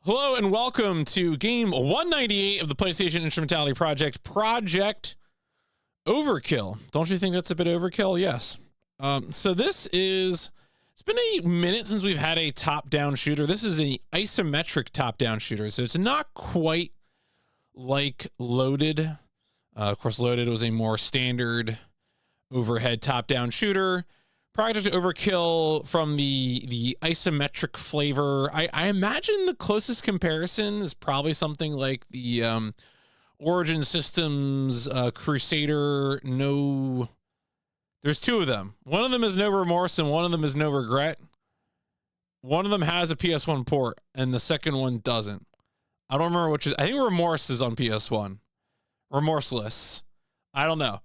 Hello and welcome to game 198 of the PlayStation Instrumentality Project, Project Overkill. Don't you think that's a bit overkill? Yes. So this is, it's been a minute since we've had a top-down shooter. This is an isometric top-down shooter, so it's not quite like Loaded. Of course, Loaded was a more standard overhead top-down shooter. Project Overkill, from the isometric flavor, I imagine the closest comparison is probably something like the Origin Systems Crusader. No, there's two of them. One of them is No Remorse and one of them is No Regret. One of them has a PS1 port and the second one doesn't. I don't remember which is. I think Remorse is on PS1. Remorseless. I don't know.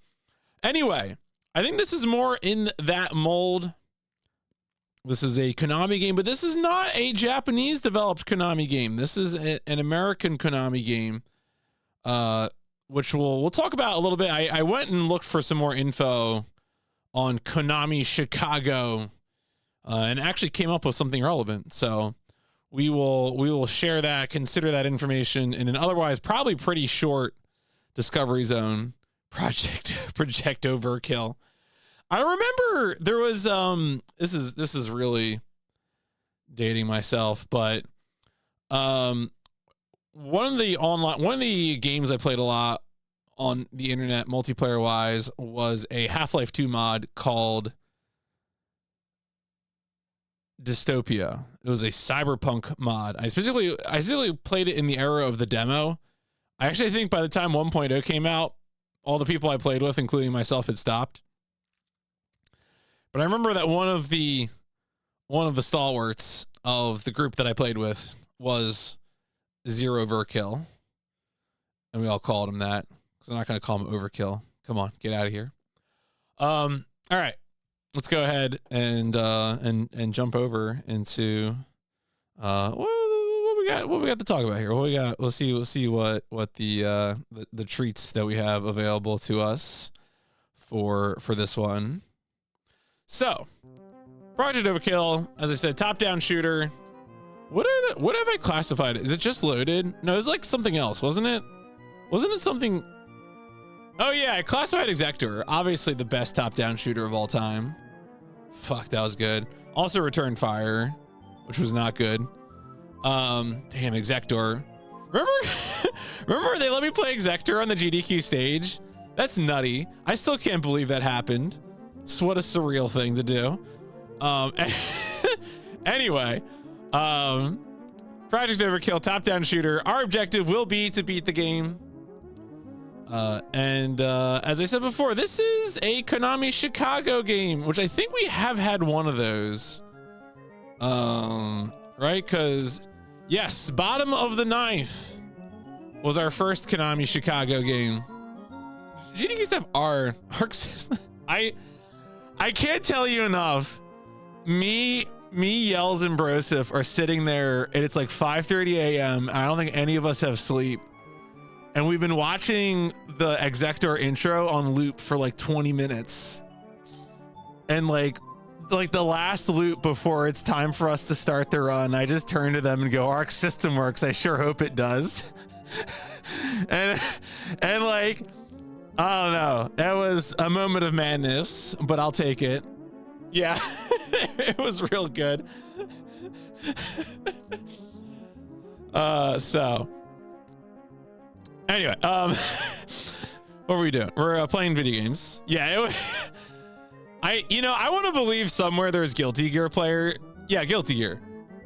Anyway, I think this is more in that mold. This is a Konami game, but this is not a Japanese developed Konami game. This is an American Konami game, which we'll talk about a little bit. I went and looked for some more info on Konami Chicago, and actually came up with something relevant. So we will share that, consider that information in an otherwise probably pretty short Discovery Zone Project Overkill. I remember there was this is really dating myself, but one of the games I played a lot on the internet multiplayer wise was a Half-Life 2 mod called Dystopia. It was a cyberpunk mod. I specifically played it in the era of the demo. I actually think by the time 1.0 came out, all the people I played with, including myself, had stopped. But I remember that one of the stalwarts of the group that I played with was Zero Overkill, and we all called him that because I'm not going to call him Overkill. Come on, get out of here. All right, let's go ahead and jump over into what we got to talk about here. What we got? We'll see what the treats that we have available to us for this one. So, Project Overkill, as I said, top-down shooter. What have I classified? Is it just Loaded? No, it's like something else, wasn't it? Wasn't it something? Oh yeah, I classified Exector. Obviously the best top-down shooter of all time. Fuck, that was good. Also Return Fire, which was not good. Damn, Exector. Remember they let me play Exector on the GDQ stage? That's nutty. I still can't believe that happened. So what a surreal thing to do. Anyway, Project Overkill, top-down shooter. Our objective will be to beat the game. As I said before, this is a Konami Chicago game, which I think we have had one of those. Right? Because, yes, bottom of the ninth was our first Konami Chicago game. GDQ used to have Arc System. I can't tell you enough. Me, Yells, and Brosif are sitting there, and it's like 5:30 a.m. I don't think any of us have sleep. And we've been watching the Exector intro on loop for like 20 minutes. And like the last loop before it's time for us to start the run, I just turn to them and go, Arc System works. I sure hope it does. and like, I don't know. That was a moment of madness, but I'll take it. Yeah, it was real good. So anyway, what were we doing? We're playing video games. Yeah, I want to believe somewhere there's Guilty Gear player. Yeah, Guilty Gear.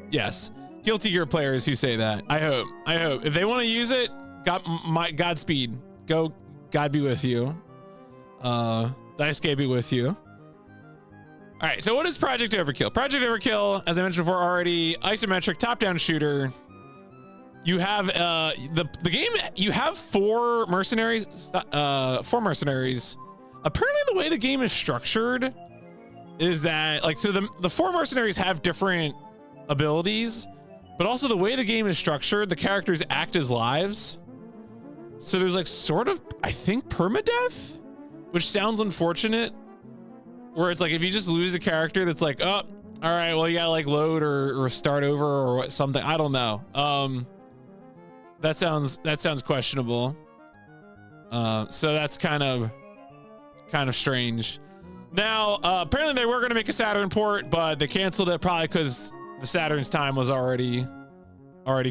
Yes, Guilty Gear players who say that. I hope if they want to use it, Godspeed. Go. God be with you. Daisuke be with you. All right, so what is Project Overkill? Project Overkill, as I mentioned before already, isometric top-down shooter. You have the game. You have four mercenaries. Apparently, the way the game is structured is that the four mercenaries have different abilities, but also the way the game is structured, the characters act as lives. So there's like sort of, I think, permadeath, which sounds unfortunate, where it's like if you just lose a character that's like, oh, All right, well, you gotta like load or start over or what, something. I don't know. That sounds questionable. So that's kind of strange. Now, apparently they were gonna make a Saturn port, but they canceled it probably because the Saturn's time was already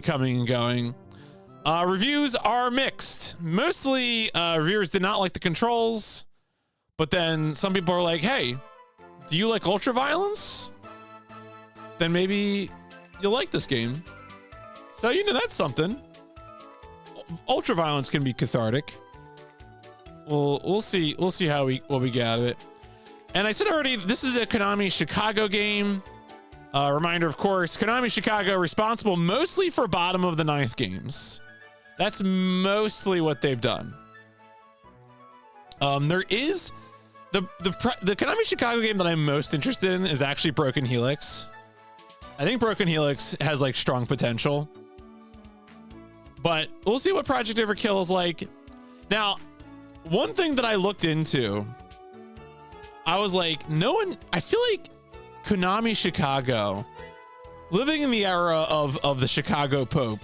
coming and going. Reviews are mixed. Mostly, reviewers did not like the controls, but then some people are like, "Hey, do you like ultra violence? Then maybe you'll like this game." So, you know, that's something. Ultra violence can be cathartic. We'll see what we get out of it. And I said already, this is a Konami Chicago game. Reminder, of course, Konami Chicago responsible mostly for bottom of the ninth games. That's mostly what they've done. There is the Konami Chicago game that I'm most interested in is actually Broken Helix. I think Broken Helix has like strong potential, but we'll see what Project Overkill is like. Now, one thing that I looked into, I was like, I feel like Konami Chicago, living in the era of the Chicago Pope,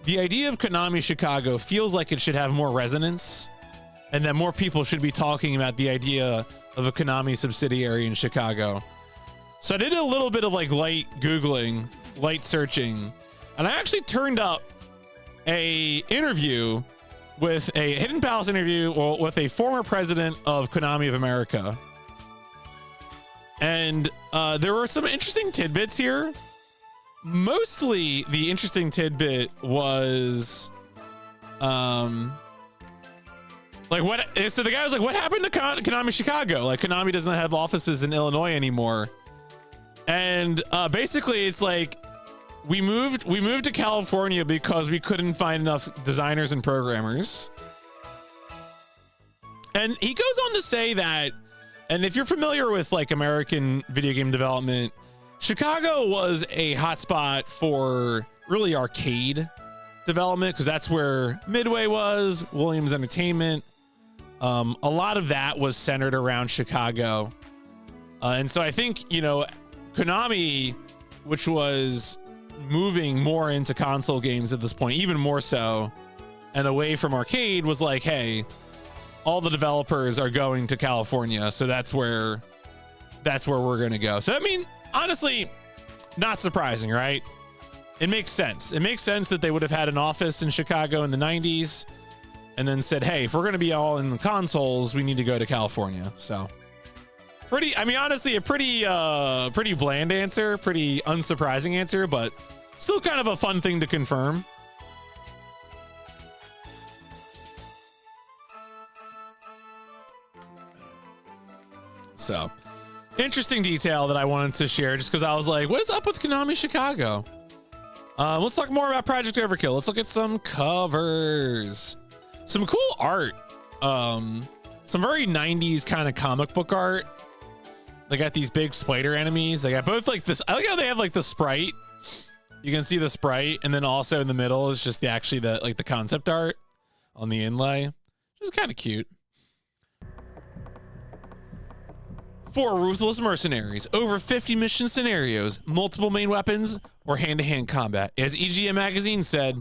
the idea of Konami Chicago feels like it should have more resonance and that more people should be talking about the idea of a Konami subsidiary in Chicago. So I did a little bit of like light Googling, light searching, and I actually turned up a interview with a Hidden Palace interview with a former president of Konami of America. And there were some interesting tidbits here. Mostly the interesting tidbit was like what, so the guy was like, what happened to Konami Chicago? Like Konami doesn't have offices in Illinois anymore. And basically it's like we moved to California because we couldn't find enough designers and programmers. And he goes on to say that, and if you're familiar with like American video game development, Chicago was a hotspot for really arcade development because that's where Midway was, Williams Entertainment. A lot of that was centered around Chicago. And so I think, you know, Konami, which was moving more into console games at this point, even more so, and away from arcade, was like, hey, all the developers are going to California, so that's where we're gonna go. So I mean, honestly, not surprising, right? It makes sense. It makes sense that they would have had an office in Chicago in the 90s and then said, hey, if we're gonna be all in the consoles, we need to go to California. So I mean, honestly, a pretty bland answer, pretty unsurprising answer, but still kind of a fun thing to confirm. So, interesting detail that I wanted to share just because I was like, what is up with Konami Chicago? Let's talk more about Project Overkill. Let's look at some covers. Some cool art. Some very 90s kind of comic book art. They got these big spider enemies. They got both like this. I like how they have like the sprite. You can see the sprite, and then also in the middle is just the concept art on the inlay, which is kind of cute. 4 ruthless mercenaries, over 50 mission scenarios, multiple main weapons, or hand-to-hand combat. As EGM magazine said,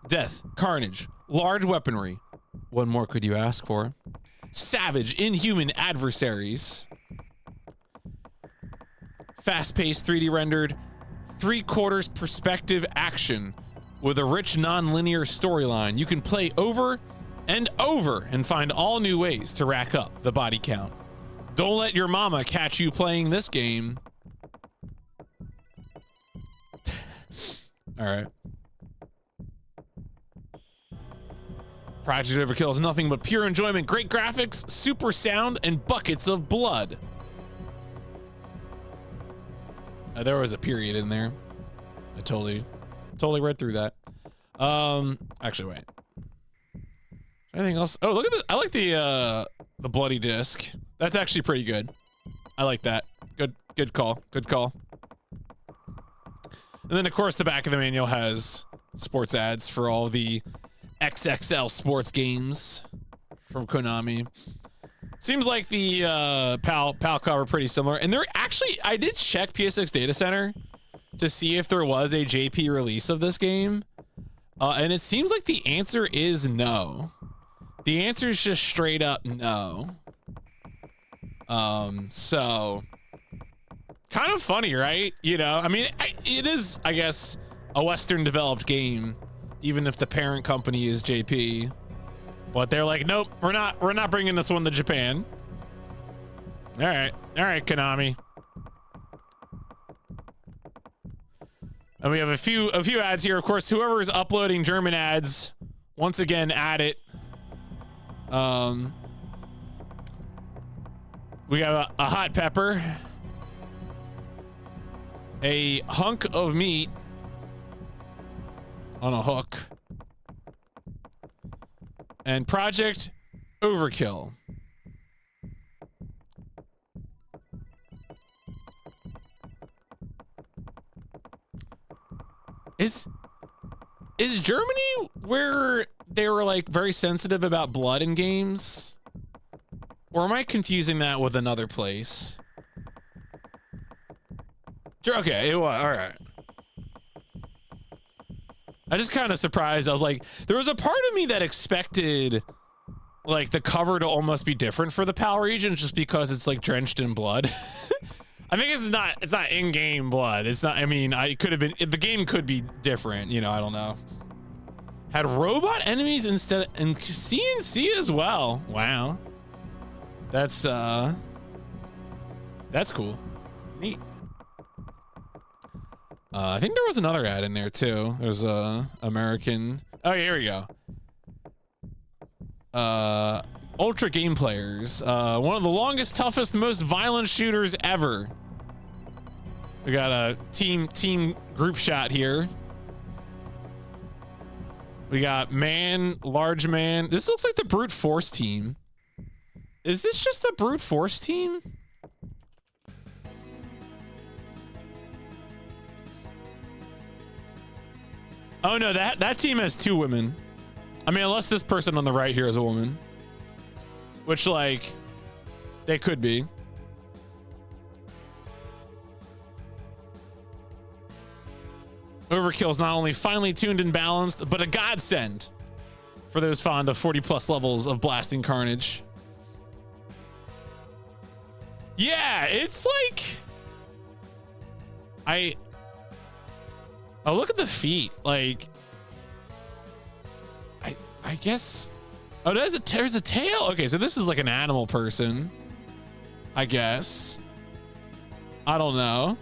death, carnage, large weaponry. What more could you ask for? Savage, inhuman adversaries. Fast-paced, 3D rendered, 3/4 perspective action with a rich non-linear storyline. You can play over and over and find all new ways to rack up the body count. Don't let your mama catch you playing this game. All right. Project Overkill is nothing but pure enjoyment, great graphics, super sound, and buckets of blood. There was a period in there. I totally read through that. Actually, wait. Anything else? Oh, look at this. I like the bloody disc. That's actually pretty good. I like that. Good call. Good call. And then, of course, the back of the manual has sports ads for all the XXL sports games from Konami. Seems like the PAL cover pretty similar. And there actually, I did check PSX Data Center to see if there was a JP release of this game. And it seems like the answer is no. The answer is just straight up no. So kind of funny, right? You know, I mean, it is, I guess, a Western developed game, even if the parent company is JP. But they're like, nope, we're not bringing this one to Japan. All right, Konami. And we have a few ads here. Of course, whoever is uploading German ads, once again, add it. We got a hot pepper, a hunk of meat on a hook, and Project Overkill. Is Germany where they were like very sensitive about blood in games? Or am I confusing that with another place? Okay, all right. I just kind of surprised. I was like, there was a part of me that expected like the cover to almost be different for the PAL region just because it's like drenched in blood. I think it's not in-game blood. It's not, I mean, it could have been, the game could be different, you know, I don't know. Had robot enemies instead and CNC as well. Wow. That's cool. Neat. I think there was another ad in there too. There's a American. Oh, yeah, here we go. Ultra Game Players. One of the longest, toughest, most violent shooters ever. We got a team group shot here. We got man, large man. This looks like the brute force team. Is this just the brute force team? Oh no, that team has 2 women. I mean, unless this person on the right here is a woman. Which, like, they could be. Overkill is not only finely tuned and balanced, but a godsend for those fond of 40+ levels of blasting carnage. Yeah, it's like... Oh, look at the feet. Like... I guess... Oh, there's a tail. Okay, so this is like an animal person, I guess. I don't know.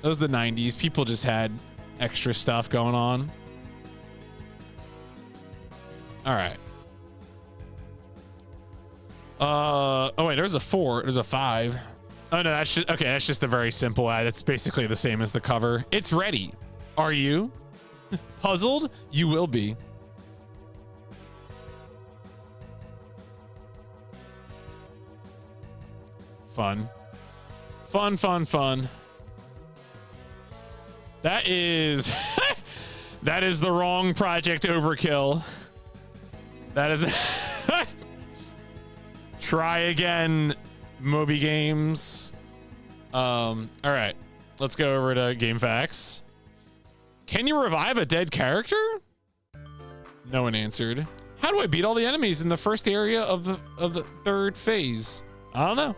That was the 90s. People just had extra stuff going on. All right. Oh wait, there's a 4. There's a 5. Oh no, that's just, okay. That's just a very simple ad. It's basically the same as the cover. It's ready. Are you puzzled? You will be. Fun. That is that is the wrong Project Overkill. That is try again, Moby Games. All right, let's go over to Game Facts. Can you revive a dead character? No one answered. How do I beat all the enemies in the first area of the 3rd phase? I don't know.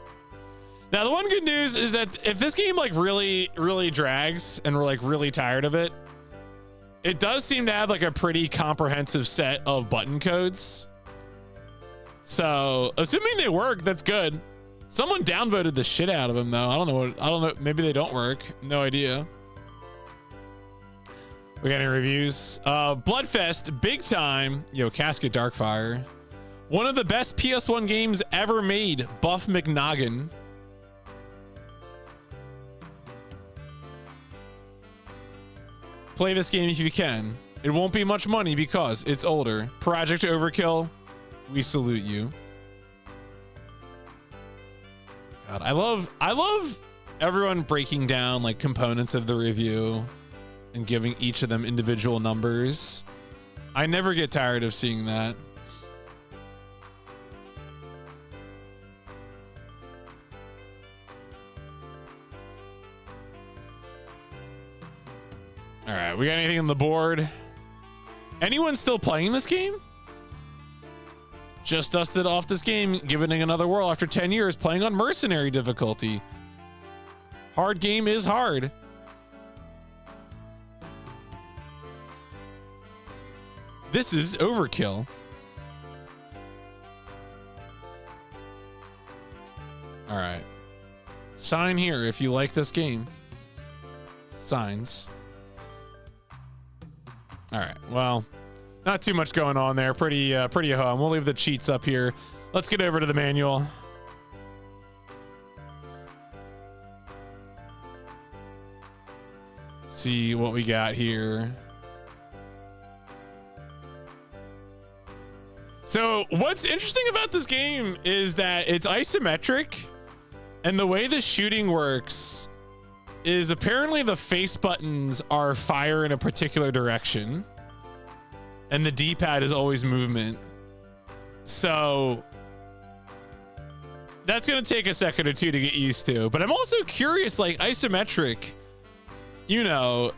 Now, the one good news is that if this game like really drags and we're like really tired of it, it does seem to have like a pretty comprehensive set of button codes. So, assuming they work, that's good. Someone downvoted the shit out of them though. I don't know. Maybe they don't work. No idea. We got any reviews? Bloodfest, big time. Yo, Casket Darkfire. One of the best PS1 games ever made. Buff McNoggin. Play this game if you can. It won't be much money because it's older. Project Overkill, we salute you. God, I love everyone breaking down like components of the review and giving each of them individual numbers. I never get tired of seeing that. right, we got anything on the board? Anyone still playing this game? Just dusted off this game, giving it another whirl after 10 years, playing on mercenary difficulty. Hard game is hard. This is Overkill. All right. Sign here if you like this game. Signs. All right. Well, not too much going on there. Pretty home. We'll leave the cheats up here. Let's get over to the manual. See what we got here. So what's interesting about this game is that it's isometric, and the way the shooting works is apparently the face buttons are fire in a particular direction, and the D-pad is always movement. So that's gonna take a second or two to get used to. But I'm also curious, like isometric, you know,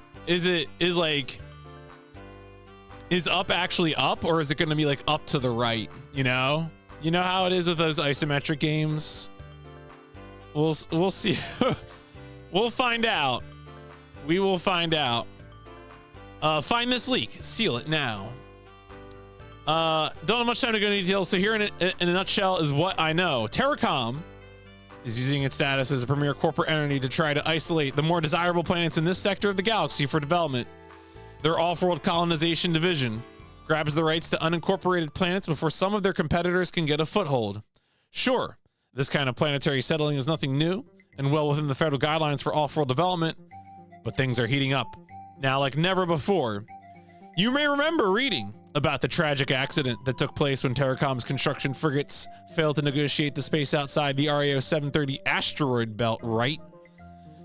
is up actually up, or is it gonna be like up to the right? You know how it is with those isometric games. We'll see. We'll find out. We will find out. Find this leak. Seal it now. Don't have much time to go into details. So here in a nutshell is what I know. Terracom is using its status as a premier corporate entity to try to isolate the more desirable planets in this sector of the galaxy for development. Their off-world colonization division grabs the rights to unincorporated planets before some of their competitors can get a foothold. Sure, this kind of planetary settling is nothing new and well within the federal guidelines for off-world development, but things are heating up now like never before. You may remember reading about the tragic accident that took place when Terracom's construction frigates failed to negotiate the space outside the RAO 730 asteroid belt, right?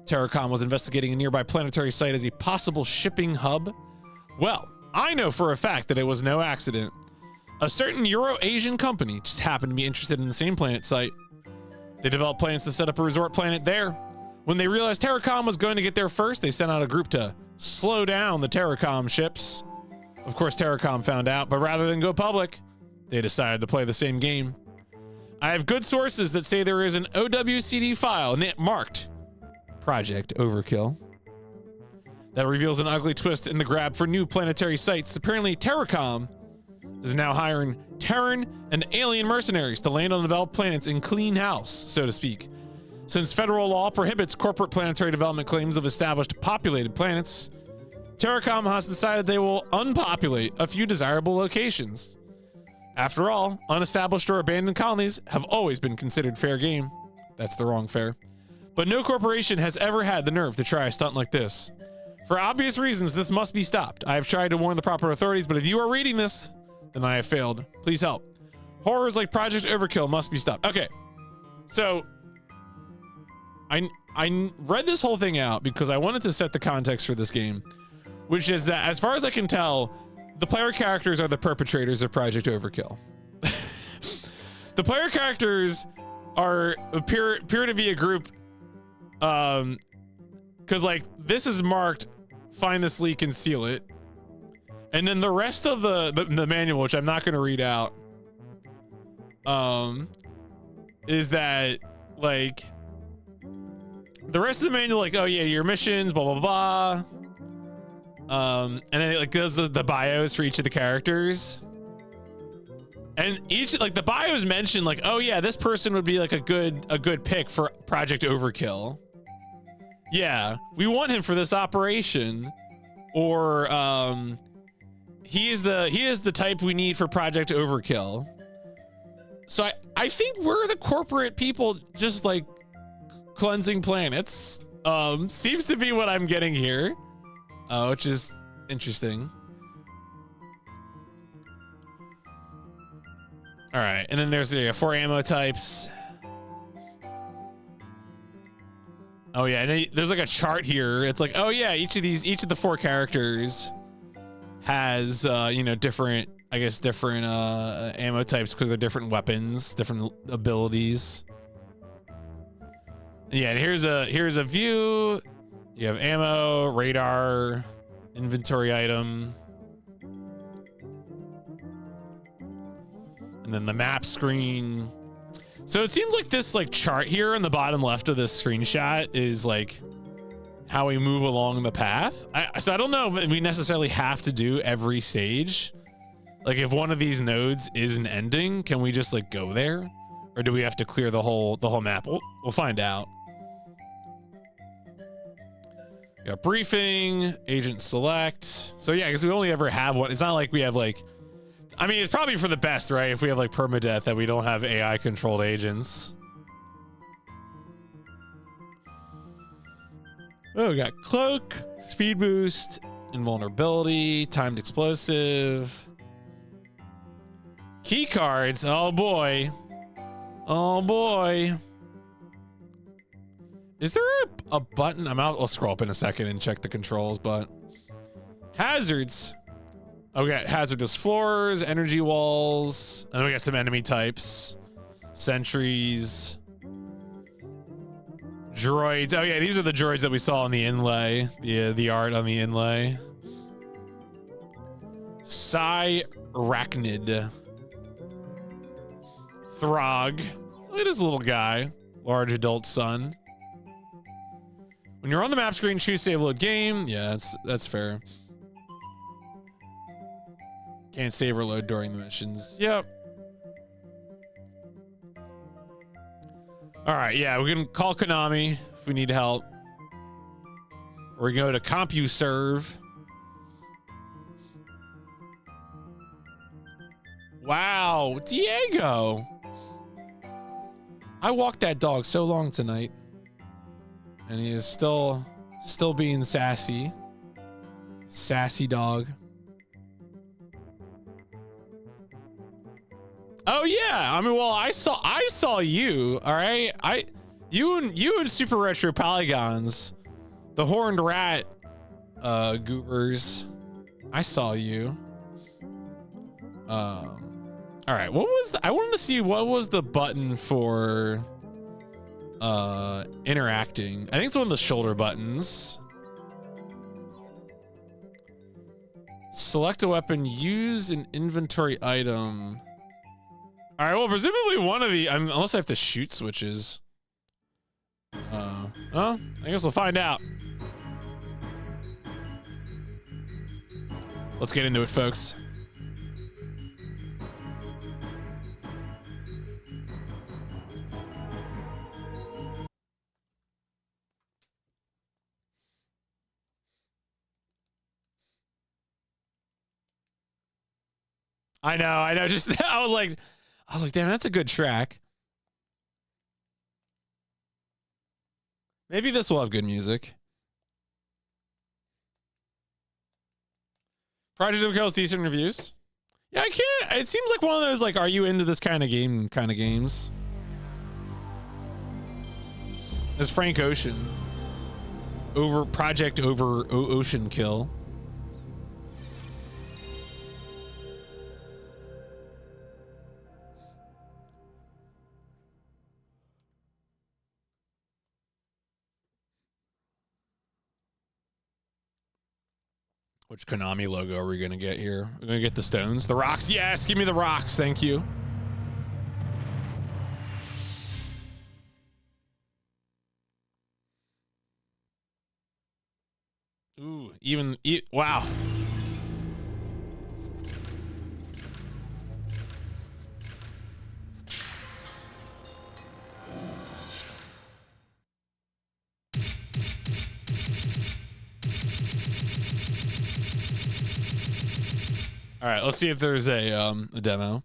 Terracom was investigating a nearby planetary site as a possible shipping hub. Well, I know for a fact that it was no accident. A certain Euro-Asian company just happened to be interested in the same planet site. They developed plans to set up a resort planet there. When they realized Terracom was going to get there first, they sent out a group to slow down the Terracom ships. Of course, Terracom found out, but rather than go public, they decided to play the same game. I have good sources that say there is an OWCD file marked Project Overkill that reveals an ugly twist in the grab for new planetary sites. Apparently, Terracom is now hiring Terran and alien mercenaries to land on developed planets in clean house, so to speak. Since federal law prohibits corporate planetary development claims of established populated planets, Terracom has decided they will unpopulate a few desirable locations. After all, unestablished or abandoned colonies have always been considered fair game. That's the wrong fair. But no corporation has ever had the nerve to try a stunt like this. For obvious reasons, this must be stopped. I have tried to warn the proper authorities, but if you are reading this, then I have failed. Please help. Horrors like Project Overkill must be stopped. Okay, so I read this whole thing out because I wanted to set the context for this game, which is that, as far as I can tell, the player characters are the perpetrators of Project Overkill. The player characters appear to be a group, because like this is marked find this leak and seal it, and then the rest of the manual, which I'm not going to read out, is that like the rest of the manual, like, oh yeah, your missions, blah blah blah, and then it like goes to the bios for each of the characters, and each, like, the bios mention like, oh yeah, this person would be like a good pick for Project Overkill. Yeah, we want him for this operation, or he is the type we need for Project Overkill. So I think we're the corporate people just like cleansing planets. Seems to be what I'm getting here, which is interesting. All right, and then there's 4 ammo types. Oh yeah, and there's like a chart here. It's like, oh yeah, each of the 4 characters has you know, different, I guess, different ammo types because they're different weapons, different abilities. Yeah, and here's a view. You have ammo, radar, Inventory item. And then the map screen. So it seems like this like chart here in the bottom left of this screenshot is like how we move along the path. So I don't know if we necessarily have to do every stage. Like if one of these nodes is an ending, can we just like go there? Or do we have to clear the whole map? We'll find out. Got briefing, agent select. So yeah, because we only ever have one. It's not like we have like, I mean, it's probably for the best, right? If we have like permadeath that we don't have AI controlled agents. Oh, we got cloak, speed boost, invulnerability, timed explosive. Key cards. Oh boy. Oh boy. Is there a button? I'll scroll up in a second and check the controls, but hazards. Okay, hazardous floors, energy walls, and we got some enemy types, sentries, droids. Oh yeah, these are the droids that we saw on the inlay. The art on the inlay. Arachnid. Throg. Look at this little guy. Large adult son. When you're on the map screen, choose save load game. Yeah, that's fair. Can't save or load during the missions. Yep. All right, yeah, we can call Konami if we need help. Or we can go to CompuServe. Wow, Diego. I walked that dog so long tonight. And he is still being sassy. Sassy dog. Oh yeah, I mean, well, I saw you. All right, you and Super Retro Polygons, the horned rat, goobers. I saw you. All right, what was I wanted to see what was the button for interacting. I think it's one of the shoulder buttons. Select a weapon, use an inventory item. All right, well, presumably one of the, unless I have to shoot switches. Well, I guess we'll find out. Let's get into it, folks. I know. Just I was like, damn, that's a good track. Maybe this will have good music. Project Overkill's decent reviews. Yeah, I can't. It seems like one of those like, are you into this kind of games? It's Frank Ocean. Project Overkill. Which Konami logo are we gonna get here? We're gonna get the stones, the rocks. Yes, give me the rocks. Thank you. Ooh, wow. All right, let's see if there's a demo.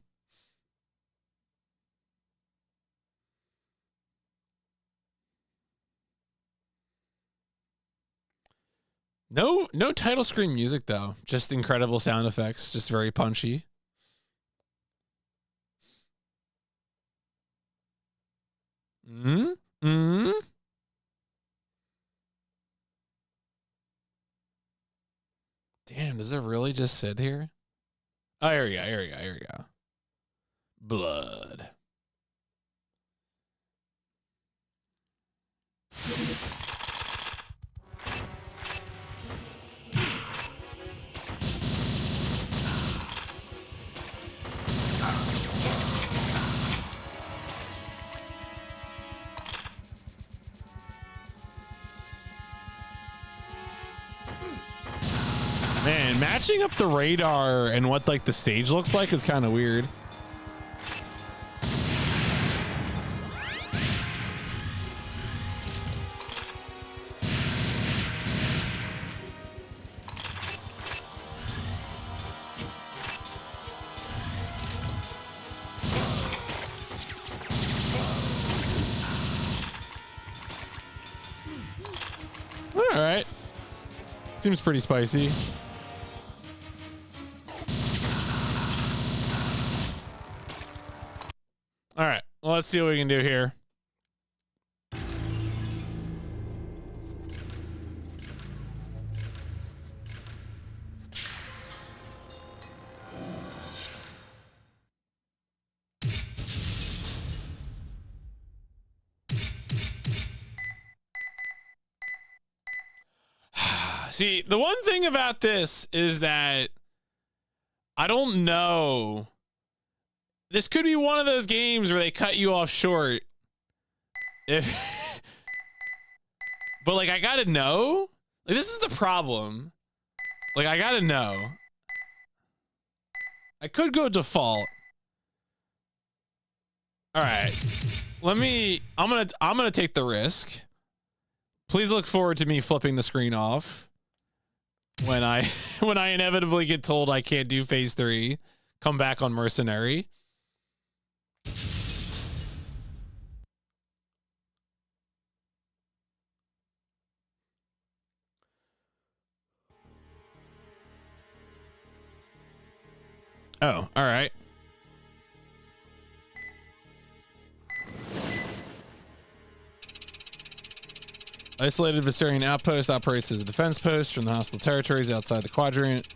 No title screen music though. Just incredible sound effects, just very punchy. Damn, does it really just sit here? Oh, here we go. Blood. Man, matching up the radar and what like the stage looks like is kind of weird. All right. Seems pretty spicy. All right. Well, let's see what we can do here. See, the one thing about this is that I don't know. This could be one of those games where they cut you off short. If, but like, I gotta know. Like, this is the problem. Like, I gotta know. I could go default. All right. I'm gonna take the risk. Please look forward to me flipping the screen off when I inevitably get told I can't do phase 3. Come back on Mercenary. Oh, all right. Isolated Viserian outpost operates as a defense post from the hostile territories outside the quadrant.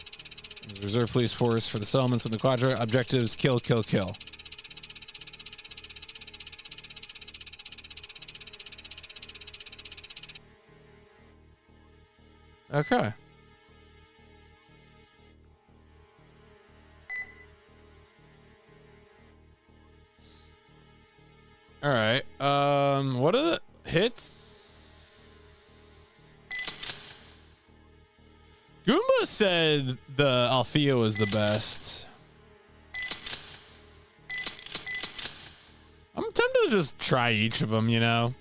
There's a reserve police force for the settlements in the quadrant. Objectives: kill, kill, kill. Okay. All right. What are the hits? Goomba said the Althea was the best. I'm tempted to just try each of them, you know?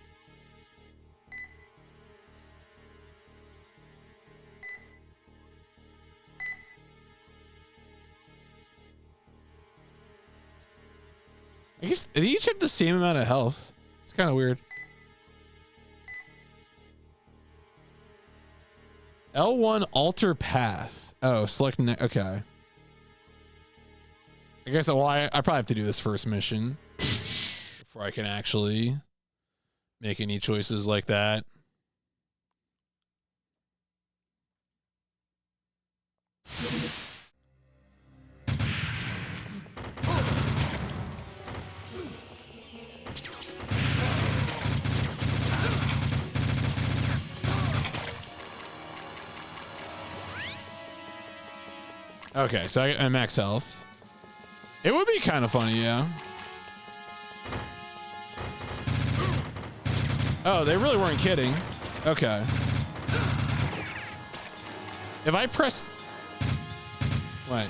I guess they each have the same amount of health. It's kind of weird. L1 alter path. Oh, select okay. I guess I probably have to do this first mission before I can actually make any choices like that. Okay, so I get max health. It would be kind of funny, yeah. Oh, they really weren't kidding. Okay. If I press... Wait.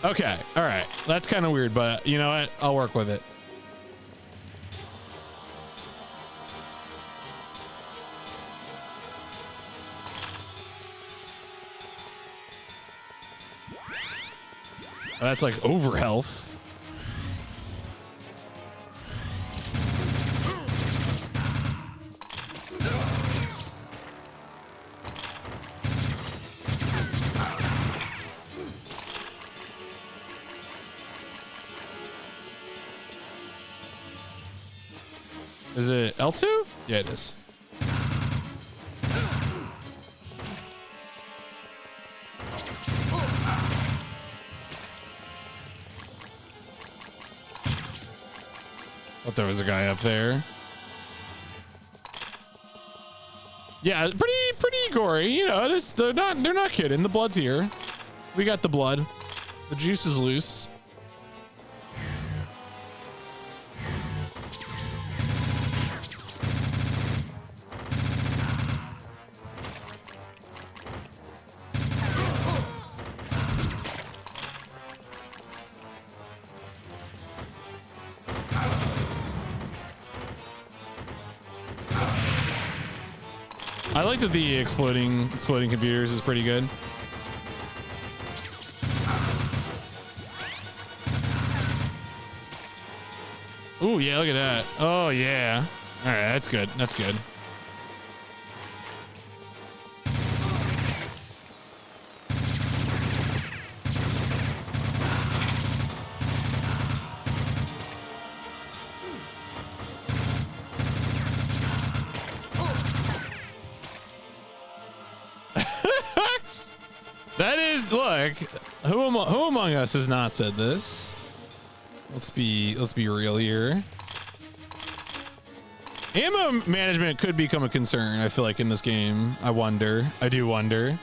Okay, all right. That's kind of weird, but you know what? I'll work with it. That's like over health. Is it L2? Yeah, it is. Thought there was a guy up there. Yeah, pretty gory. You know, they're not kidding. The blood's here. We got the blood. The juice is loose. I like that the exploding computers is pretty good. Ooh, yeah, look at that. Oh, yeah. All right, that's good. That's good. That is, look, who among us has not said this? Let's be real here. Ammo management could become a concern, I feel like, in this game. I do wonder.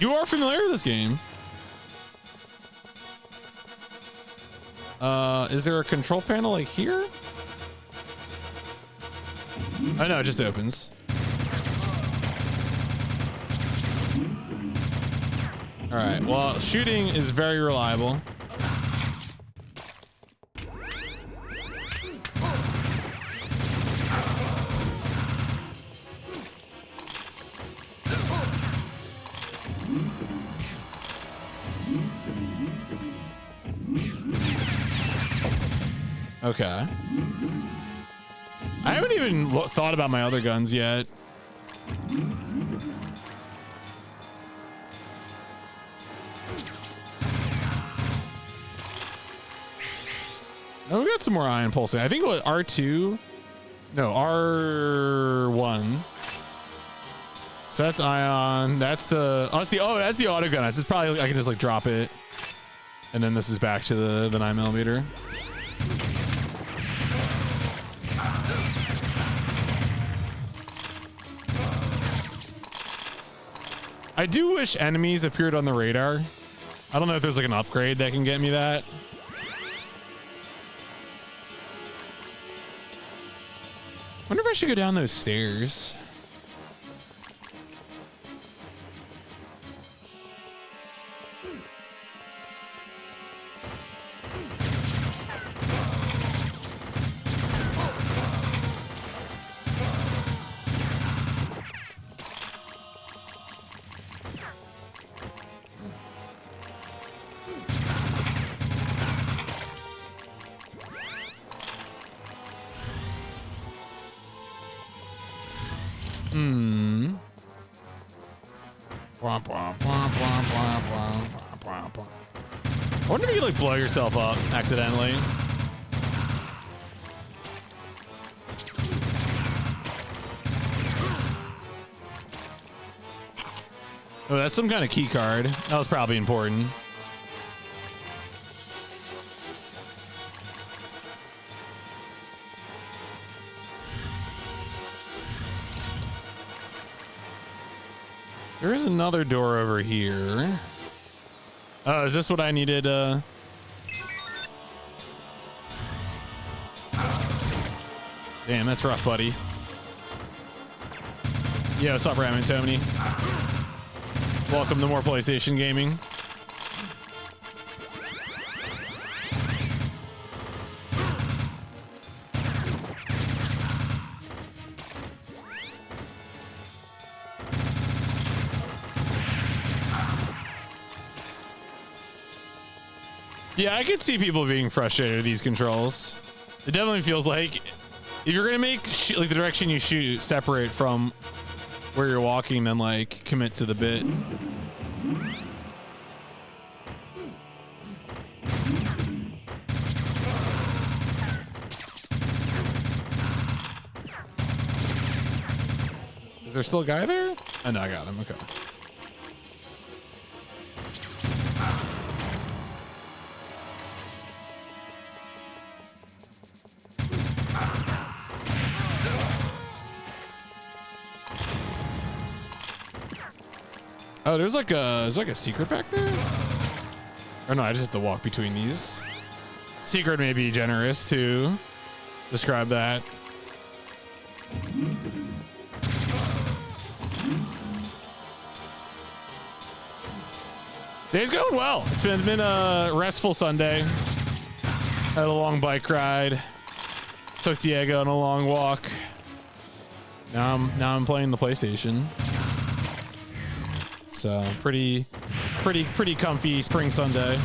You are familiar with this game. Is there a control panel like here? I know, it just opens. All right, well, shooting is very reliable. Okay. I haven't even thought about my other guns yet. Oh, we got some more ion pulsing. I think what R2? No, R1. So that's ion. That's the that's the auto gun. This is probably, I can just like drop it. And then this is back to the 9mm. I do wish enemies appeared on the radar. I don't know if there's like an upgrade that can get me that. Wonder if I should go down those stairs. I wonder if you like blow yourself up accidentally. Oh, that's some kind of key card. That was probably important. There is another door over here. Oh, is this what I needed? Damn, that's rough, buddy. Yo, what's up, Ramen Tony? Welcome to more PlayStation gaming. Yeah, I could see people being frustrated with these controls. It definitely feels like if you're gonna make like the direction you shoot separate from where you're walking, then like commit to the bit. Is there still a guy there? Oh no, I got him. Okay. Oh, there's like a secret back there? Or no, I just have to walk between these. Secret may be generous to describe that. Day's going well. It's been a restful Sunday. Had a long bike ride. Took Diego on a long walk. Now I'm playing the PlayStation. So pretty comfy spring Sunday.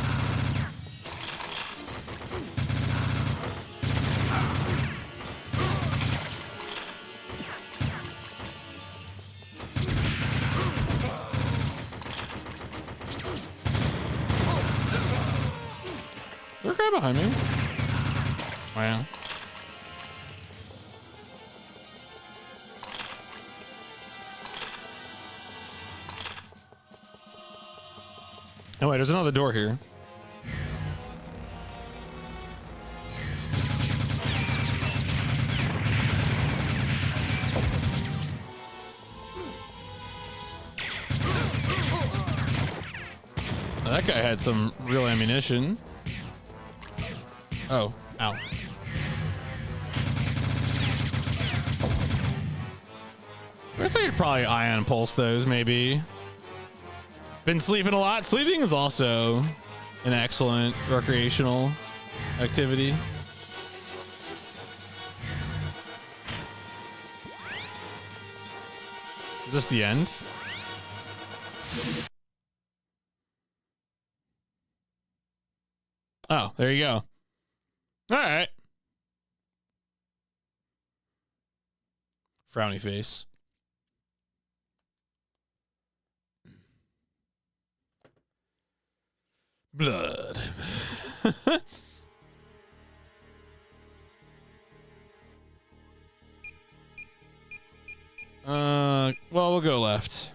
Is there a guy behind me? Wow. Oh wait, there's another door here. That guy had some real ammunition. Oh, ow. I guess I could probably ion pulse those, maybe. Been sleeping a lot. Sleeping is also an excellent recreational activity. Is this the end? Oh, there you go. All right. Frowny face. Blood. Well, we'll go left.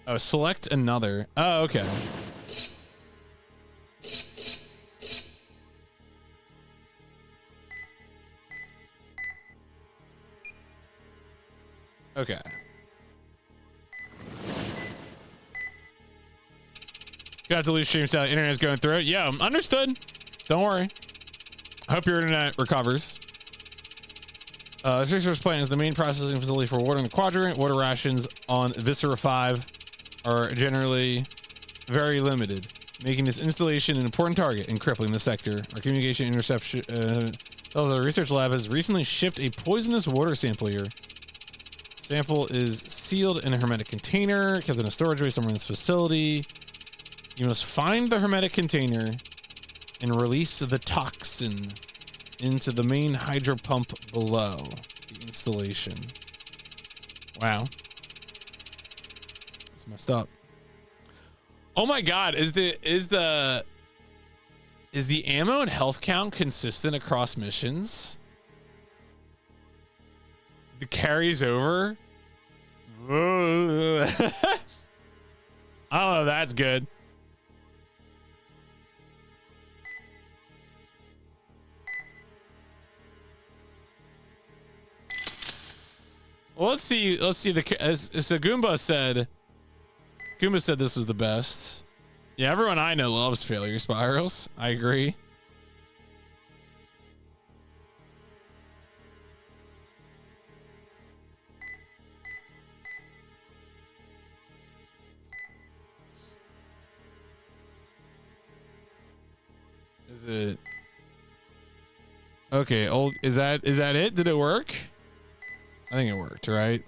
Oh, select another. Oh, okay. Okay. Gonna have to leave stream sound. Internet's going through it. Yeah, understood. Don't worry. I hope your internet recovers. This resource plant is the main processing facility for water in the quadrant. Water rations on Viscera 5 are generally very limited, making this installation an important target and crippling the sector. Our communication interception tells our research lab has recently shipped a poisonous water sample here. Sample is sealed in a hermetic container, kept in a storage bay somewhere in this facility. You must find the hermetic container and release the toxin into the main hydro pump below the installation. Wow. It's messed up. Oh my god, is the ammo and health count consistent across missions? The carries over? I don't know, that's good. Well, let's see as Goomba said this was the best. Yeah, everyone I know loves failure spirals. I agree. Is it okay? Old, is that it? Did it work? I think it worked, right?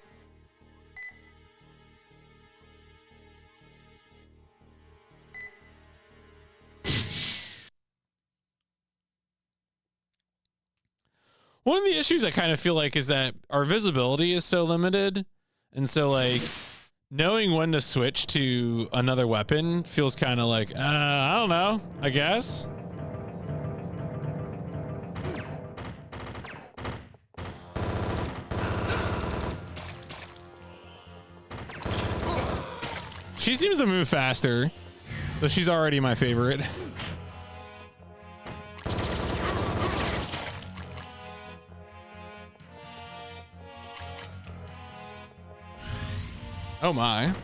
One of the issues I kind of feel like is that our visibility is so limited, and so like knowing when to switch to another weapon feels kind of like I don't know, I guess. She seems to move faster, so she's already my favorite. Oh my.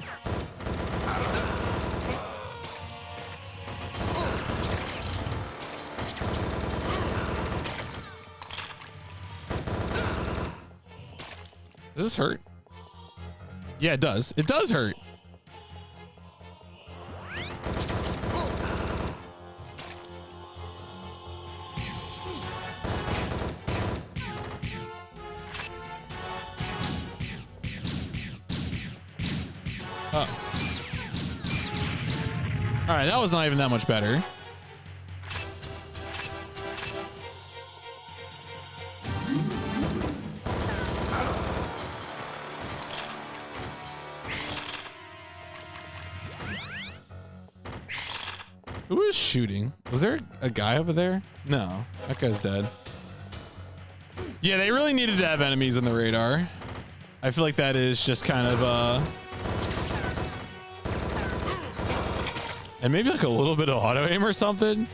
Does this hurt? Yeah, it does. It does hurt. Oh. All right, that was not even that much better. Who was shooting? Was there a guy over there? No, that guy's dead. Yeah, they really needed to have enemies on the radar. I feel like that is just kind of and maybe like a little bit of auto aim or something.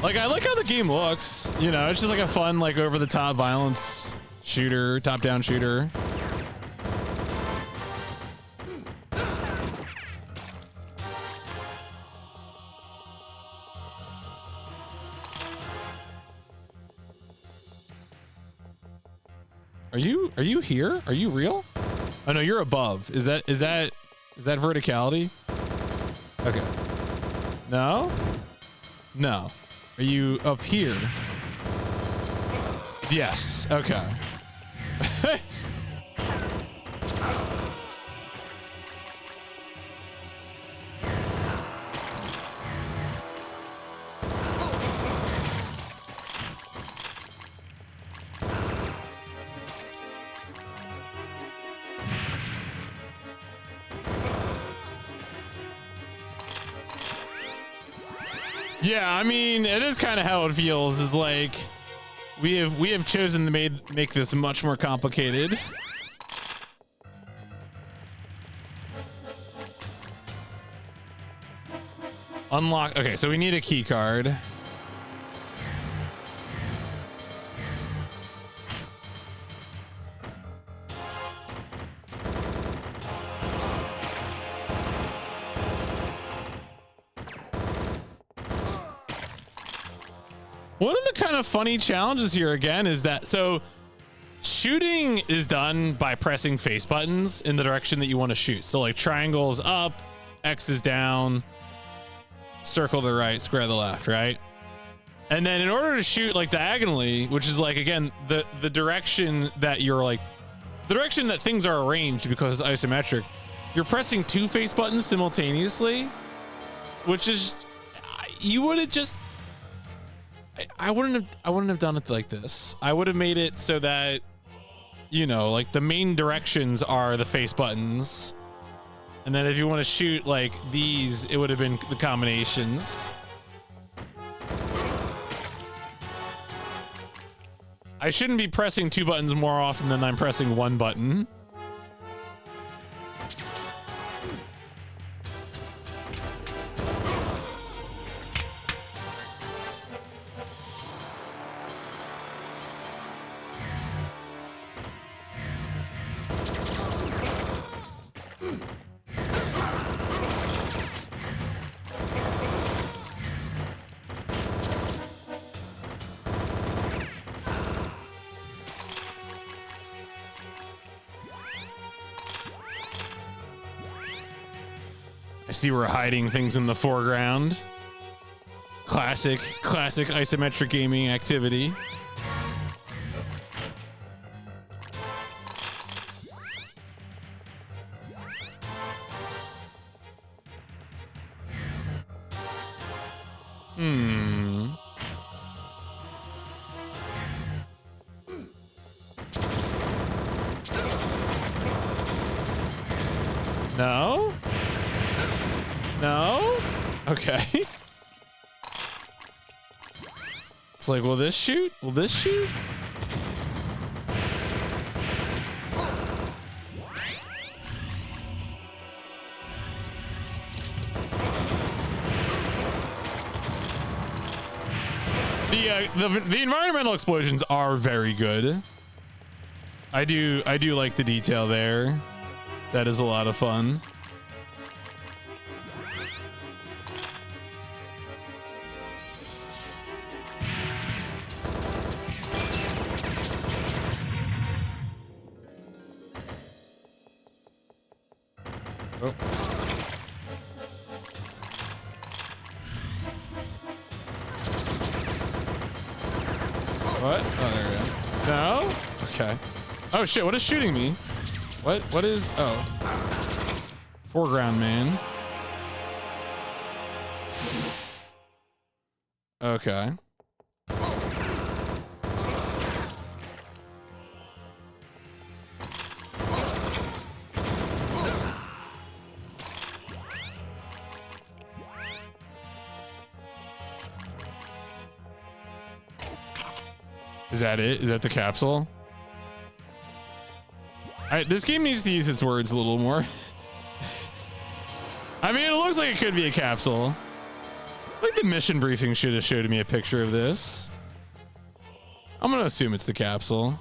Like, I like how the game looks, you know, it's just like a fun, like over the top violence shooter, top down shooter. Are you here? Are you real? Oh no, you're above. Is that verticality? Okay. No? No. Are you up here? Yes. Okay. Yeah, I mean, it is kind of how it feels. Is like we have chosen to make this much more complicated. Unlock. Okay, so we need a key card. One of the kind of funny challenges here again is that, so shooting is done by pressing face buttons in the direction that you want to shoot. So like triangle is up, X is down, circle to the right, square to the left, right? And then in order to shoot like diagonally, which is like, again, the direction that you're like, the direction that things are arranged because it's isometric, you're pressing two face buttons simultaneously, which is, you would have just, I wouldn't have done it like this. I would have made it so that, you know, like the main directions are the face buttons. And then if you want to shoot like these, it would have been the combinations. I shouldn't be pressing two buttons more often than I'm pressing one button. I see we're hiding things in the foreground. Classic isometric gaming activity. No? No? Okay. It's like, will this shoot? Will this shoot? The environmental explosions are very good. I do like the detail there. That is a lot of fun. Oh. What? Oh, there we go. No? Okay. Oh shit, what is shooting me? What is, oh. Foreground man. Okay. Is that it? Is that the capsule? This game needs to use its words a little more. I mean, it looks like it could be a capsule. Like the mission briefing should have showed me a picture of this. I'm gonna assume it's the capsule.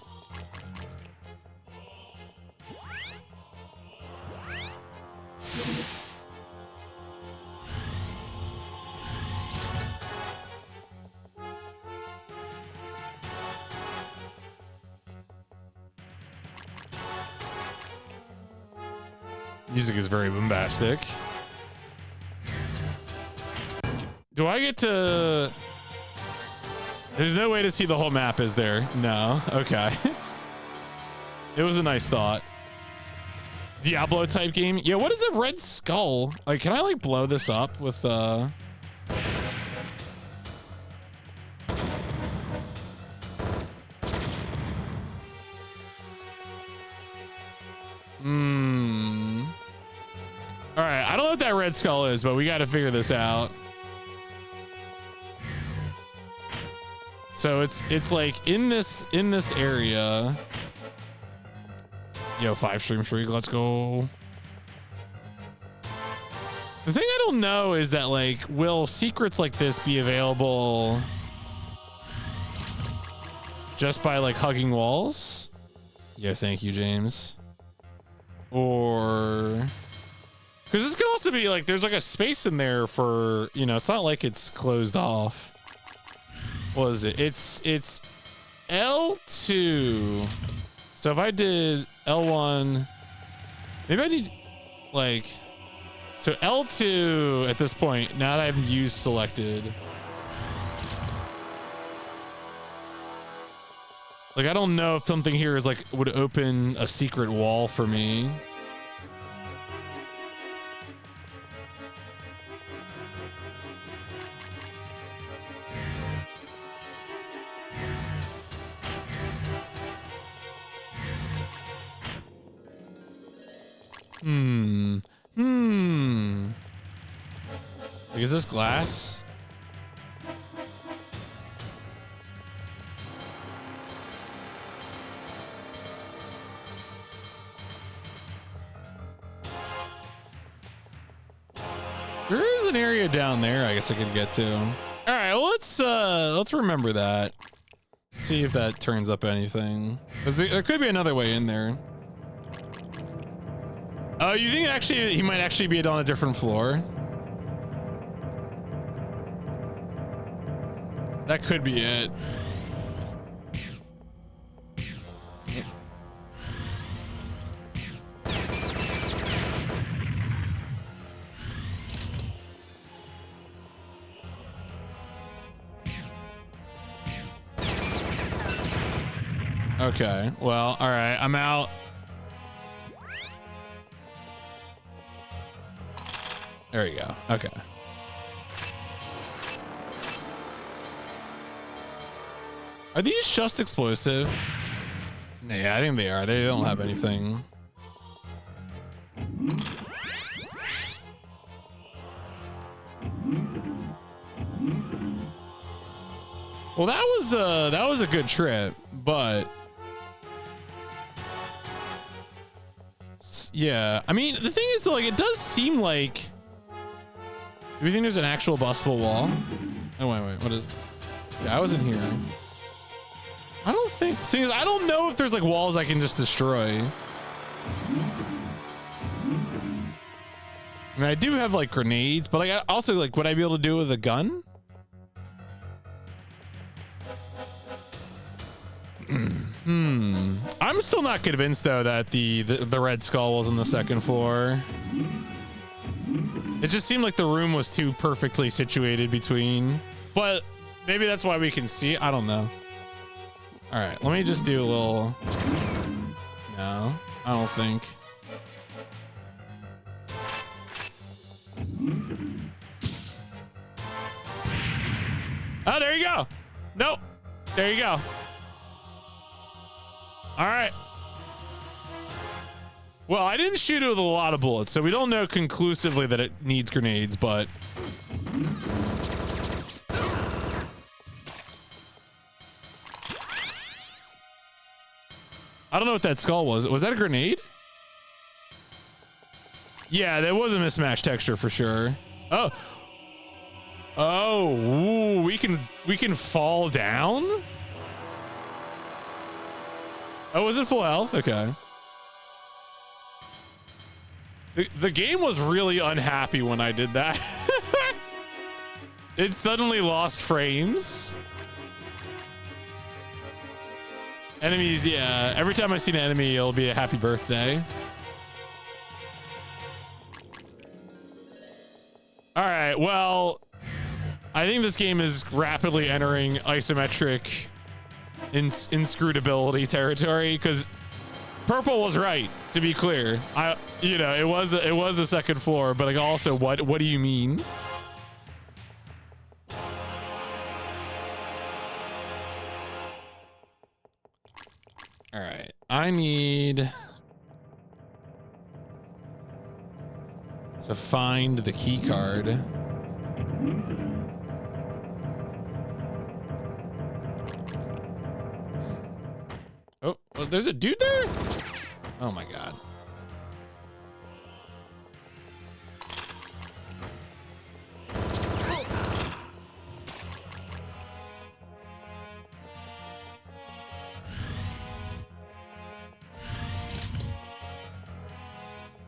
Music is very bombastic. Do I get to... There's no way to see the whole map, is there? No. Okay. It was a nice thought. Diablo type game. Yeah, what is a red skull? Like, can I like blow this up with All right, I don't know what that red skull is, but we got to figure this out. So it's like in this area. Yo, 5 streak, let's go. The thing I don't know is that, like, will secrets like this be available just by like hugging walls? Yeah, thank you, James. Or because this could also be like there's like a space in there for, you know, it's not like it's closed off. What is it? It's L2. So if I did L1, maybe I need like, so L2 at this point, now that I have use selected. Like, I don't know if something here is like, would open a secret wall for me. Like, is this glass? There is an area down there I guess I could get to. All right, well, let's remember that. See if that turns up anything. Because there could be another way in there. Oh, you think actually he might actually be on a different floor? That could be it. Okay, well, all right, I'm out. There you go. Okay. Are these just explosive? Yeah, I think they are. They don't have anything. Well, that was a good trip, but yeah, I mean, the thing is though, like, it does seem like, do we think there's an actual bustable wall? Oh, wait, what is, yeah, I wasn't here. I don't think, see, I don't know if there's like walls I can just destroy. I mean, I do have like grenades, but like, I also, like, would I be able to do it with a gun? I'm still not convinced though that the red skull was on the second floor. It just seemed like the room was too perfectly situated between, but maybe that's why we can see it. I don't know. All right, let me just do a little. No, I don't think. Oh, there you go. Nope. There you go. All right. Well, I didn't shoot it with a lot of bullets, so we don't know conclusively that it needs grenades, but... I don't know what that skull was. Was that a grenade? Yeah, that was a mismatched texture for sure. Oh. Oh, ooh, we can fall down? Oh, was it full health? Okay. The game was really unhappy when I did that. It suddenly lost frames. Enemies, yeah. Every time I see an enemy, it'll be a happy birthday. All right, well, I think this game is rapidly entering isometric inscrutability territory because purple was right, to be clear. You know, it was a second floor, but like also what do you mean? All right, I need to find the key card. Oh, there's a dude there? Oh my god.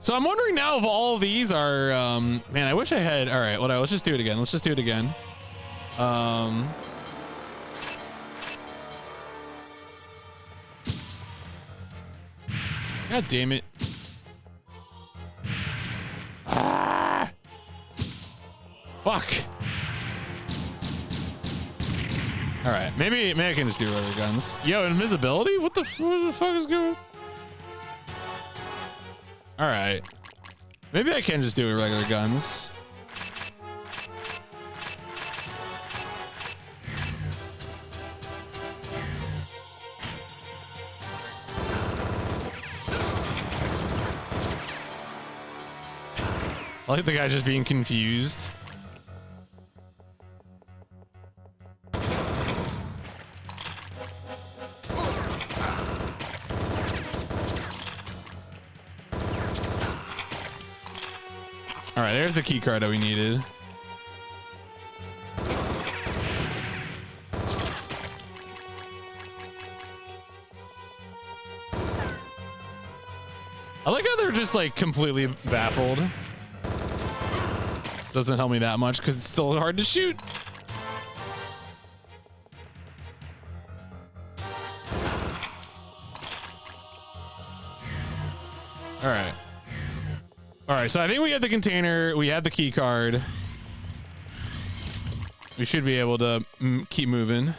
So I'm wondering now if all of these are, man, I wish I had, all right, let's just do it again. Let's just do it again. God damn it. Ah! Fuck. All right, maybe I can just do regular guns. Yo, invisibility? What the fuck is going on? All right. Maybe I can just do it with regular guns. I like the guy just being confused. All right, there's the key card that we needed. I like how they're just like completely baffled. Doesn't help me that much because it's still hard to shoot. All right. All right, so I think we have the container. We have the key card. We should be able to keep moving.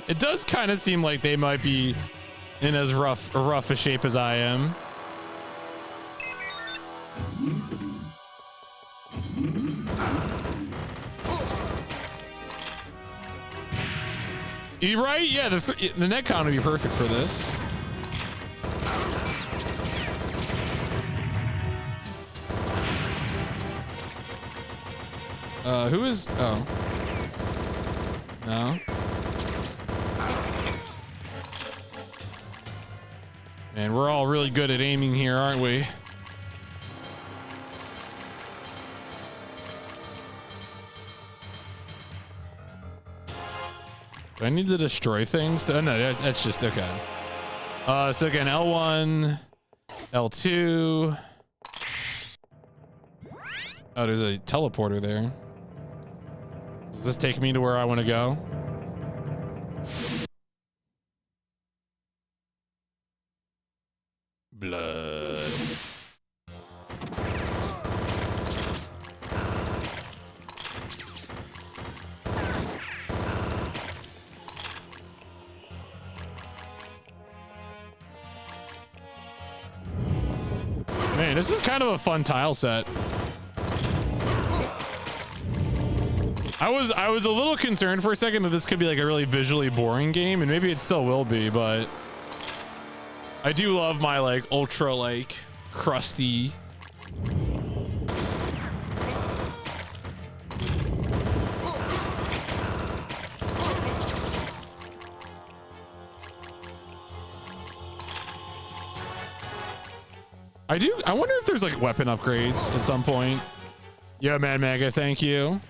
It does kind of seem like they might be in as rough a shape as I am. You right? Yeah, the netcon would be perfect for this. Who is? Oh, no. Man, we're all really good at aiming here, aren't we? Do I need to destroy things? Oh, no, that's just okay. So again, L1, L2. Oh, there's a teleporter there. Does this take me to where I want to go? Blood. Man, this is kind of a fun tile set. I was a little concerned for a second that this could be like a really visually boring game, and maybe it still will be, but I do love my like ultra like crusty. I wonder if there's like weapon upgrades at some point. Yeah, man, Mega, thank you.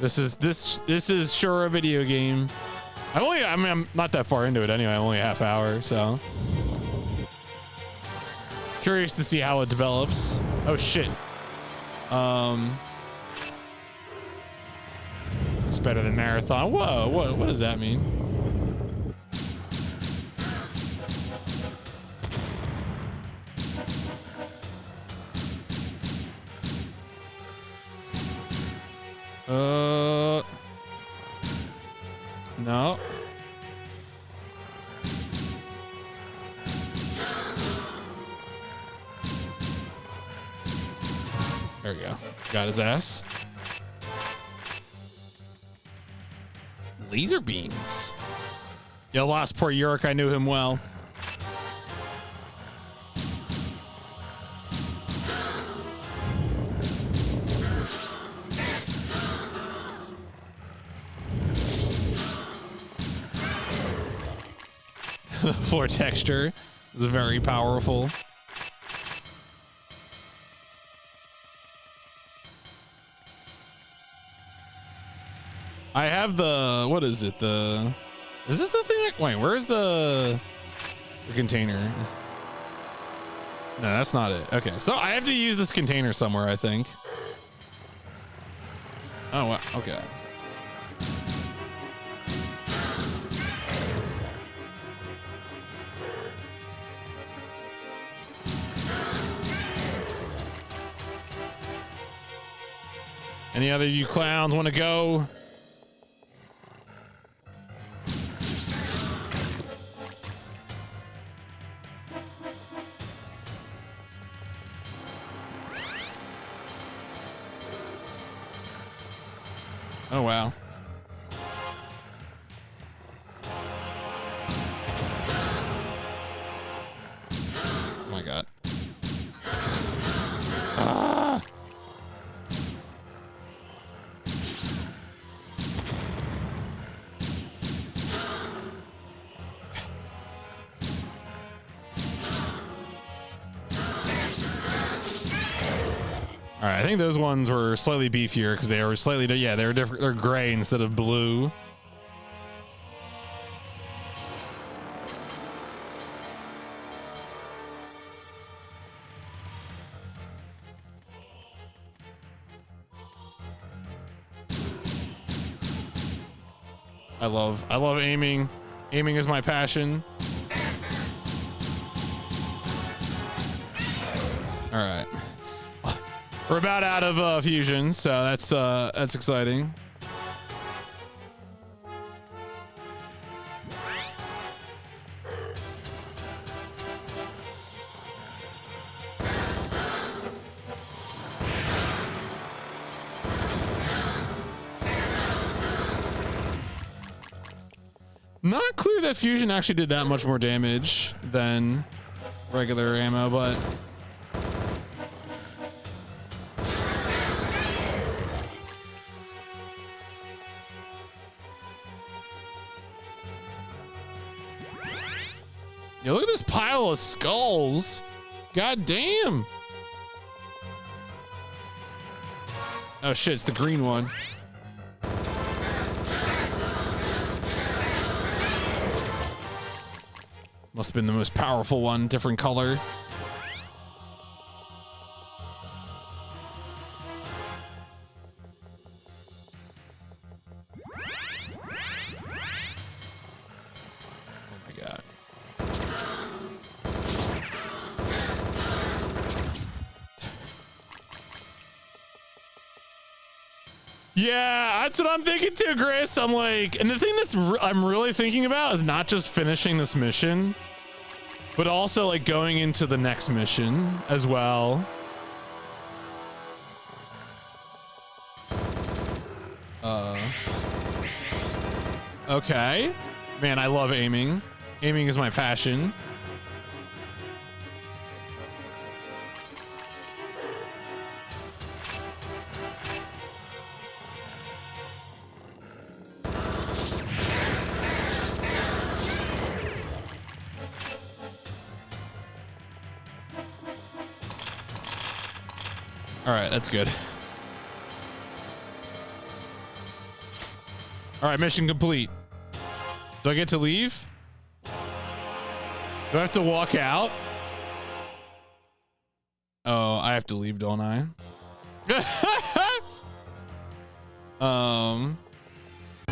This is sure a video game. I mean, I'm not that far into it anyway. I'm only a half hour, so curious to see how it develops. Oh shit. It's better than Marathon. Whoa, what does that mean? No. There we go. Got his ass. Laser beams. Yeah, lost poor Yorick. I knew him well. The floor texture is very powerful. I have the, what is it? Is this the thing? Wait, where's the container? No, that's not it. Okay, so I have to use this container somewhere, I think. Oh, wow. Okay. Any other you clowns want to go? Oh, wow. Oh my God. Ah! All right, I think those ones were slightly beefier because they were slightly, yeah, they were different. They're gray instead of blue. I love aiming. Aiming is my passion. All right. We're about out of fusion, so that's exciting. Not clear that fusion actually did that much more damage than regular ammo, but yeah, look at this pile of skulls. God damn. Oh shit, it's the green one. Must have been the most powerful one, different color. Oh my God. Yeah, that's what I'm thinking too, Chris. I'm like, and the thing that's I'm really thinking about is not just finishing this mission, but also like going into the next mission as well. Okay. Man, I love aiming. Aiming is my passion. All right, that's good. All right, mission complete. Do I get to leave? Do I have to walk out? Oh, I have to leave, don't I?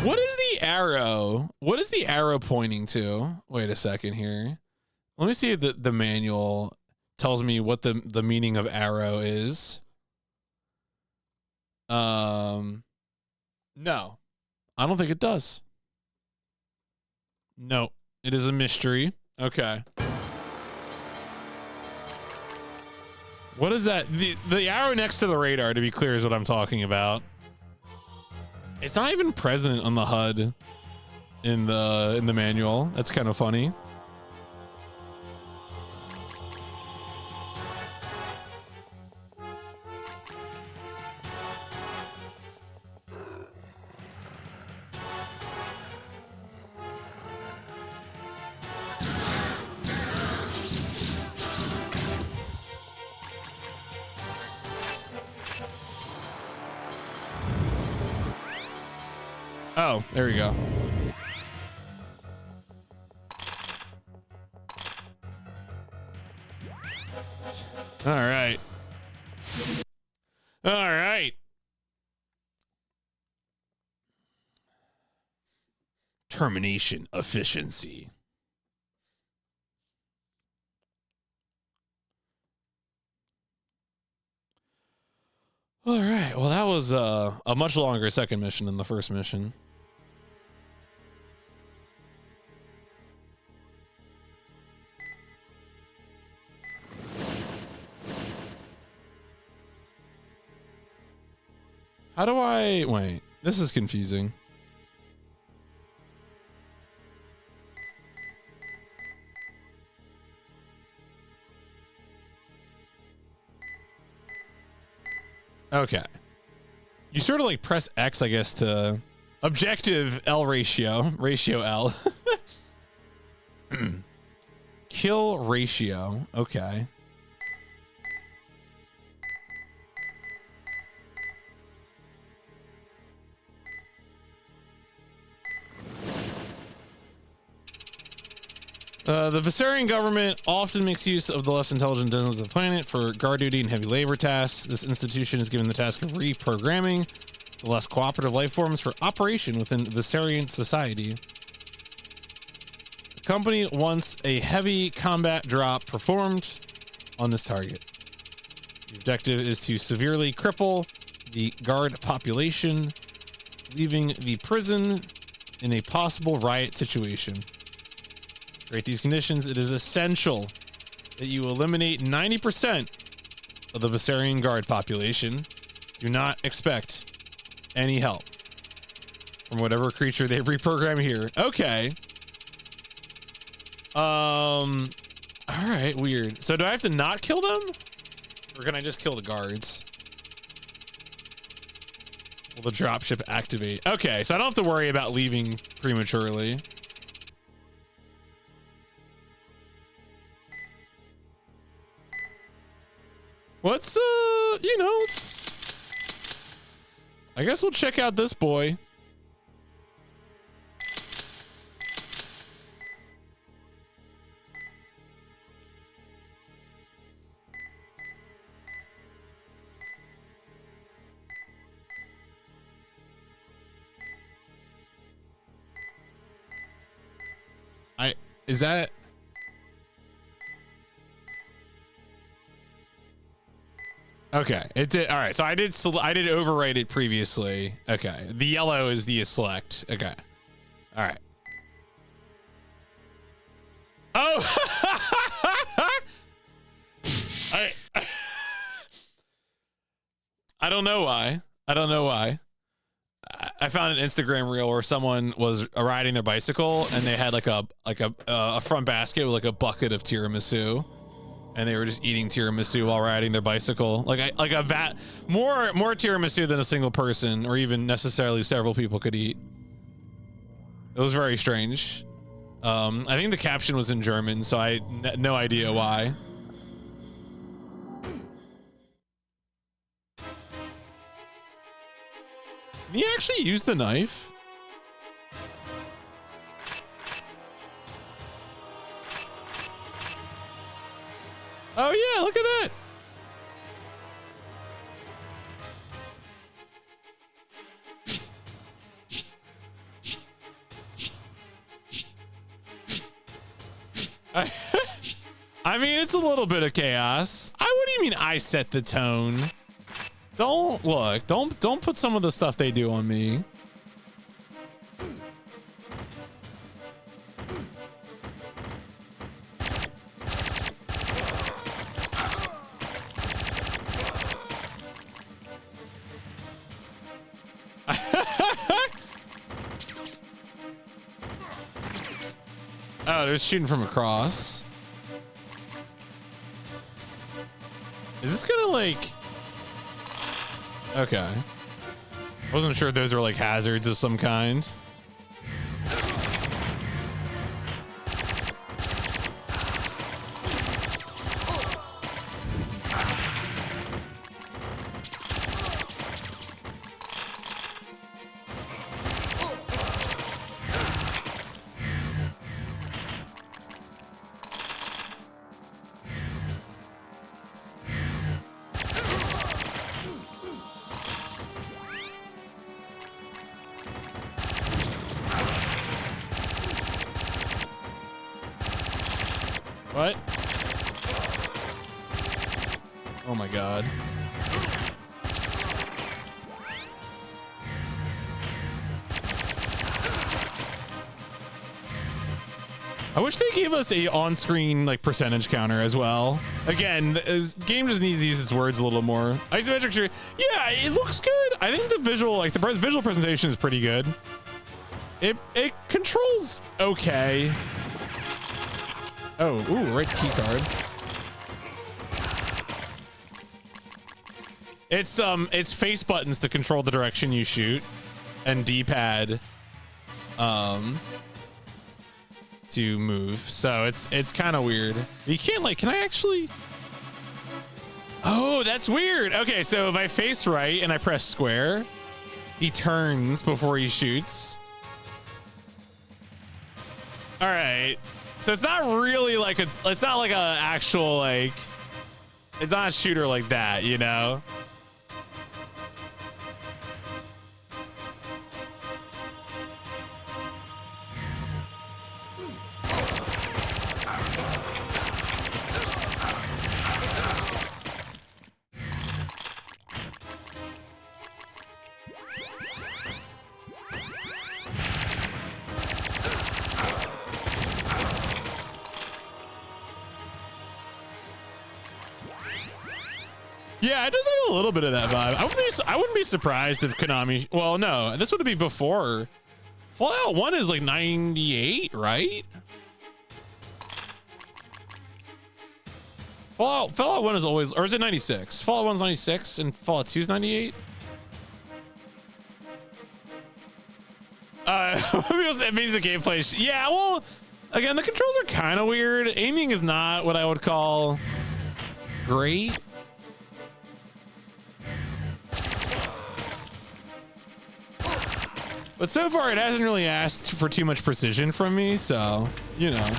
What is the arrow? What is the arrow pointing to? Wait a second here. Let me see if the manual tells me what the meaning of arrow is. No, I don't think it does. No, it is a mystery. Okay. What is that? The arrow next to the radar, to be clear, is what I'm talking about. It's not even present on the HUD in the manual. That's kind of funny. Oh, there we go. All right. All right. Termination efficiency. All right. Well, that was a much longer second mission than the first mission. How do I... Wait, this is confusing. Okay. You sort of like press X, I guess, to... Objective L ratio. Ratio L. Kill ratio. Okay. The Viserion government often makes use of the less intelligent denizens of the planet for guard duty and heavy labor tasks. This institution is given the task of reprogramming the less cooperative life forms for operation within Viserion society. The company wants a heavy combat drop performed on this target. The objective is to severely cripple the guard population, leaving the prison in a possible riot situation. To create these conditions, it is essential that you eliminate 90% of the Viserion guard population. Do not expect any help from whatever creature they reprogram here. Okay. All right, weird. So do I have to not kill them? Or can I just kill the guards? Will the dropship activate? Okay, so I don't have to worry about leaving prematurely. Let's, you know, I guess we'll check out this boy. Is that... Okay, it did. All right, so I did overwrite it previously. Okay, the yellow is the select. Okay, all right. Oh, I don't know why. I don't know why. I found an Instagram reel where someone was riding their bicycle and they had like a front basket with like a bucket of tiramisu, and they were just eating tiramisu while riding their bicycle. Like a vat more tiramisu than a single person or even necessarily several people could eat. It was very strange. I think the caption was in German, so I had no idea why. Can he actually use the knife? Oh yeah, look at that. I mean, it's a little bit of chaos. What do you mean I set the tone? Don't put some of the stuff they do on me. Oh, they're shooting from across. Is this gonna like... Okay. Wasn't sure if those were like hazards of some kind. What? Oh my god. I wish they gave us a on-screen like percentage counter as well. Again, the game just needs to use its words a little more. Isometric, yeah, it looks good. I think the visual, like the visual presentation is pretty good. It controls okay. Oh, ooh, right key card. It's face buttons to control the direction you shoot, and D-pad, to move. So it's kind of weird. You can't like, can I actually? Oh, that's weird. Okay, so if I face right and I press square, he turns before he shoots. All right. So it's not really like it's not like a actual, like, it's not a shooter like that, you know? Yeah, it does have a little bit of that vibe. I wouldn't be surprised if Konami. Well, no, this would be before. Fallout 1 is like 98, right? Fallout 1 is always, or is it 96? Fallout 1's 96 and Fallout 2's 98. It means the gameplay. Yeah, well, again, the controls are kind of weird. Aiming is not what I would call great. But so far, it hasn't really asked for too much precision from me, so, you know.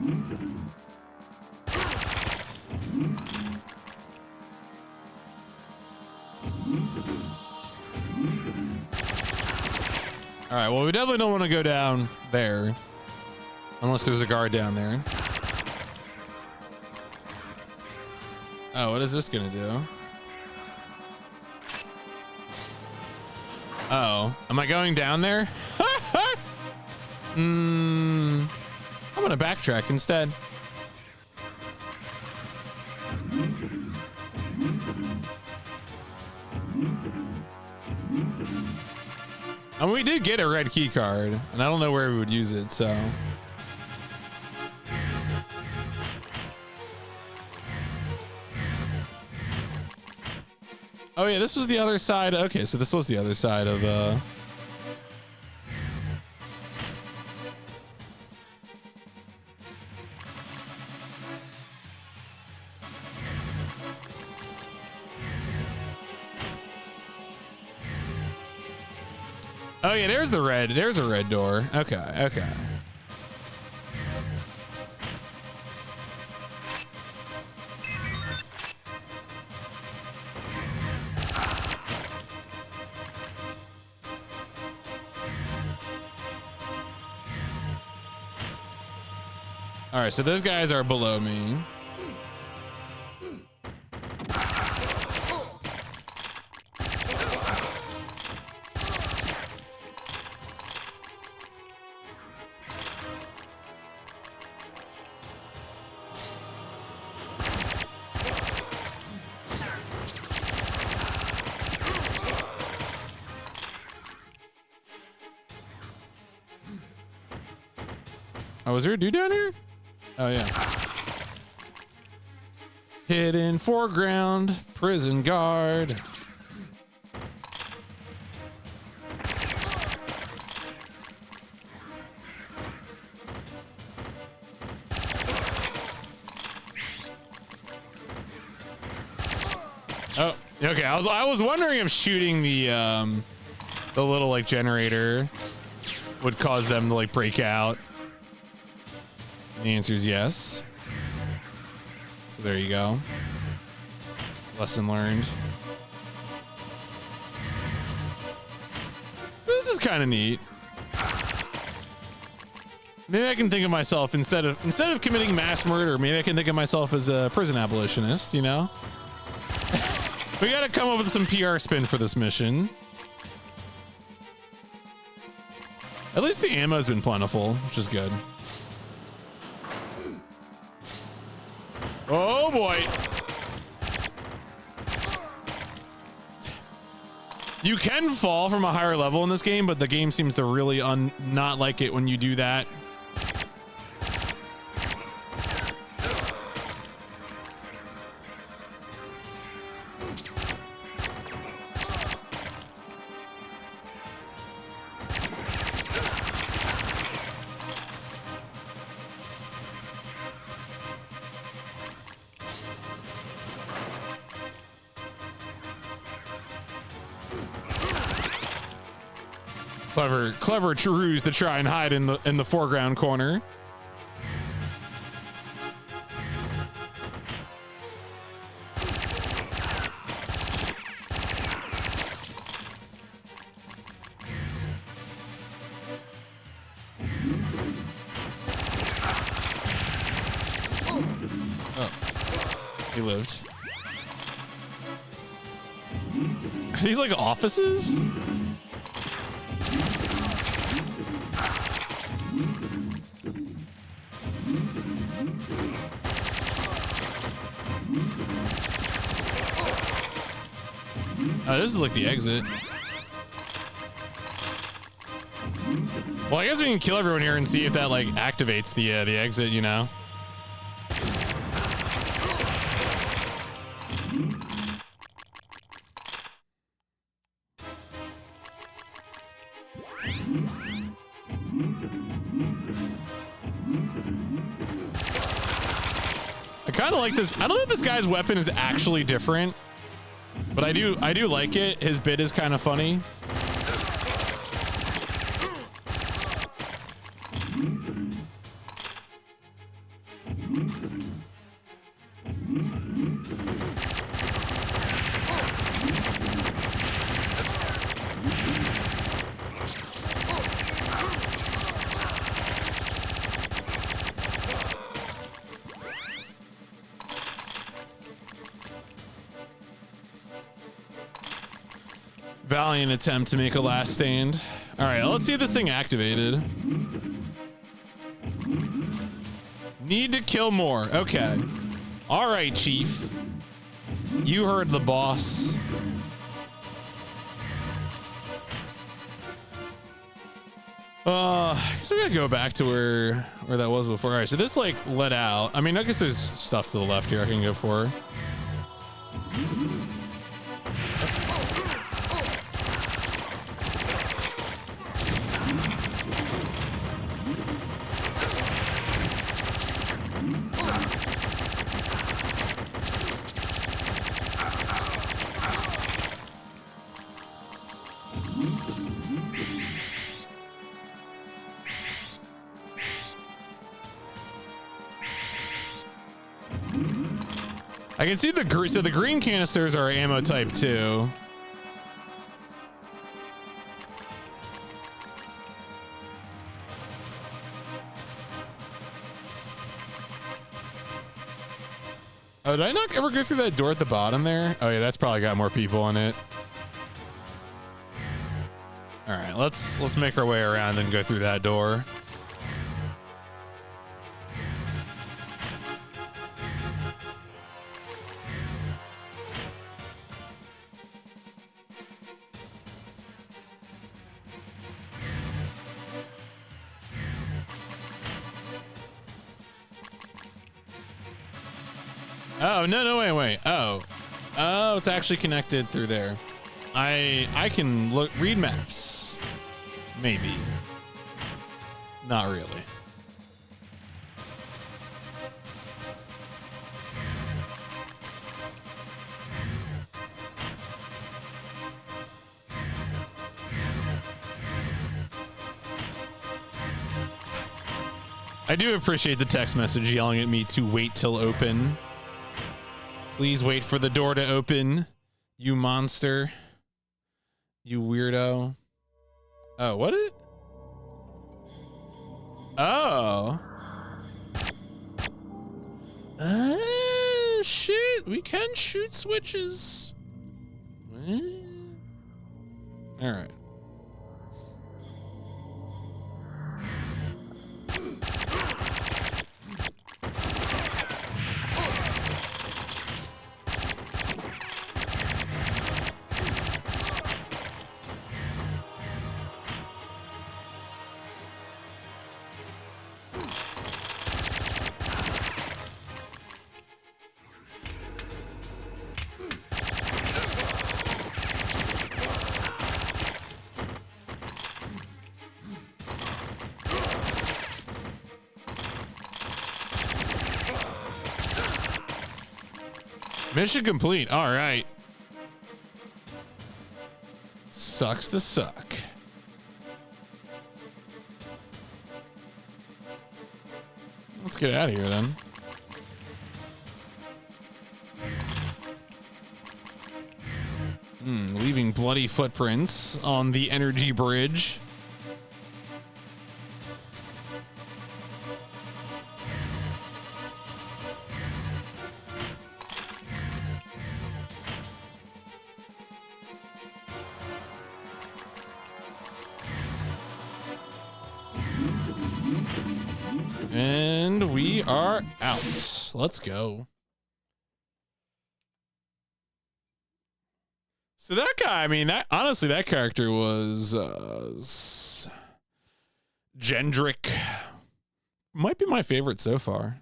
All right, well, we definitely don't want to go down there unless there's a guard down there. Oh, what is this gonna do? Oh, am I going down there? I'm gonna backtrack instead. And we did get a red key card, and I don't know where we would use it, so. Oh yeah, this was the other side. Okay, so this was the other side of Oh yeah, there's the red. There's a red door. Okay, okay. All right, so those guys are below me. Oh, is there a dude down here? Oh, yeah. Hidden foreground, prison guard. Oh, okay. I was wondering if shooting the little like generator would cause them to like break out. The answer is yes. So there you go. Lesson learned. This is kind of neat. Maybe I can think of myself instead of committing mass murder, maybe I can think of myself as a prison abolitionist, you know? We gotta come up with some PR spin for this mission. At least the ammo's been plentiful, which is good. Oh boy. You can fall from a higher level in this game, but the game seems to really not like it when you do that. Clever ruse to try and hide in the foreground corner. Oh, he lived. Are these like offices? Oh, this is like the exit. Well, I guess we can kill everyone here and see if that like activates the exit, you know? I kind of like this. I don't know if this guy's weapon is actually different, but I do like it. His bit is kind of funny. Valiant attempt to make a last stand. All right, let's see if this thing activated. Need to kill more. Okay. All right, Chief. You heard the boss. I guess we gotta go back to where that was before. All right, so this like let out. I mean, I guess there's stuff to the left here I can go for. I can see the green, so the green canisters are ammo type 2. Oh, did I not ever go through that door at the bottom there? Oh yeah, that's probably got more people in it. All right, let's make our way around and go through that door. Oh, no, wait. Oh, it's actually connected through there. I can read maps. Maybe. Not really. I do appreciate the text message yelling at me to wait till open. Please wait for the door to open, you monster. You weirdo. Oh, what it? Oh. Shit. We can shoot switches. All right. Mission complete. All right. Sucks to suck. Let's get out of here then. Leaving bloody footprints on the energy bridge. And we are out. Let's go. So that guy, I mean, honestly, that character was Gendrick. Might be my favorite so far.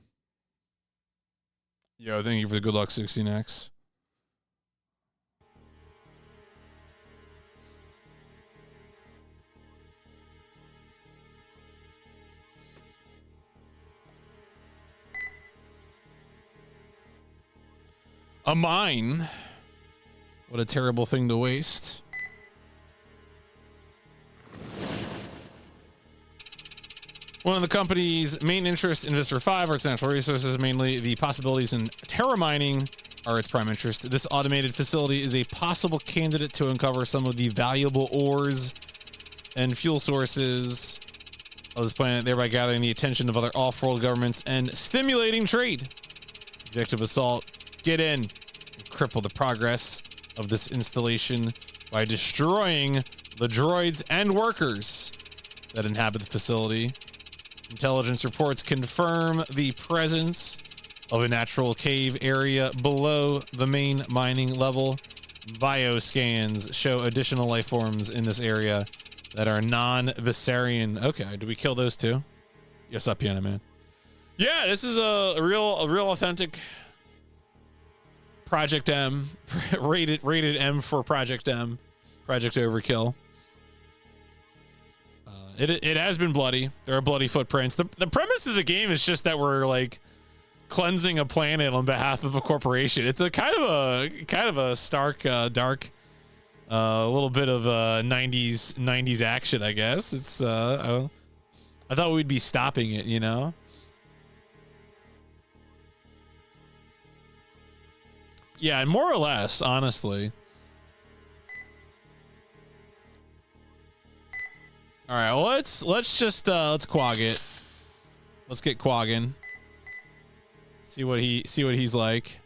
Yo, thank you for the good luck, 16X. A mine. What a terrible thing to waste. One of the company's main interests in Vistor 5 are its natural resources, mainly the possibilities in terra mining are its prime interest. This automated facility is a possible candidate to uncover some of the valuable ores and fuel sources of this planet, thereby gathering the attention of other off-world governments and stimulating trade. Objective assault, get in, and cripple the progress of this installation by destroying the droids and workers that inhabit the facility. Intelligence reports confirm the presence of a natural cave area below the main mining level. Bioscans show additional life forms in this area that are non-Viserion. Okay, did we kill those two? Yes, up, Piano Man. Yeah, this is a real authentic Project M, rated M for Project M, Project Overkill. It has been bloody. There are bloody footprints. The premise of the game is just that we're like cleansing a planet on behalf of a corporation. It's a kind of a stark, dark, little bit of 90s action, I guess. It's I thought we'd be stopping it, you know. Yeah, and more or less, honestly. All right, well, let's quag it. Let's get quagging. See what he's like.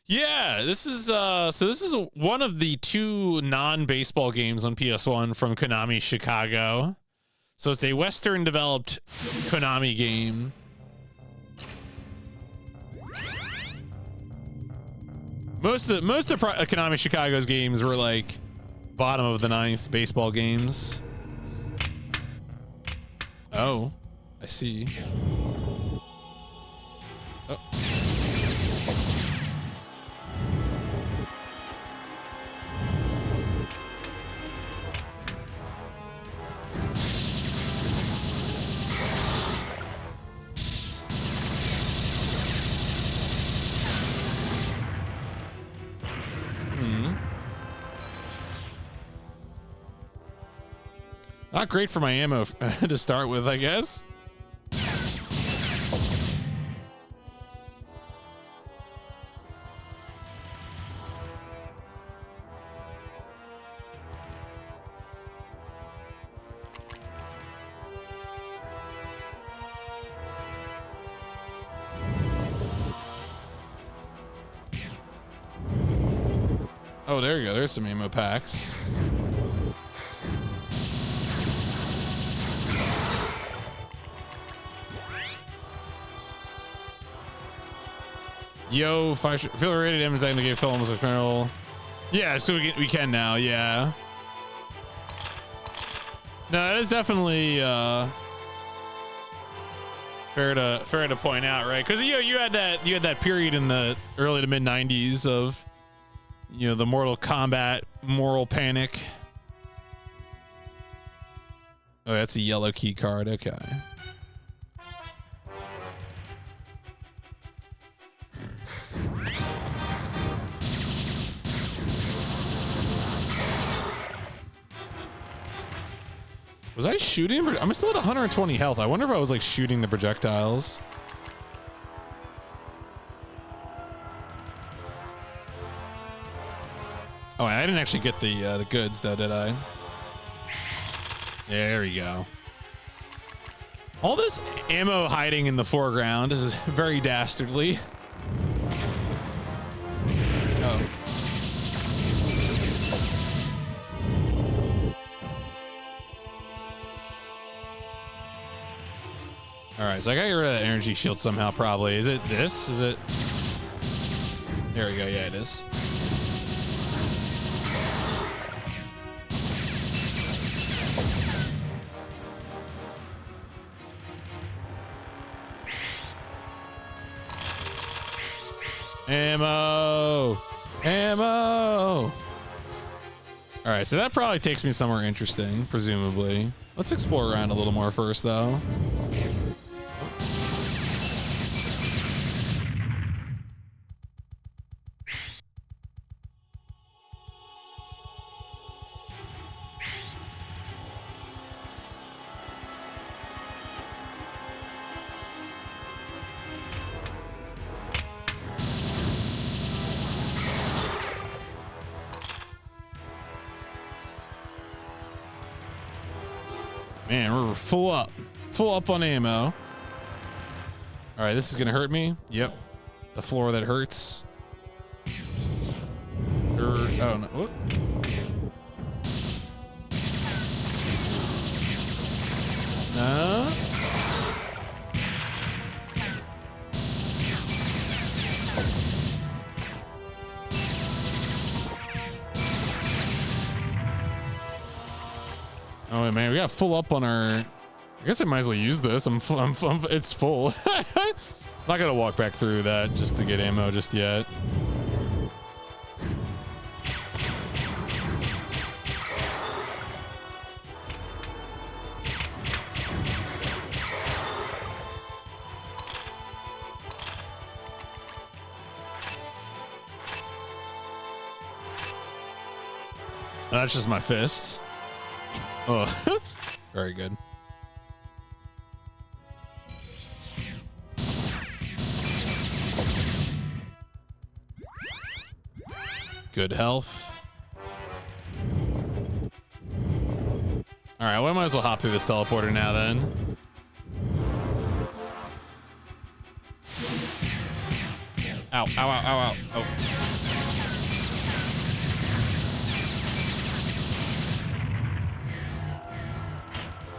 Yeah, this is one of the 2 non-baseball games on PS1 from Konami Chicago. So it's a Western developed Konami game. Most of Konami Chicago's games were like bottom of the 9th baseball games. Oh, I see. Oh. Not great for my ammo to start with, I guess. Oh, there you go. There's some ammo packs. Yo, feel rated damage back in the game. Fell almost eternal. Yeah, so we can now. Yeah. No, that is definitely fair to point out, right? Because you had that period in the early to mid '90s of the Mortal Kombat moral panic. Oh, that's a yellow key card. Okay. Was I shooting? I'm still at 120 health. I wonder if I was like shooting the projectiles. Oh, I didn't actually get the goods though, did I? There we go. All this ammo hiding in the foreground is very dastardly. Oh. All right, so I gotta get rid of that energy shield somehow, probably. Is it this? Is it? There we go. Yeah, it is. Ammo! Ammo! All right, so that probably takes me somewhere interesting, presumably. Let's explore around a little more first, though. Man, we're full up on ammo. All right, this is gonna hurt me. Yep, the floor that hurts. Oh no! What? No. Oh man, we got full up on our. I guess I might as well use this. It's full. Not gonna walk back through that just to get ammo just yet. That's just my fists. Oh, very good. Good health. All right, well, I might as well hop through this teleporter now then. Ow, ow, ow, ow, ow. Oh.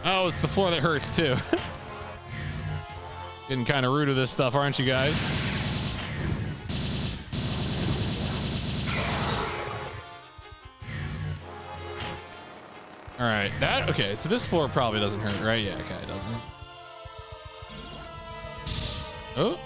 Oh, it's the floor that hurts too. Getting kind of rude to this stuff, aren't you guys? All right, okay, so this floor probably doesn't hurt, right? Yeah, okay, it doesn't. Oh.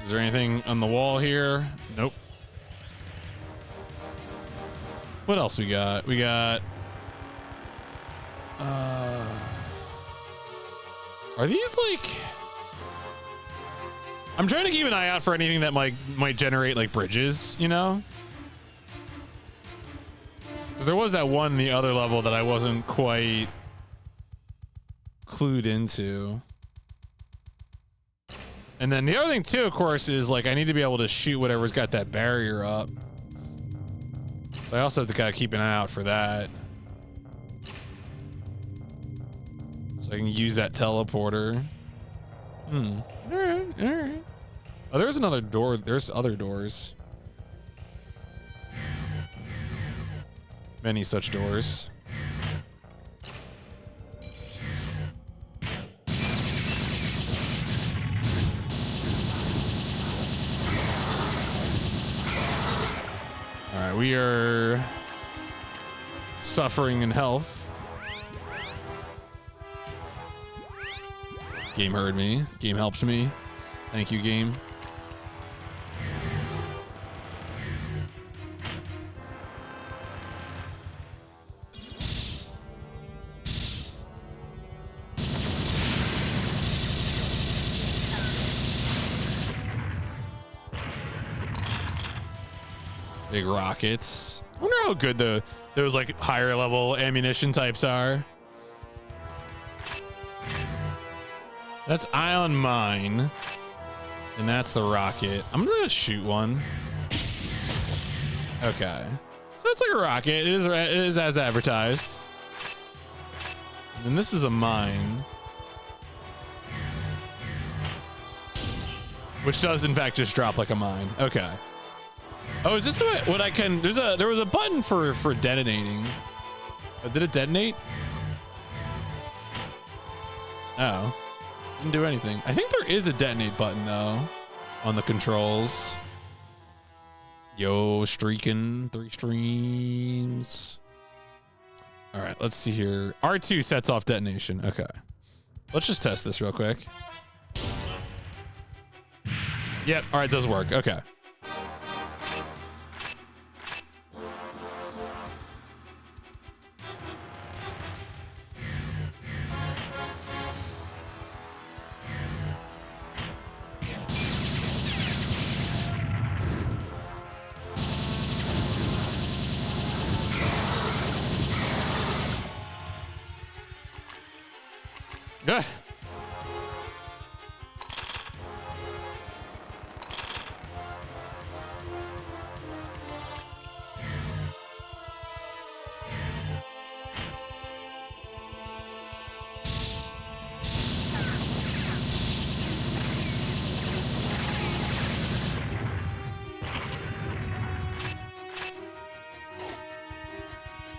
Is there anything on the wall here? Nope. What else we got? We got... Are these like... I'm trying to keep an eye out for anything that might generate like bridges, you know? Because there was that one in the other level that I wasn't quite clued into. And then the other thing too, of course, is like I need to be able to shoot whatever's got that barrier up. So I also have to kind of keep an eye out for that. So I can use that teleporter. Alright, alright. Oh, there's another door. There's other doors. Many such doors. Alright, we are suffering in health. Game heard me. Game helped me. Thank you, game. Big rockets. I wonder how good those like higher level ammunition types are. That's ion mine. And that's the rocket. I'm gonna shoot one. Okay. So it's like a rocket. It is as advertised. And this is a mine. Which does in fact just drop like a mine. Okay. Oh, is this what I can? There was a button for detonating. Did it detonate? Oh, didn't do anything. I think there is a detonate button though on the controls. Yo, streaking 3 streams. All right, let's see here. R2 sets off detonation. Okay. Let's just test this real quick. Yep. All right, does work. Okay. Good.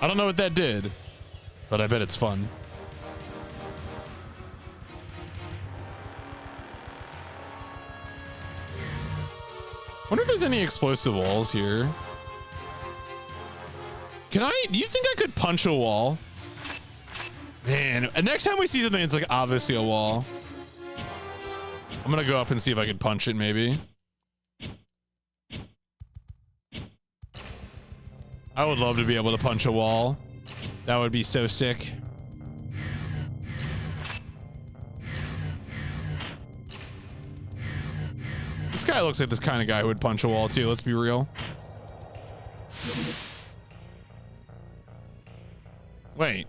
I don't know what that did, but I bet it's fun. Wonder if there's any explosive walls here. Do you think I could punch a wall? Man, next time we see something, it's like obviously a wall. I'm gonna go up and see if I can punch it maybe. I would love to be able to punch a wall. That would be so sick. This guy looks like this kind of guy who would punch a wall too, let's be real. Wait.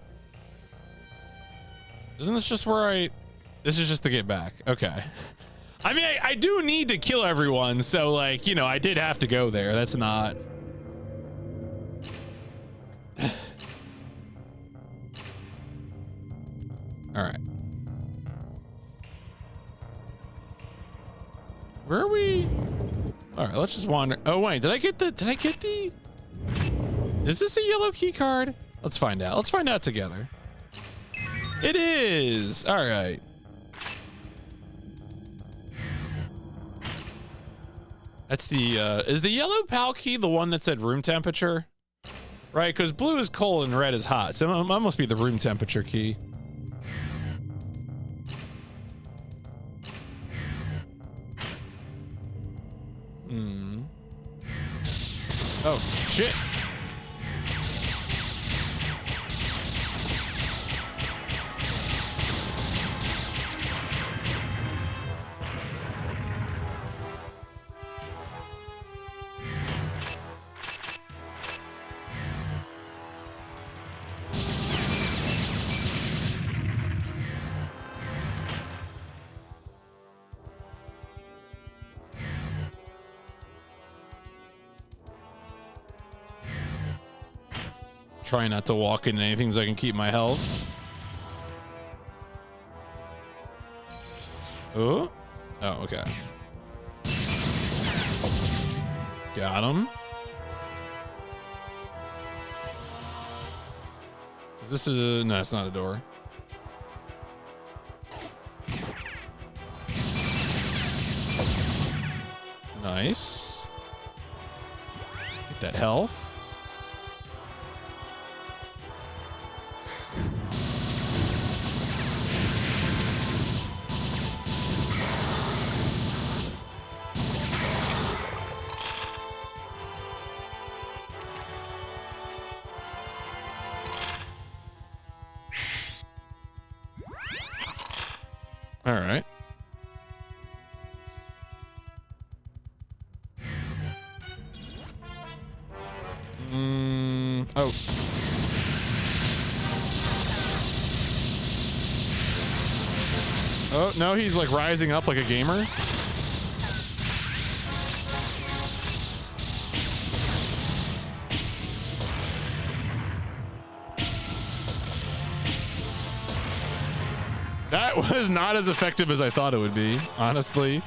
Isn't this just where this is just to get back? Okay. I mean, I do need to kill everyone, so like, you know, I did have to go there. That's not... All right. Where are we? All right, let's just wander. Oh wait, did I get the? Is this a yellow key card? Let's find out. Let's find out together. It is. All right. That's the, is the yellow PAL key the one that said room temperature? Right, because blue is cold and red is hot. So that must be the room temperature key. Hmm. Oh, shit. Try not to walk into anything so I can keep my health. Oh. Oh, okay. Got him. Is this a... No, it's not a door. Nice. Get that health. All right. Oh. Oh, no, he's like rising up like a gamer. That was not as effective as I thought it would be, honestly.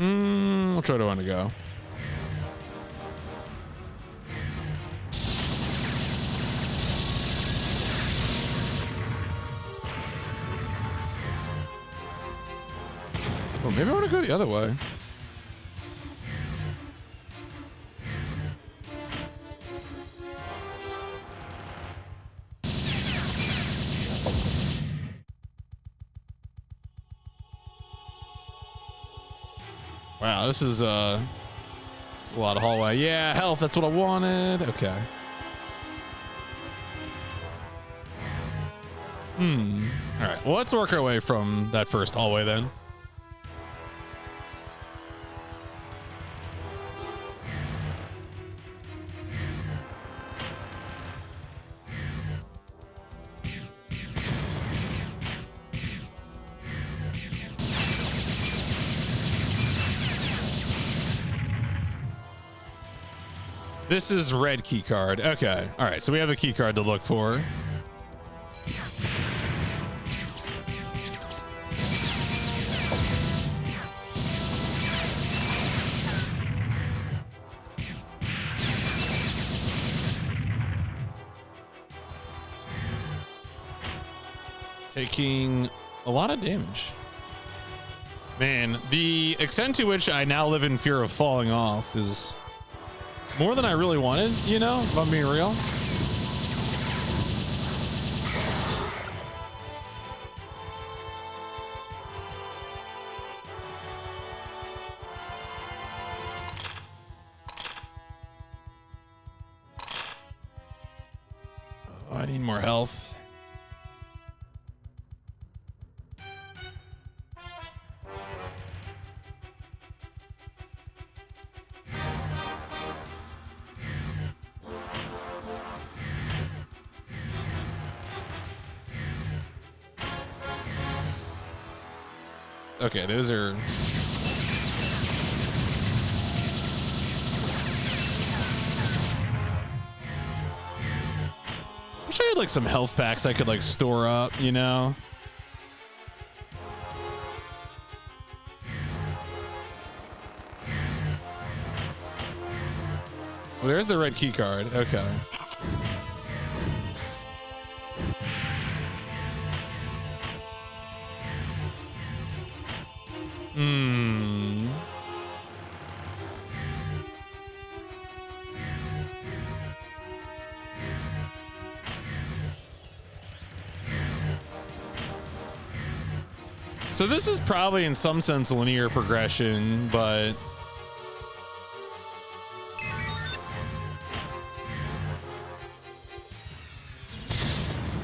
Which way do I want to go? Oh, maybe I want to go the other way. Wow, this is a lot of hallway. Yeah, health, that's what I wanted. Okay. All right, well, let's work our way from that first hallway then. This is red key card. Okay. All right. So we have a key card to look for. Taking a lot of damage. Man, the extent to which I now live in fear of falling off is more than I really wanted, you know, if I'm being real. Oh, I need more health. Okay, those are... Wish I had like some health packs I could like store up, you know? Well, there's the red key card. Okay. So this is probably in some sense linear progression, but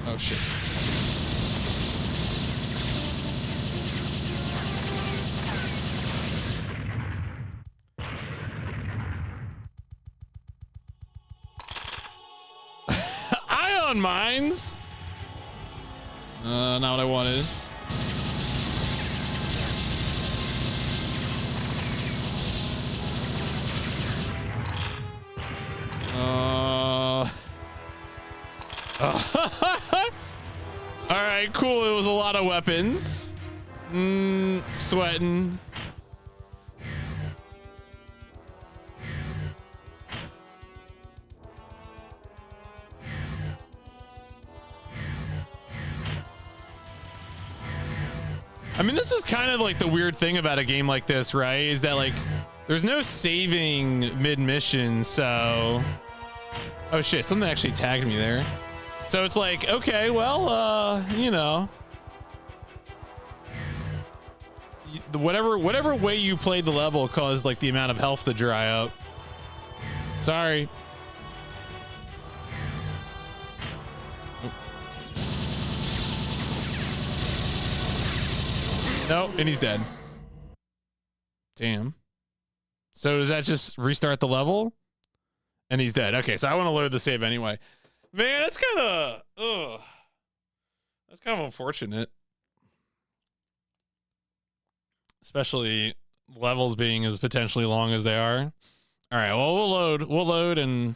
oh shit. Ion mines? Not what I wanted. All right, cool. It was a lot of weapons. Sweating. I mean, this is kind of like the weird thing about a game like this, right? Is that like there's no saving mid-mission, so... Oh shit, something actually tagged me there. So it's like, okay, well, you know, whatever way you played the level caused like the amount of health to dry up. Sorry. Oh. Nope, and he's dead. Damn. So does that just restart the level? And he's dead. Okay, so I want to load the save anyway. Man, that's kind of, that's kind of unfortunate. Especially levels being as potentially long as they are. All right, well, we'll load and...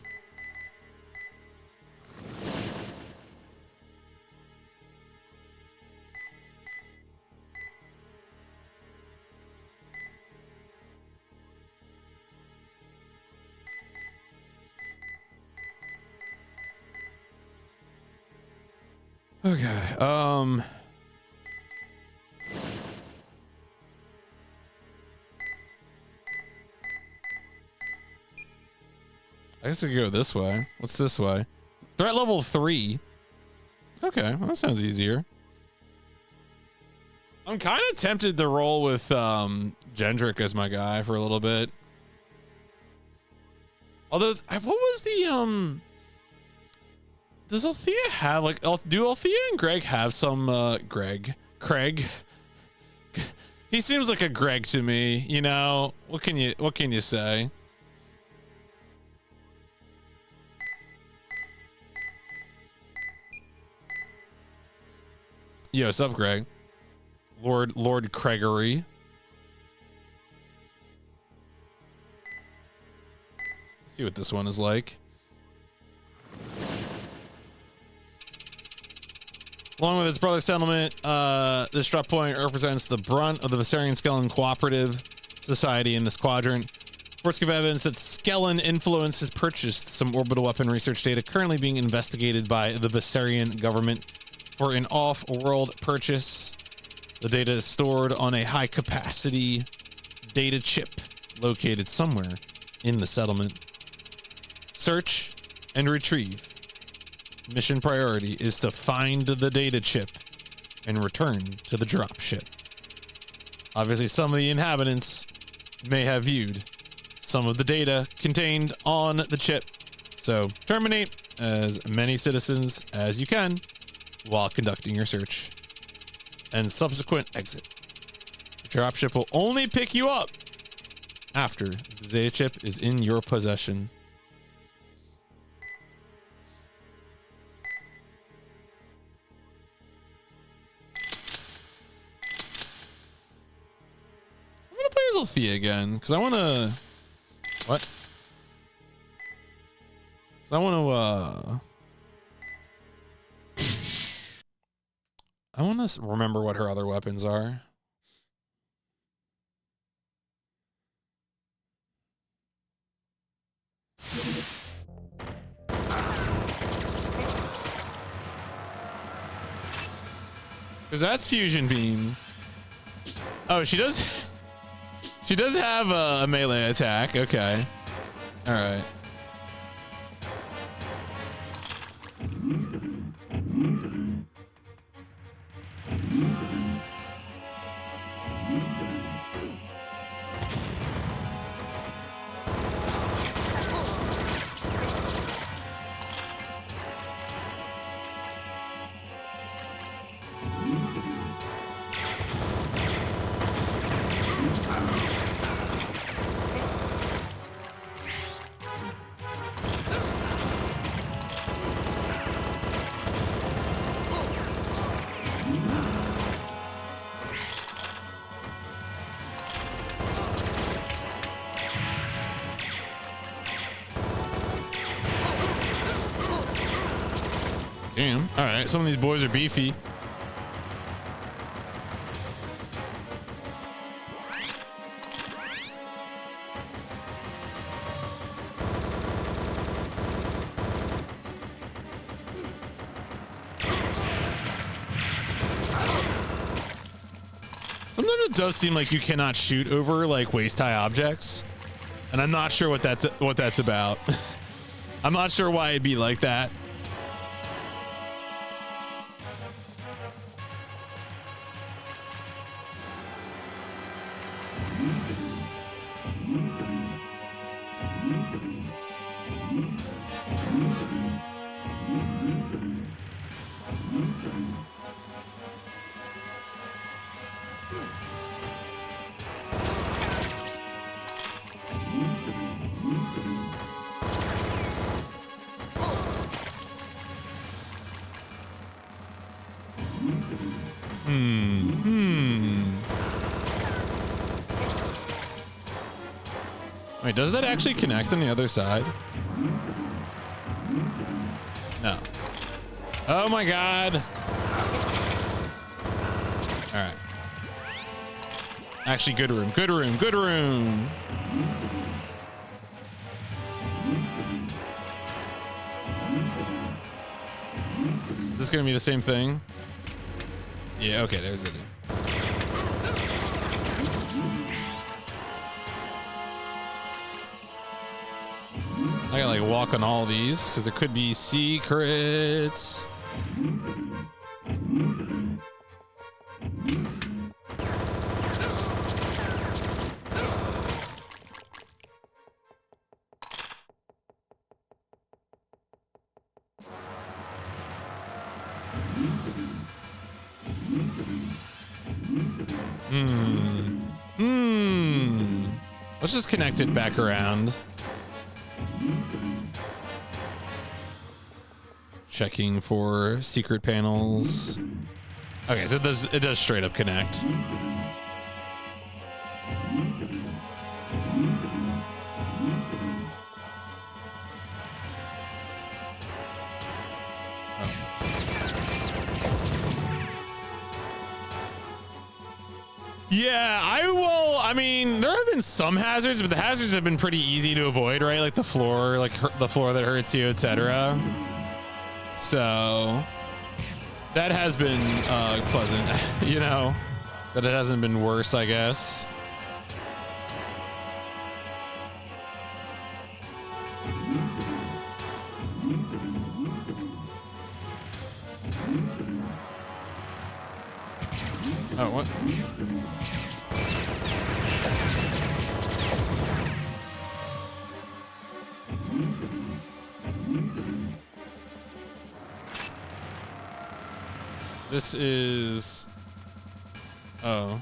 Okay. I guess I could go this way. What's this way? Threat level 3. Okay, well, that sounds easier. I'm kind of tempted to roll with Gendrick as my guy for a little bit. Although, what was the does Althea have like do Althea and Greg have some Craig? He seems like a Greg to me, you know. What can you say? Yo, what's up, Greg? Lord Craigery. Let's see what this one is like. Along with its brother settlement, this drop point represents the brunt of the Viserion Skellen Cooperative Society in this quadrant. Reports give evidence that Skellen influence has purchased some orbital weapon research data currently being investigated by the Viserion government for an off-world purchase. The data is stored on a high-capacity data chip located somewhere in the settlement. Search and retrieve. Mission priority is to find the data chip and return to the dropship. Obviously, some of the inhabitants may have viewed some of the data contained on the chip, so terminate as many citizens as you can while conducting your search, and subsequent exit. The dropship will only pick you up after the data chip is in your possession. I'm gonna play as Althea again because I want to. What? 'Cause I want to. I want to remember what her other weapons are. Because that's fusion beam. Oh, she does. She does have a melee attack. Okay. All right. Damn. All right. Some of these boys are beefy. Sometimes it does seem like you cannot shoot over like waist-high objects, and I'm not sure what that's about. I'm not sure why it'd be like that. Wait, does that actually connect on the other side? No. Oh my god. All right. Actually, good room, good room, good room. this gonna be the same thing? Yeah, okay, there's it. I gotta like walk on all these because there could be secrets. Let's just connect it back around. Checking for secret panels. Okay, so it does straight up connect. Yeah, I mean, there have been some hazards, but the hazards have been pretty easy to avoid, right? Like the floor, the floor that hurts you, etc. So that has been pleasant, you know, that it hasn't been worse, I guess. Oh, what? This is... Oh.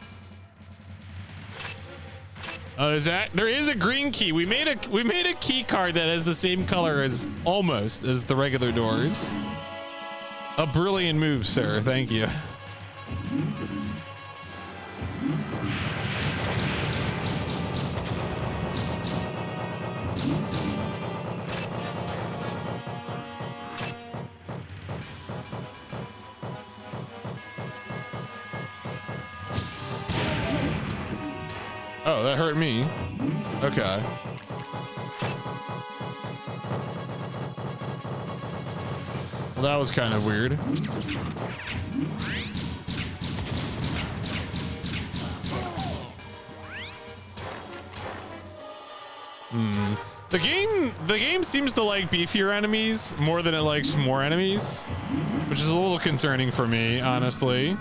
Oh, is that... There is a green key. We made a key card that has the same color as... almost as the regular doors. A brilliant move, sir. Thank you. Oh, that hurt me. Okay. Well, that was kind of weird. The game seems to like beefier enemies more than it likes more enemies, which is a little concerning for me, honestly.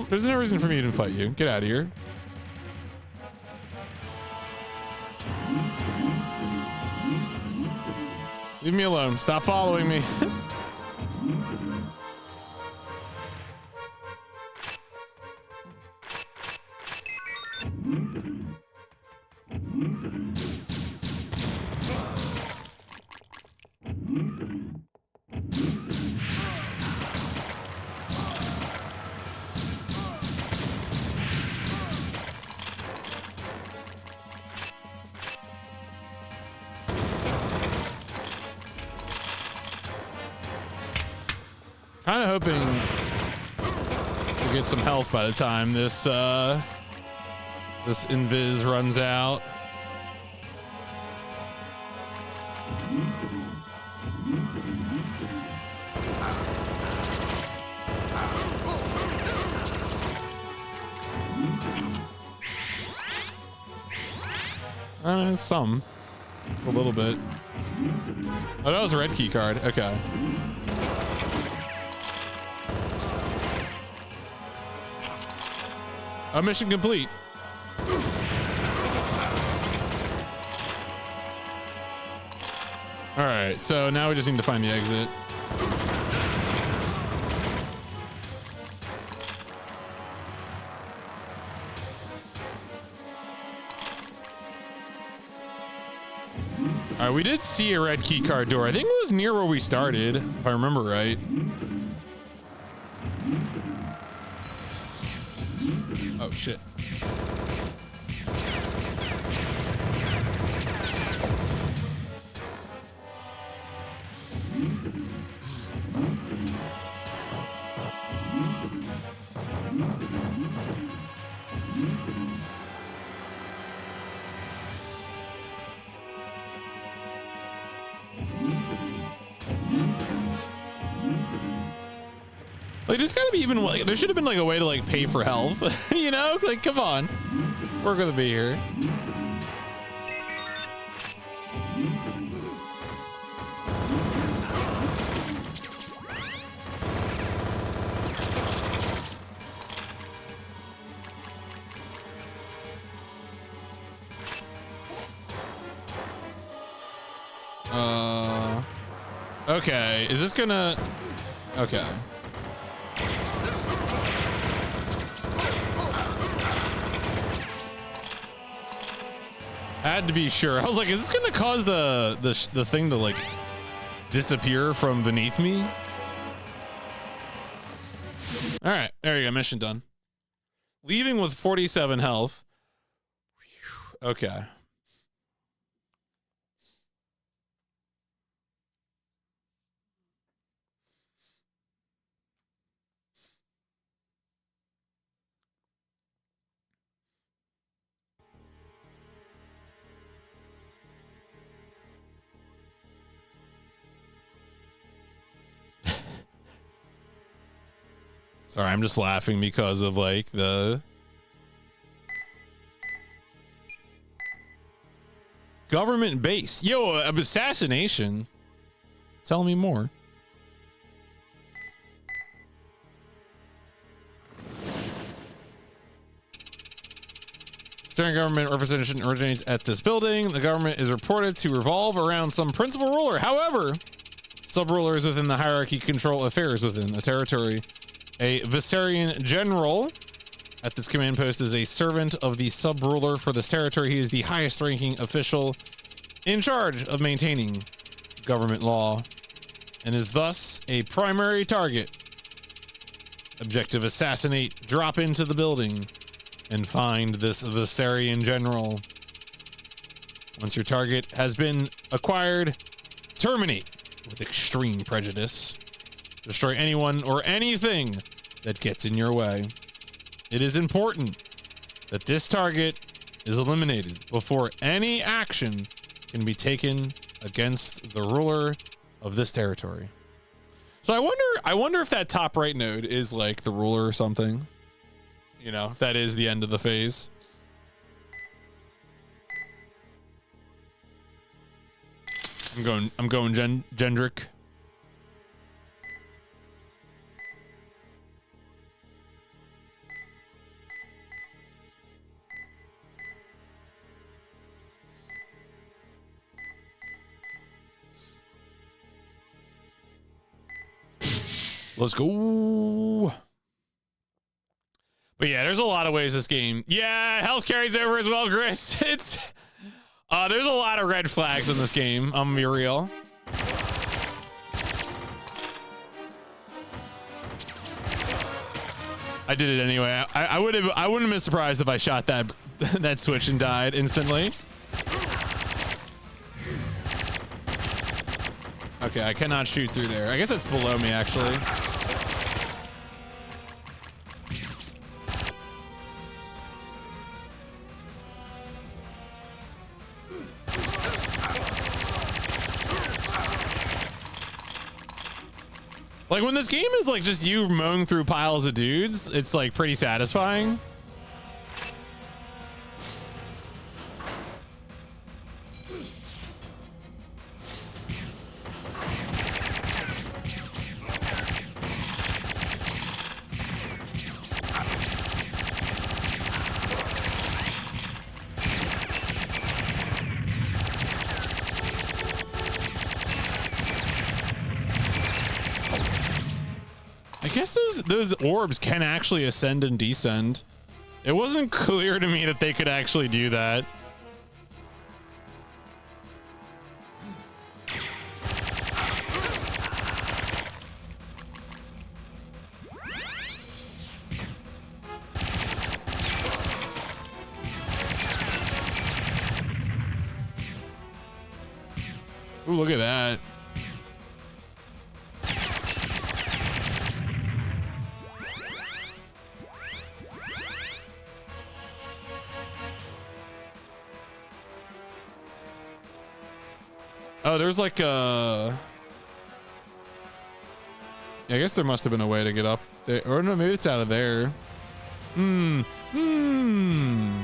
There's no reason for me to fight you. Get out of here. Leave me alone. Stop following me. Kind of hoping to get some health by the time this this invis runs out. Some. It's a little bit. Oh, that was a red key card. Okay. Mission complete. All right, so now we just need to find the exit. All right, we did see a red key card door. I think it was near where we started, if I remember right. Oh, shit. Like, there's gotta be even, like, there should have been like a way to like pay for health, you know? Like, come on, we're gonna be here. Okay, is this gonna... Okay. Had to be sure. I was like, is this gonna cause the thing to like disappear from beneath me? All right, there you go, mission done. Leaving with 47 health. Whew. Okay. Sorry, I'm just laughing because of like the government base. Yo, assassination. Tell me more. Certain government representation originates at this building. The government is reported to revolve around some principal ruler. However, sub-rulers within the hierarchy control affairs within a territory. A Viserion general at this command post is a servant of the sub-ruler for this territory. He is the highest ranking official in charge of maintaining government law and is thus a primary target. Objective: assassinate, drop into the building, and find this Viserion general. Once your target has been acquired, terminate with extreme prejudice. Destroy anyone or anything that gets in your way. It is important that this target is eliminated before any action can be taken against the ruler of this territory. So I wonder if that top right node is like the ruler or something. You know, if that is the end of the phase. I'm going Gendrick. Let's go. But yeah, there's a lot of ways this game. Yeah, health carries over as well, Chris. It's there's a lot of red flags in this game. I'm gonna be real. I did it anyway. I wouldn't have been surprised if I shot that that switch and died instantly. Okay, I cannot shoot through there. I guess it's below me actually. Like when this game is like just you mowing through piles of dudes, it's like pretty satisfying. I guess those orbs can actually ascend and descend. It wasn't clear to me that they could actually do that. Ooh, look at that. Oh, there's like a... I guess there must have been a way to get up there. Or no, maybe it's out of there. Hmm. Hmm.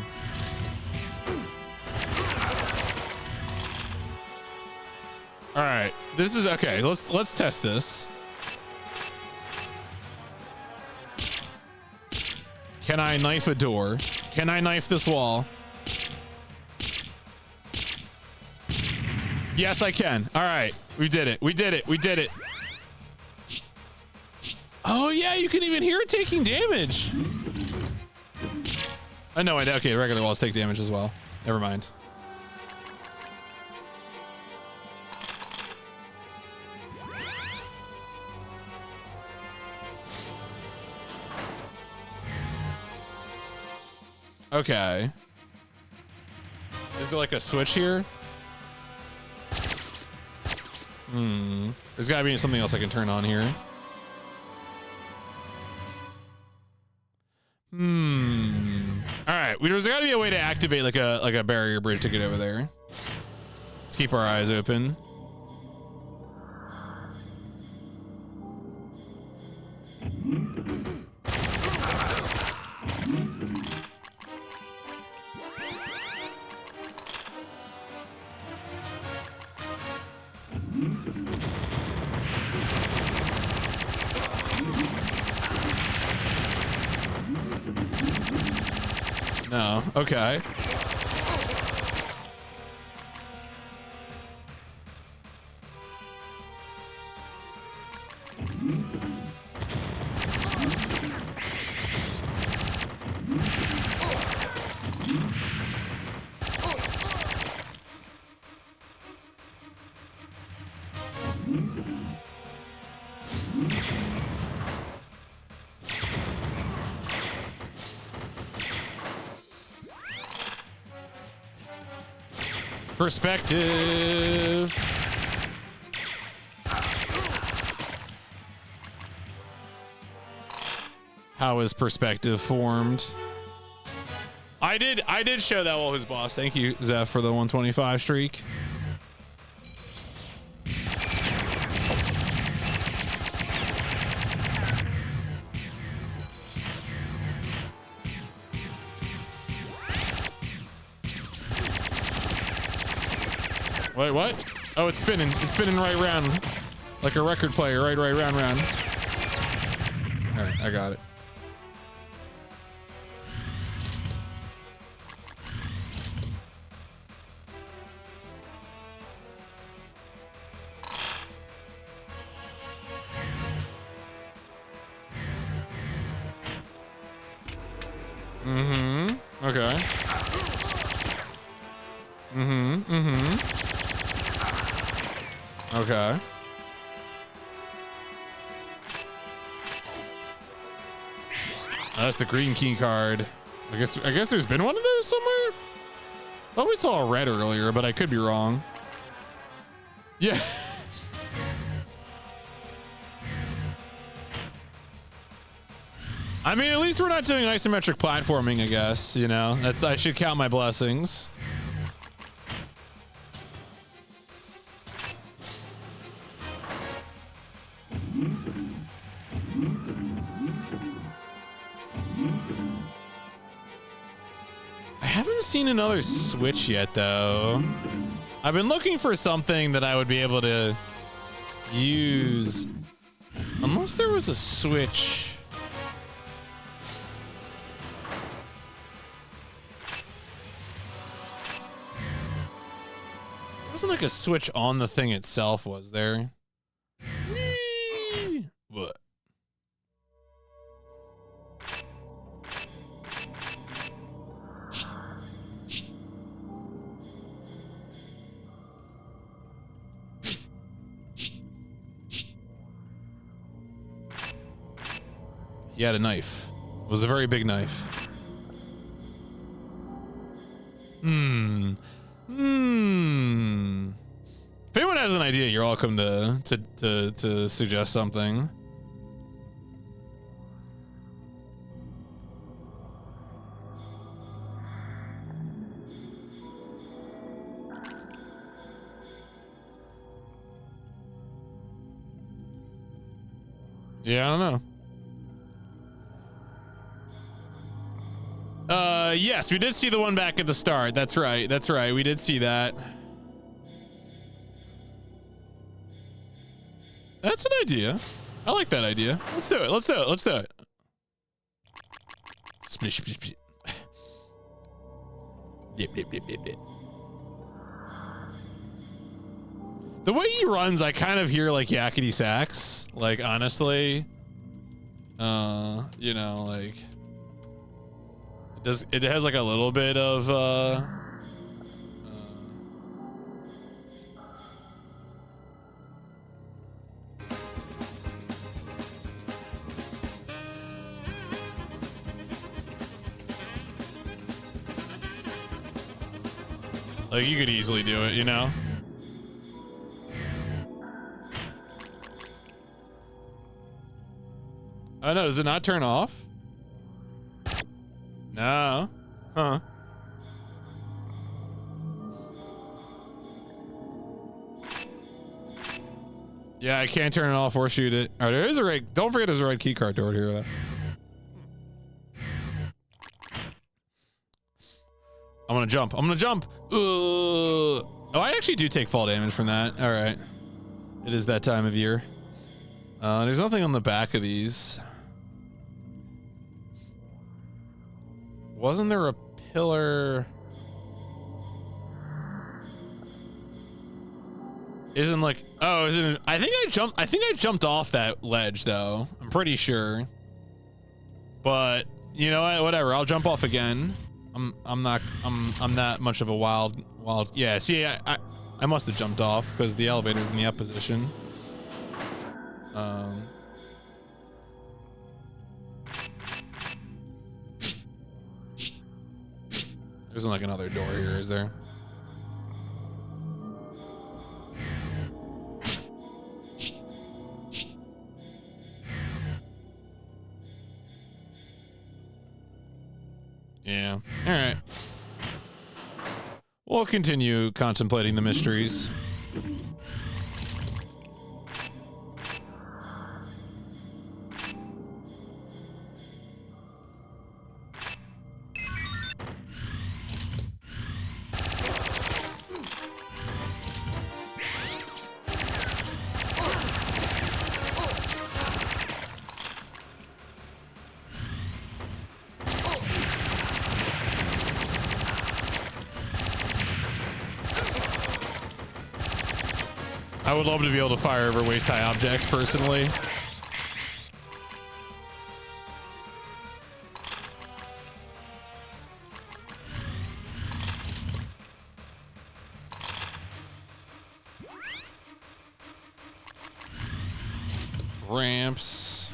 All right. This is okay. Let's test this. Can I knife a door? Can I knife this wall? Yes, I can. All right. We did it. We did it. We did it. Oh, yeah. You can even hear it taking damage. Oh, no. Okay. Regular walls take damage as well. Never mind. Okay. Is there like a switch here? Hmm. There's gotta be something else I can turn on here. Hmm. All right. There's gotta be a way to activate like a barrier bridge to get over there. Let's keep our eyes open. No. Okay. Perspective. How is perspective formed? I did show that while his boss. Thank you, Zeph, for the 125 streak. Wait, what? Oh, it's spinning. It's spinning right round. Like a record player. Right, round. All right, I got it. Mm-hmm. Okay. Mm-hmm. Okay. That's the green key card. I guess there's been one of those somewhere. Thought we saw a red earlier, but I could be wrong. Yeah. I mean, at least we're not doing isometric platforming, I guess, you know. I should count my blessings. I haven't seen another switch yet, though. I've been looking for something that I would be able to use. Unless there was a switch. There wasn't like a switch on the thing itself, was there? What? He had a knife. It was a very big knife. If anyone has an idea, you're welcome to suggest something. Yeah, I don't know. Yes, we did see the one back at the start. That's right. That's right. We did see that. That's an idea. I like that idea. Let's do it. Let's do it. Let's do it. Splish, splish, splish. Dip, dip, dip, dip, dip. The way he runs, I kind of hear like yakety sax. Like, honestly, you know, like it has like a little bit of like you could easily do it, you know? Oh no, does it not turn off? No. Huh. Yeah, I can't turn it off or shoot it. All right, there is a red. Don't forget there's a red key card door here, though. I'm gonna jump. I'm gonna jump. Oh, I actually do take fall damage from that. All right. It is that time of year. There's nothing on the back of these. Wasn't there a pillar? Isn't like, oh, isn't it? I think I jumped off that ledge though. I'm pretty sure. But you know what? Whatever. I'll jump off again. I'm not much of a wild. Yeah. See, I must have jumped off because the elevator's in the up position. There's like another door here, is there? Yeah. All right. We'll continue contemplating the mysteries. I would love to be able to fire over waist-high objects, personally. Ramps.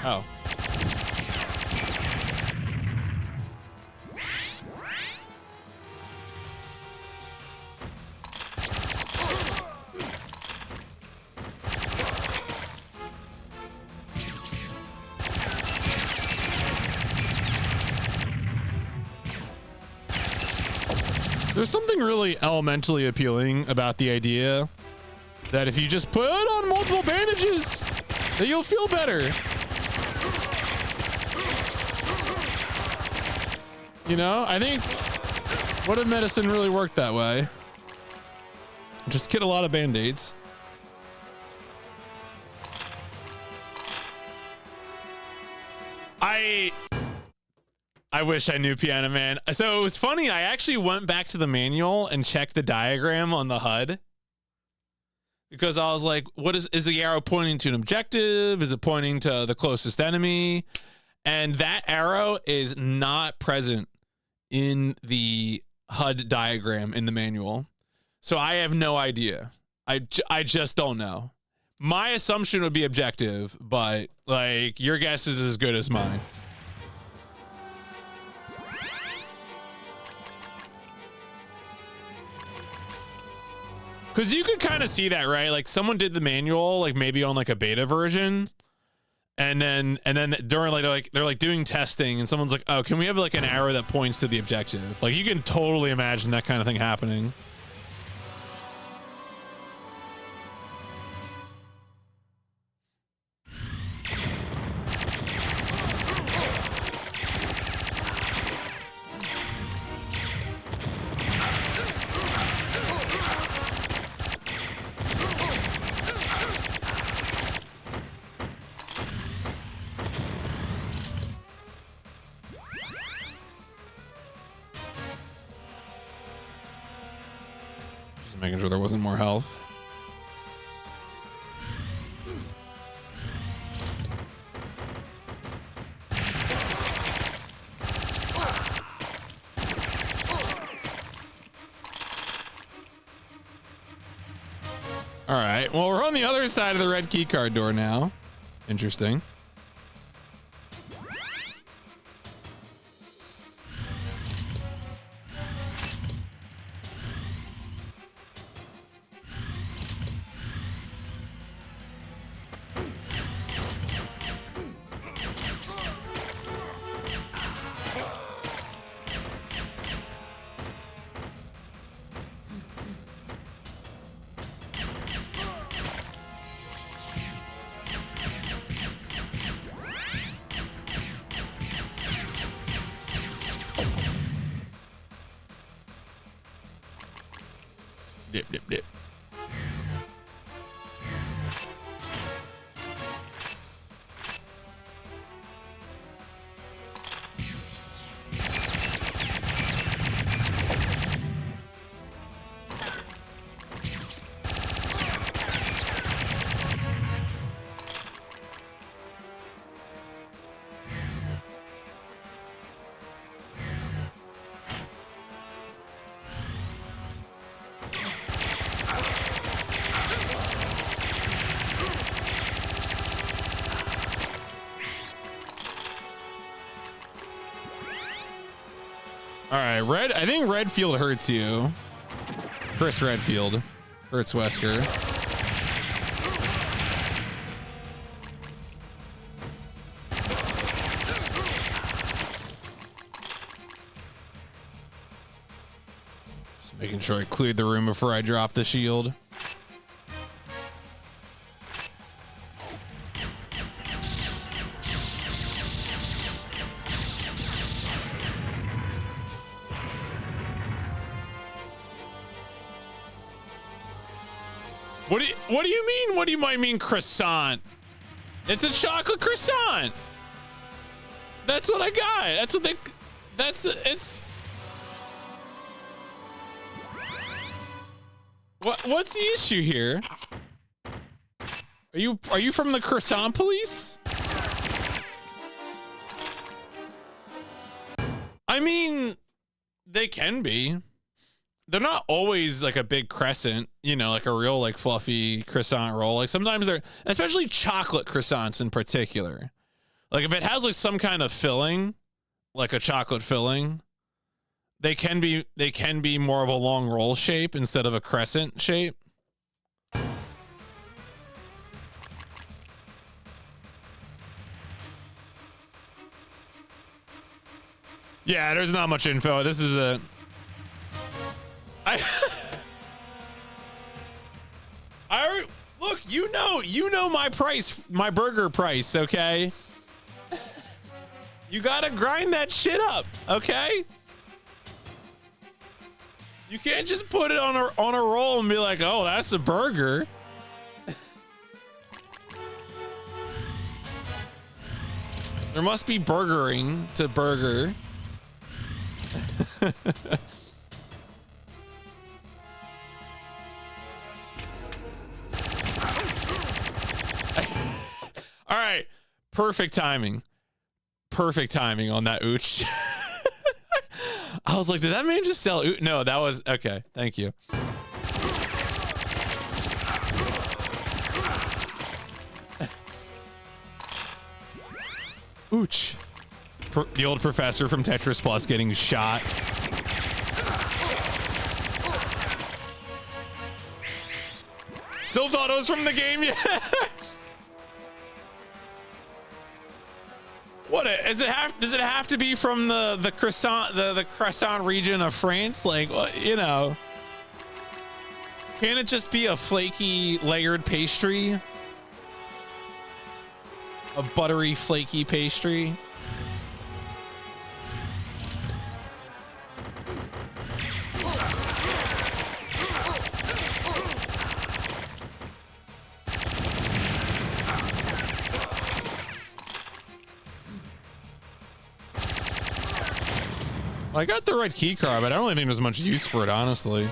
Oh. There's something really elementally appealing about the idea that if you just put on multiple bandages, that you'll feel better. You know, I think, what if medicine really worked that way? Just get a lot of band-aids. I wish I knew Piano Man. So it was funny, I actually went back to the manual and checked the diagram on the HUD. Because I was like, is the arrow pointing to an objective? Is it pointing to the closest enemy? And that arrow is not present in the HUD diagram in the manual. So I have no idea. I just don't know. My assumption would be objective, but like your guess is as good as mine. Because you could kind of see that, right? Like someone did the manual, like maybe on like a beta version, and then during like they're like doing testing, and someone's like, "Oh, can we have like an arrow that points to the objective?" Like you can totally imagine that kind of thing happening. Making sure there wasn't more health. All right. Well, we're on the other side of the red keycard door now. Interesting. Dip, dip, dip. All right, Red. I think Redfield hurts you. Chris Redfield hurts Wesker. Just making sure I cleared the room before I drop the shield. What do you mean? What do you might mean croissant? It's a chocolate croissant. That's what I got. That's what they, that's the, it's. What's the issue here? Are you from the croissant police? I mean, they can be. They're not always like a big crescent, you know, like a real like fluffy croissant roll. Like sometimes they're, especially chocolate croissants in particular. Like if it has like some kind of filling, like a chocolate filling, they can be more of a long roll shape instead of a crescent shape. Yeah, there's not much info. This is a look, you know my price, my burger price, okay? You gotta grind that shit up, okay? You can't just put it on a roll and be like, oh, that's a burger. There must be burgering to burger. All right, perfect timing on that ooch. I was like, did that man just sell ooch? No, that was okay. Thank you. Hooch. The old professor from Tetris Plus getting shot. Still thought it was from the game, yeah. What does it have to be from the croissant the croissant region of France? Like, what, you know? Can it just be a flaky layered pastry? A buttery flaky pastry? I got the red key card, but I don't really think there's much use for it, honestly.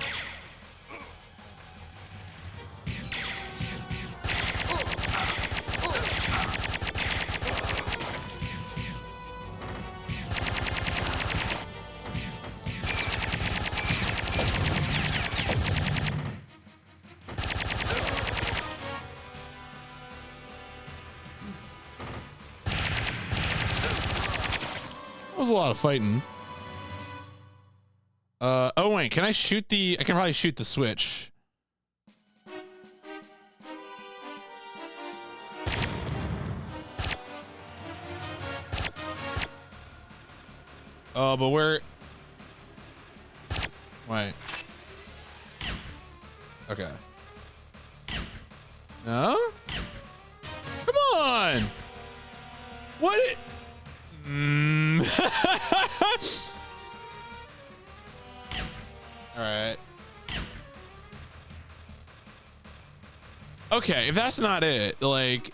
That was a lot of fighting. Oh wait, can I shoot I can probably shoot the switch. Oh, but where? Wait. Okay. No? Come on! What? All right. Okay, if that's not it, like...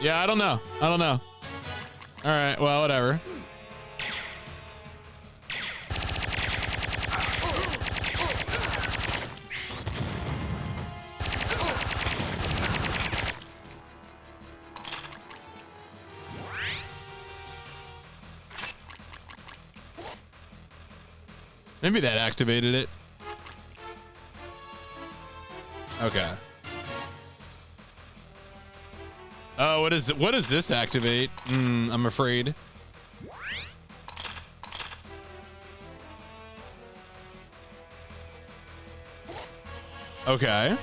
Yeah, I don't know. I don't know. All right, well, whatever. Maybe that activated it. Okay. Oh, what does this activate? I'm afraid. Okay.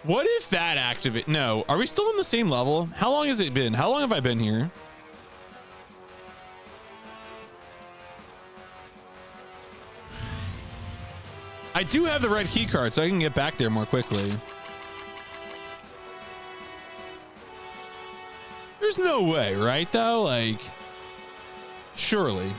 What if that activate? No, are we still on the same level? How long has it been? How long have I been here? I do have the red key card, so I can get back there more quickly. There's no way, right, though? Like, surely.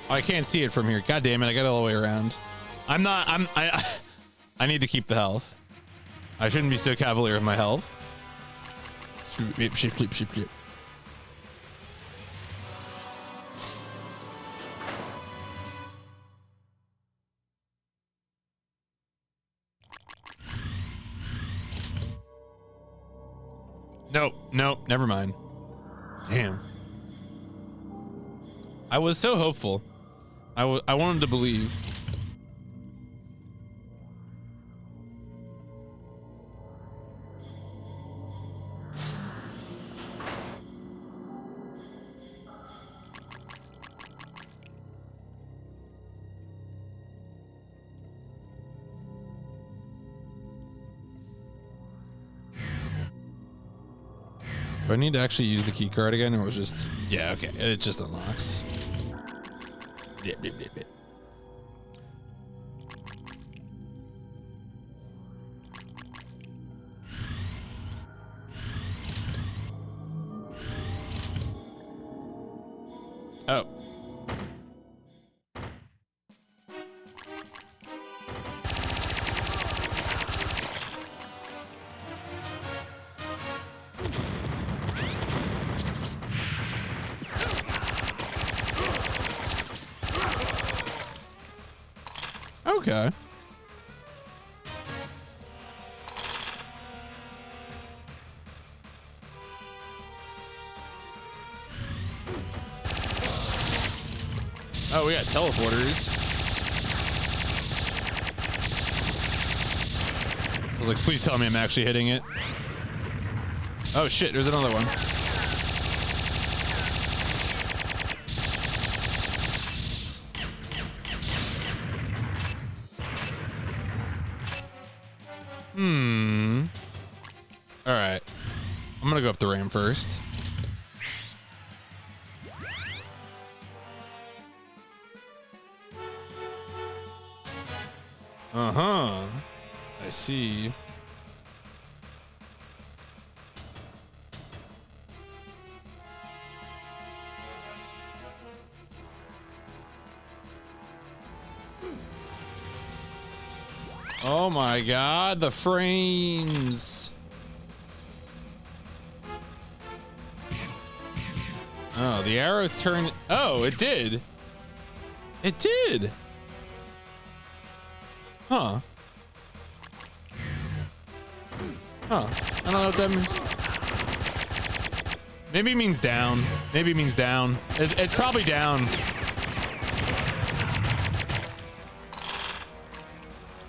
Oh, I can't see it from here. God damn it, I got it all the way around. I need to keep the health. I shouldn't be so cavalier with my health. Nope, never mind. Damn. I was so hopeful. I wanted to believe. Do I need to actually use the key card again, or was just... Yeah, okay, it just unlocks. Blip, blip, blip, blip. Oh. Okay. Oh, we got teleporters. I was like, please tell me I'm actually hitting it. Oh shit, there's another one. All right. I'm gonna go up the ramp first. Uh-huh. I see. Oh my god, the frames. Oh, the arrow turned. Oh, it did. It did. Huh. Huh. I don't know what that means. Maybe it means down. Maybe it means down. It's probably down.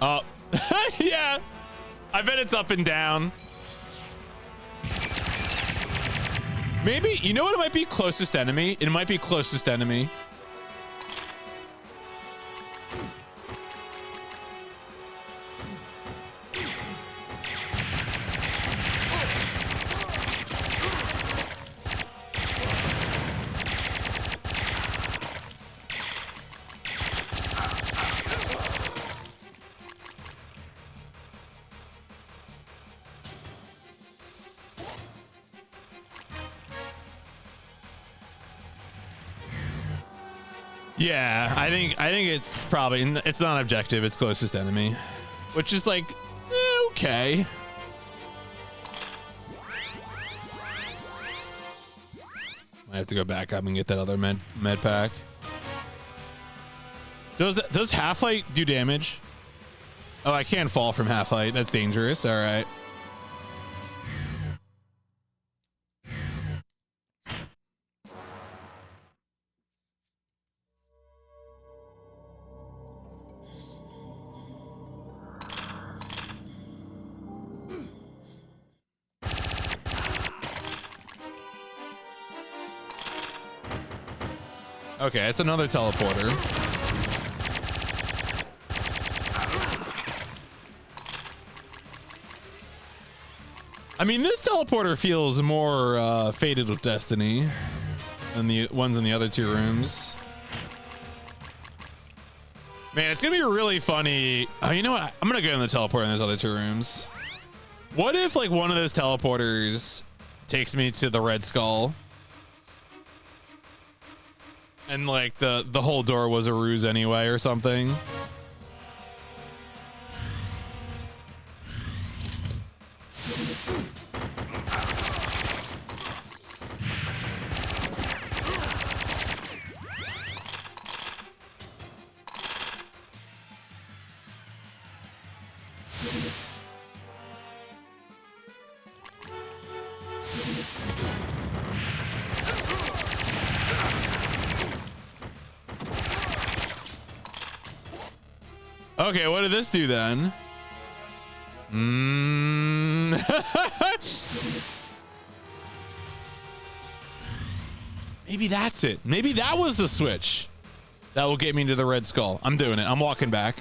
Oh. Yeah. I bet it's up and down. Maybe, you know what it might be? Closest enemy. It might be closest enemy. Yeah, I think it's probably, it's not objective, it's closest enemy, which is like, okay. I have to go back up and get that other med pack. Does half height do damage? Oh, I can't fall from half height. That's dangerous. All right. Okay, it's another teleporter. I mean, this teleporter feels more fated with destiny than the ones in the other two rooms. Man, it's gonna be really funny. Oh, you know what? I'm gonna go in the teleporter in those other two rooms. What if like one of those teleporters takes me to the Red Skull? And like the whole door was a ruse anyway or something. Okay, what did this do then? Maybe that's it. Maybe that was the switch that will get me to the Red Skull. I'm doing it. I'm walking back.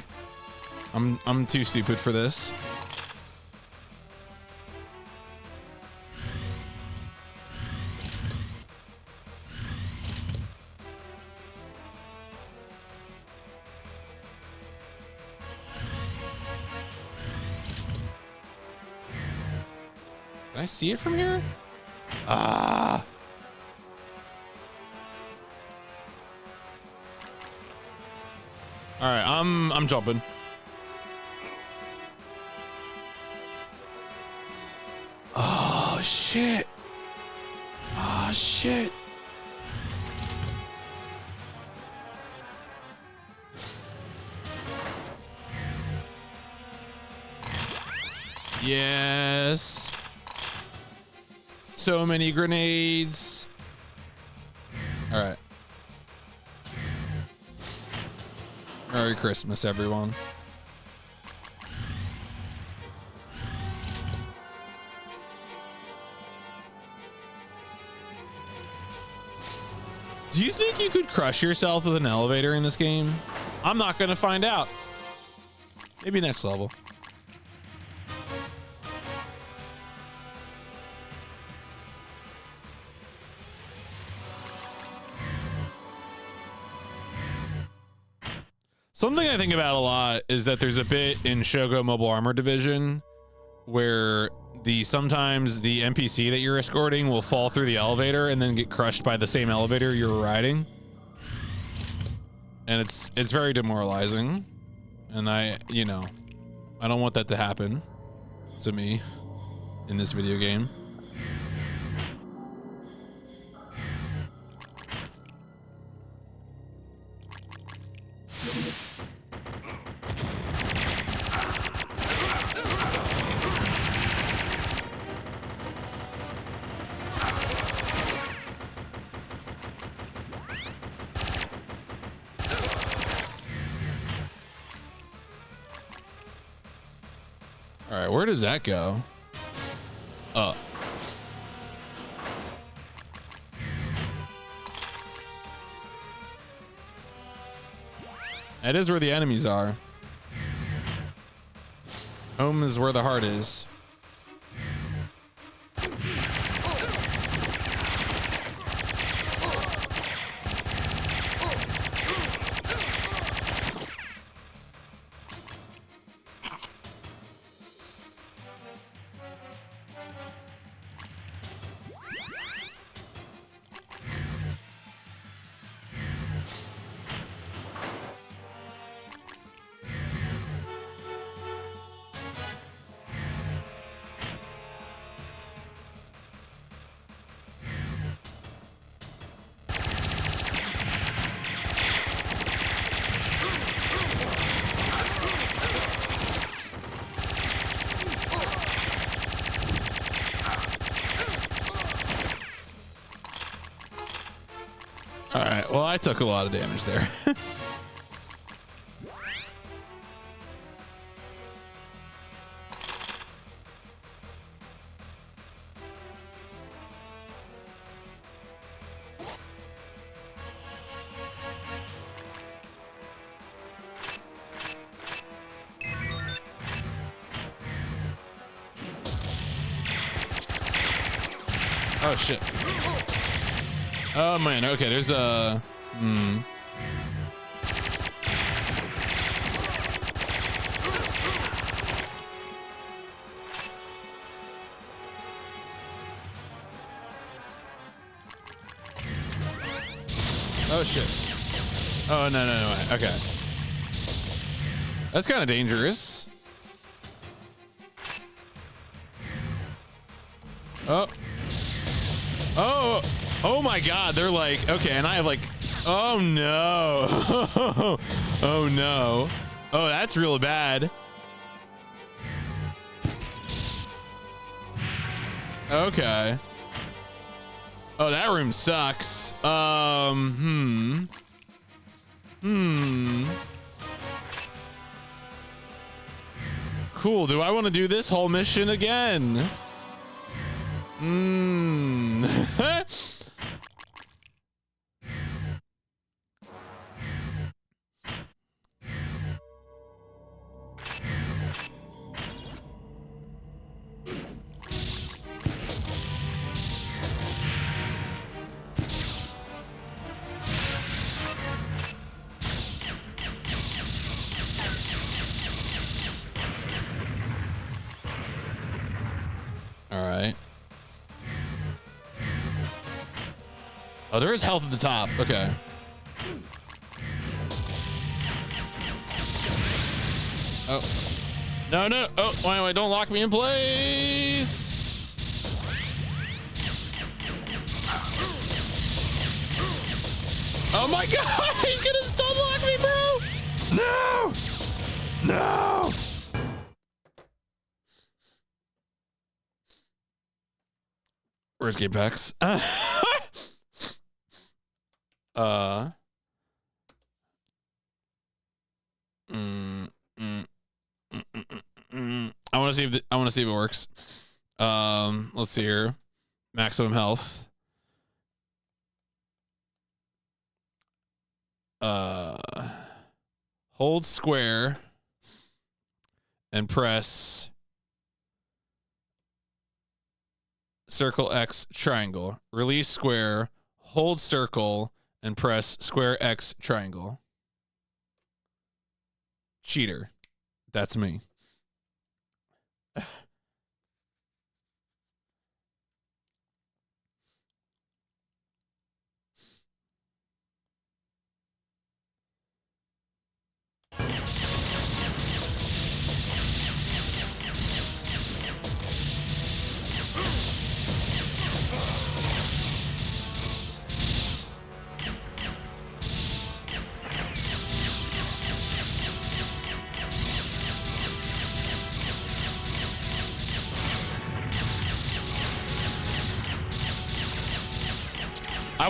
I'm too stupid for this. Can I see it from here? Ah. All right, I'm jumping. Oh shit. Oh shit. Yes. So many grenades. All right. Merry Christmas, everyone. Do you think you could crush yourself with an elevator in this game? I'm not gonna find out. Maybe next level. Something I think about a lot is that there's a bit in Shogo Mobile Armor Division where sometimes the NPC that you're escorting will fall through the elevator and then get crushed by the same elevator you were riding. And it's very demoralizing. And I don't want that to happen to me in this video game. All right, where does that go? Up. That is where the enemies are. Home is where the heart is. All right, well, I took a lot of damage there. Oh, shit. Oh, man. Okay, there's a... Oh, shit. Oh, no. Okay. That's kind of dangerous. Oh. Oh my God, they're like, okay, and I have like, oh no. Oh no. Oh, that's real bad. Okay. Oh, that room sucks. Cool, do I want to do this whole mission again? All right. Oh, there is health at the top. Okay. Oh. No, no. Oh, wait, don't lock me in place. Oh my God, he's gonna stun lock me, bro. No. No. Where's game packs? I want to see if I want to see if it works. Let's see here. Maximum health. Hold square and press circle X triangle. Release square, hold circle, and press square X triangle. Cheater. That's me.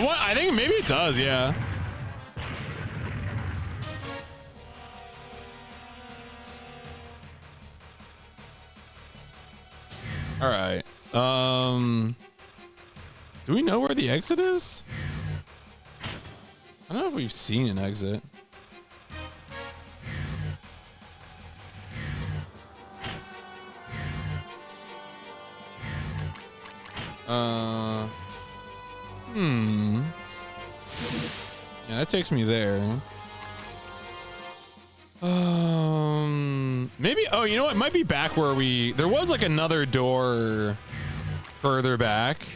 I think maybe it does, yeah. All right. Do we know where the exit is? I don't know if we've seen an exit. Yeah, that takes me there. Maybe, oh, you know what? It might be back where there was like another door further back.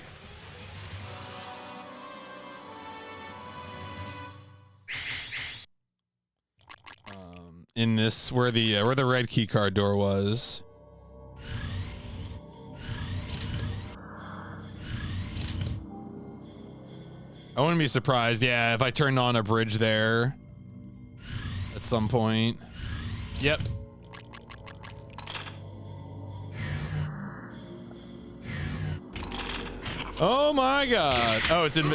In this, where the red key card door was. I wouldn't be surprised, yeah, if I turned on a bridge there at some point. Yep. Oh my God. Oh, it's in.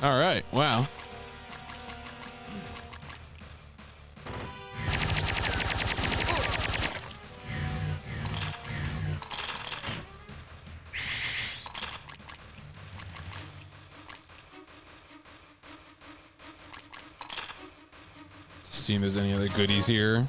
All right. Wow. Seeing if there's any other goodies here.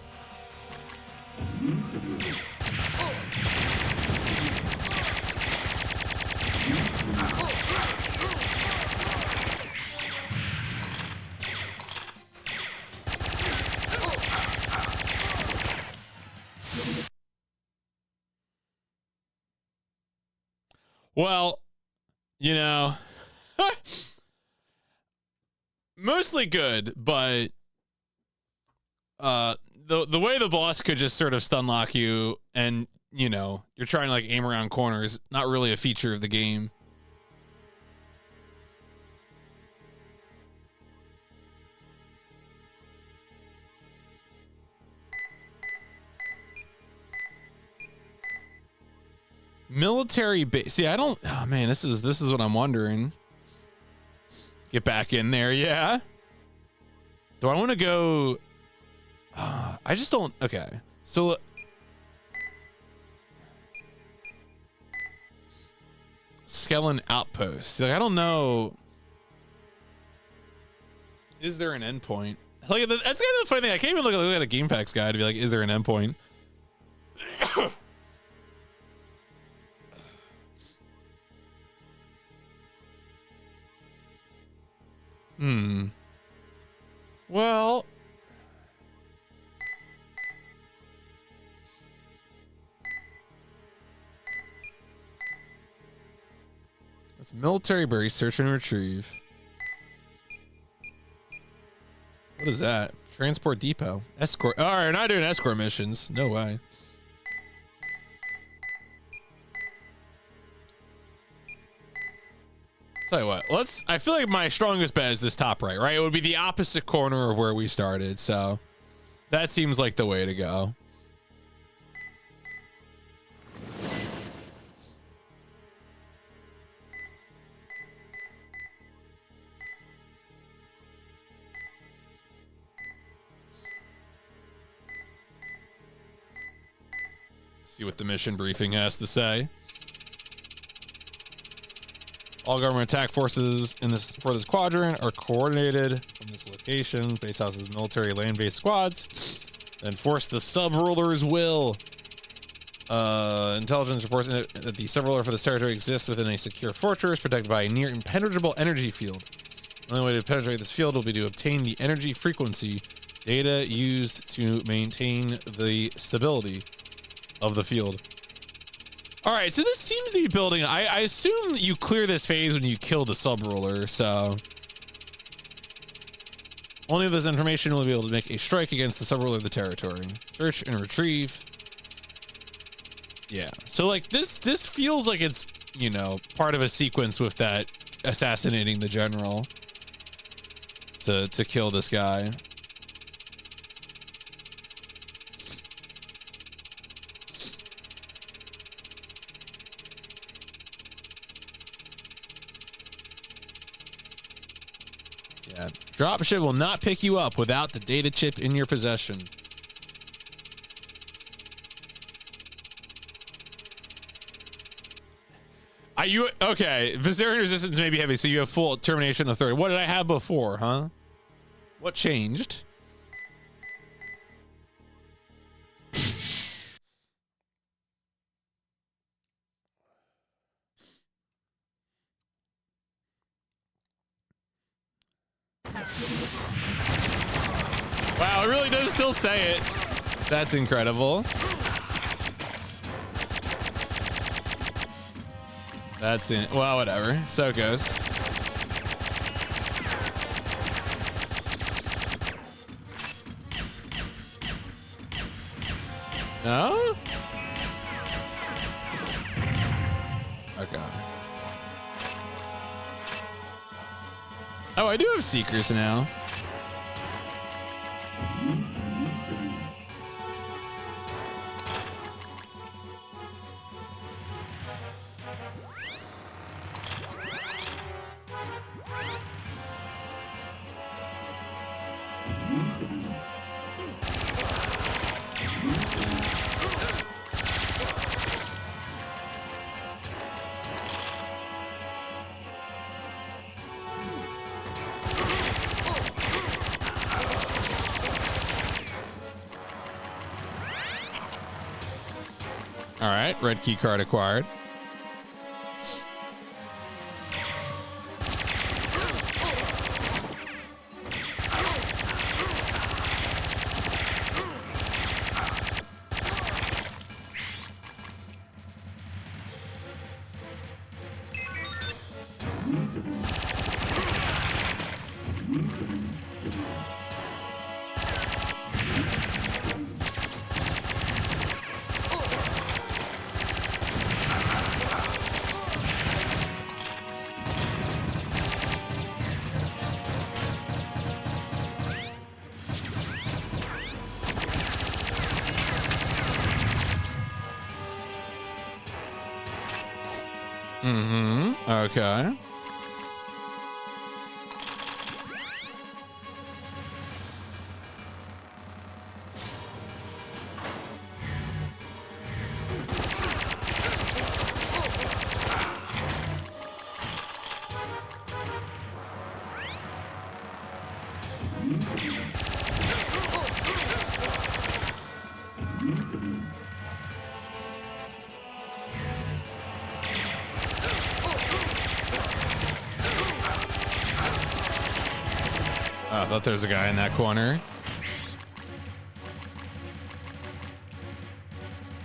Well, you know, mostly good, but the way the boss could just sort of stun lock you and, you know, you're trying to like aim around corners, not really a feature of the game. Military base. See, I don't. Oh man, this is what I'm wondering. Get back in there, yeah. Do I want to go? I just don't. Okay, so Skellen Outpost. Like, I don't know. Is there an endpoint? Like, that's kind of the funny thing. I can't even look at a game packs guide to be like, is there an endpoint? Well, it's military base, search and retrieve. What is that? Transport depot. Escort. All right, not doing escort missions. No way. Tell you what, I feel like my strongest bet is this top right? It would be the opposite corner of where we started, so that seems like the way to go. See what the mission briefing has to say. All government attack forces for this quadrant are coordinated from this location. Base houses military land-based squads. Enforce the sub-ruler's will. Intelligence reports that the sub-ruler for this territory exists within a secure fortress protected by a near impenetrable energy field. The only way to penetrate this field will be to obtain the energy frequency data used to maintain the stability of the field. All right, so this seems to be building. I assume you clear this phase when you kill the sub-ruler, so only with this information will be able to make a strike against the sub-ruler of the territory. Search and retrieve. Yeah, so like this feels like it's, you know, part of a sequence with that assassinating the general to kill this guy. Yeah, dropship will not pick you up without the data chip in your possession. Are you okay? Viserion resistance may be heavy, so you have full termination authority. What did I have before, huh? What changed? Wow, it really does still say it. That's incredible. That's it. Well, whatever. So it goes. No? Okay. Oh, I do have seekers now. All right, red key card acquired. Okay. I thought there was a guy in that corner.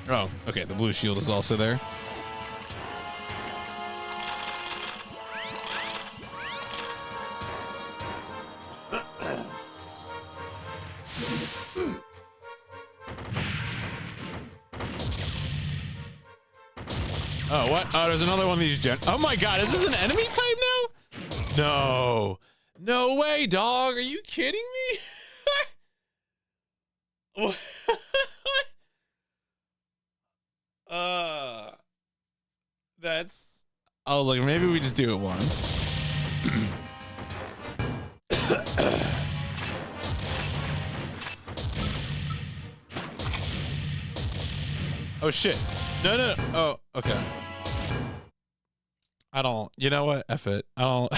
Oh, okay, the blue shield is also there. Oh, what? Oh, there's another one of these oh my god, is this an enemy type now? No. No way, dog. Are you kidding me? That's... I was like, maybe we just do it once. Oh, shit. No, no. Oh, okay. I don't... You know what? F it. I don't...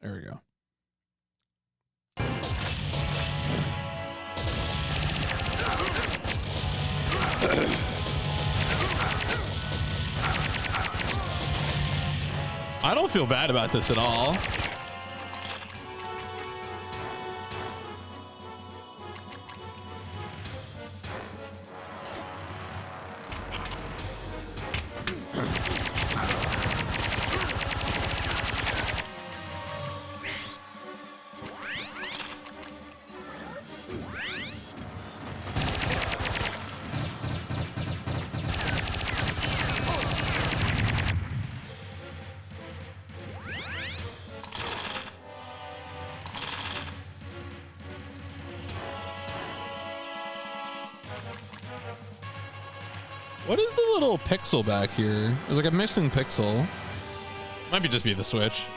There we go. I don't feel bad about this at all. What is the little pixel back here? There's like a missing pixel. Might be just be the Switch.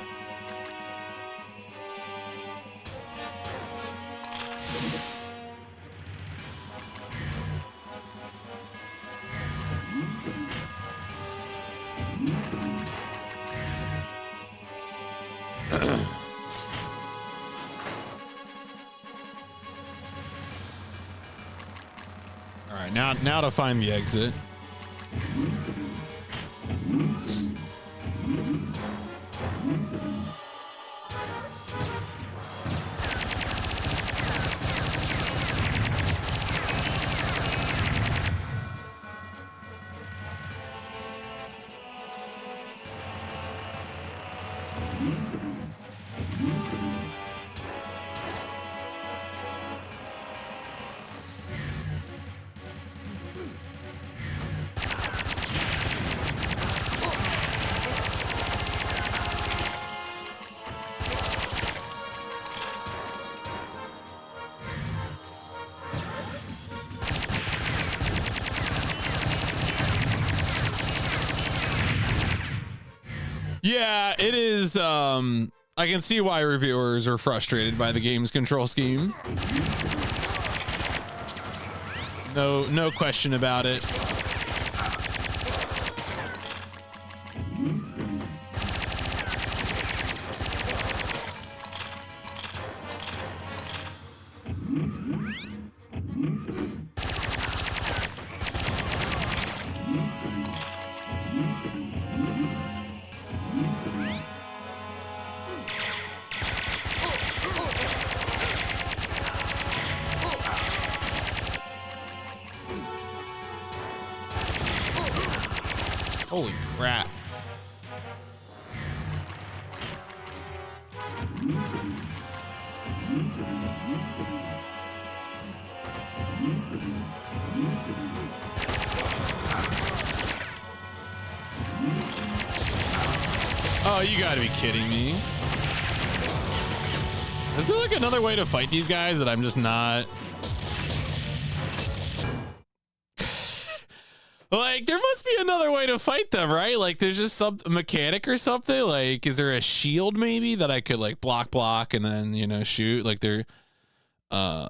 All right, now to find the exit. Yeah, it is. I can see why reviewers are frustrated by the game's control scheme. No question about it. Holy crap. Oh, you gotta be kidding me. Is there like another way to fight these guys that I'm just not? Like, there must be another way to fight them, right? Like, there's just some mechanic or something. Like, is there a shield maybe that I could like block and then, you know, shoot? Like there,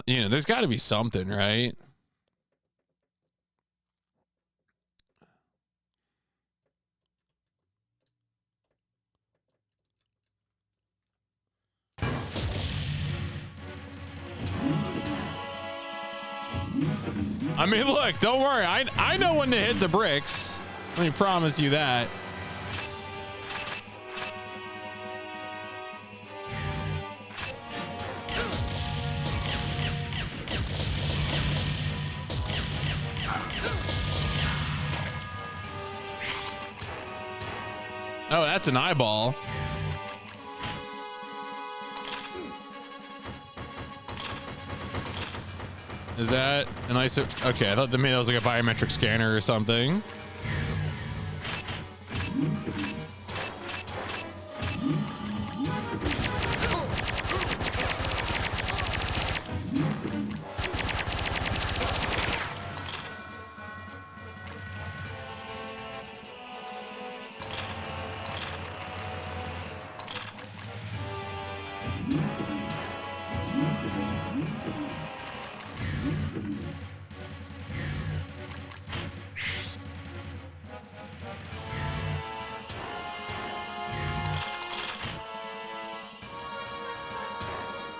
you know, there's gotta be something, right? I mean, look, don't worry. I know when to hit the bricks. Let me promise you that. Oh, that's an eyeball. Is that an ISO? Okay, I thought maybe that was like a biometric scanner or something.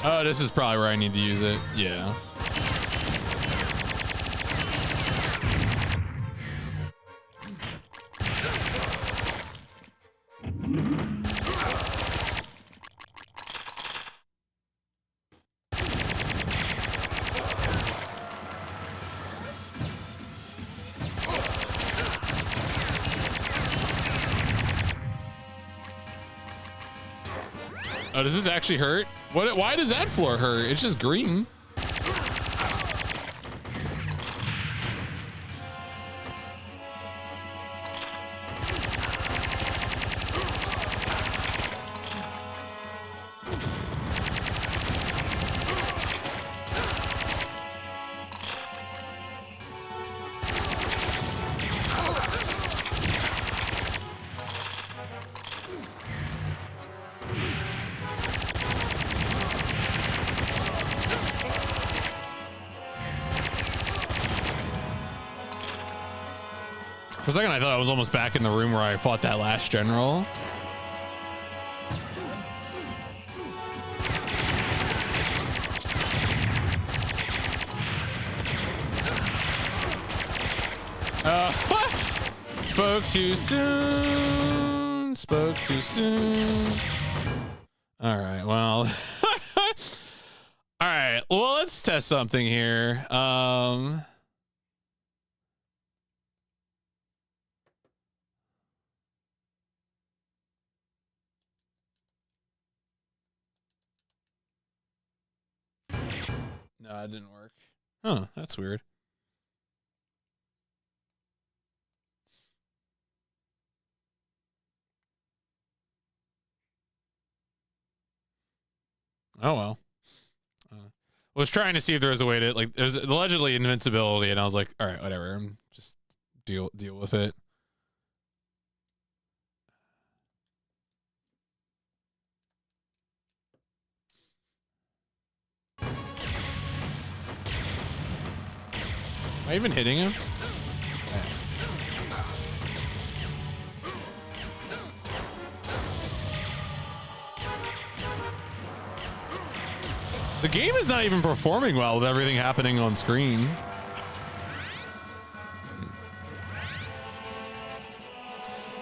Oh, this is probably where I need to use it. Yeah. Oh, does this actually hurt? What? Why does that floor hurt? It's just green. For a second, I thought I was almost back in the room where I fought that last general. Spoke too soon. Spoke too soon. All right, well. All right, well, let's test something here. No, it didn't work. Huh, that's weird. Oh, well. I was trying to see if there was a way to, like, there's allegedly invincibility, and I was like, all right, whatever. Just deal with it. Am I even hitting him? The game is not even performing well with everything happening on screen.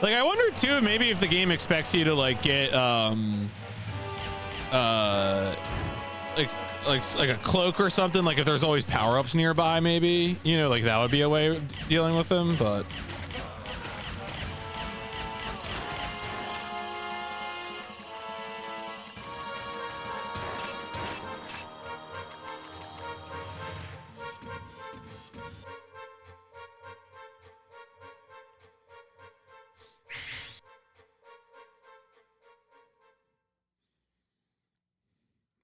Like, I wonder too, maybe if the game expects you to like get like a cloak or something, like if there's always power-ups nearby, maybe, you know, like that would be a way of dealing with them, but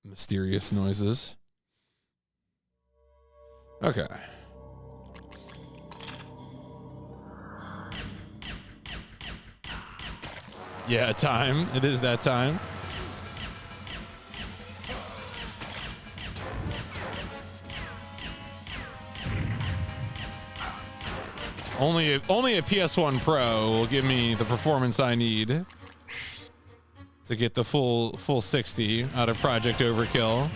mysterious noises. Okay. Yeah, time. It is that time. Only a PS1 Pro will give me the performance I need to get the full 60 out of Project Overkill.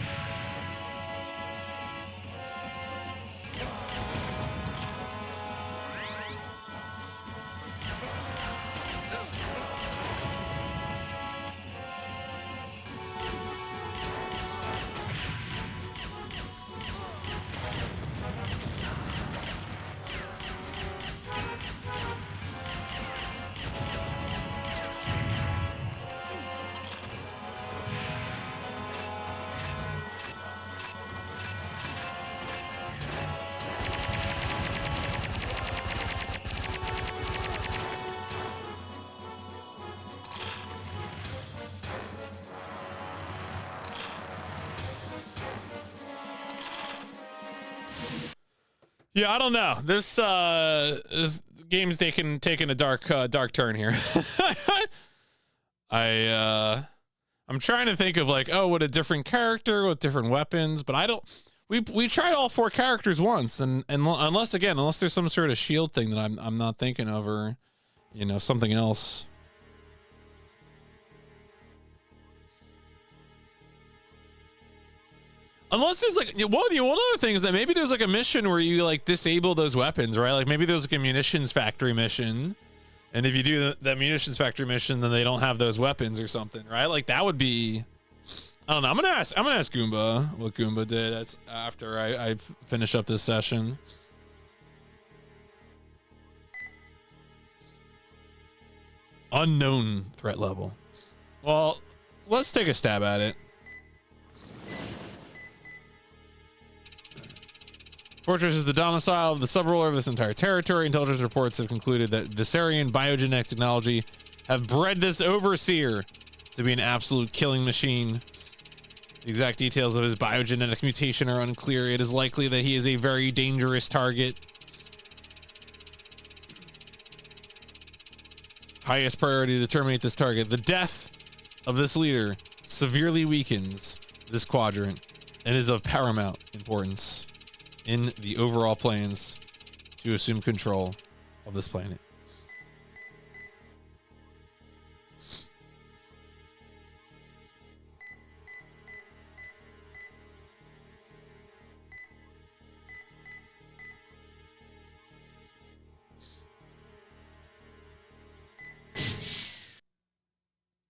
Yeah, I don't know. This game's taking a dark turn here. I'm trying to think of like, oh, what a different character with different weapons, but I don't. We tried all 4 characters once, and unless there's some sort of shield thing that I'm not thinking of, or you know, something else. Unless there's like one other thing is that maybe there's like a mission where you like disable those weapons, right? Like maybe there's like a munitions factory mission, and if you do the munitions factory mission, then they don't have those weapons or something, right? Like that would be, I don't know. I'm gonna ask Goomba what Goomba did. That's after I finish up this session. Unknown threat level. Well, let's take a stab at it. Fortress is the domicile of the sub-ruler of this entire territory. Intelligence reports have concluded that Viserion biogenetic technology have bred this overseer to be an absolute killing machine. The exact details of his biogenetic mutation are unclear. It is likely that he is a very dangerous target. Highest priority to terminate this target. The death of this leader severely weakens this quadrant and is of paramount importance in the overall plans to assume control of this planet.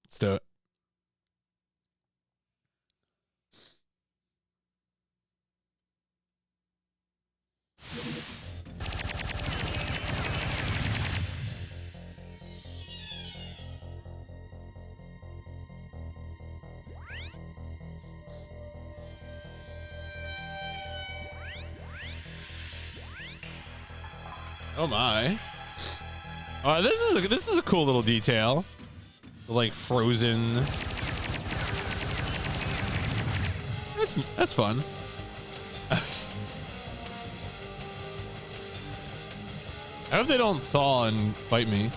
Let's do it. Oh my. This is a cool little detail. The like frozen. That's fun. I hope they don't thaw and fight me.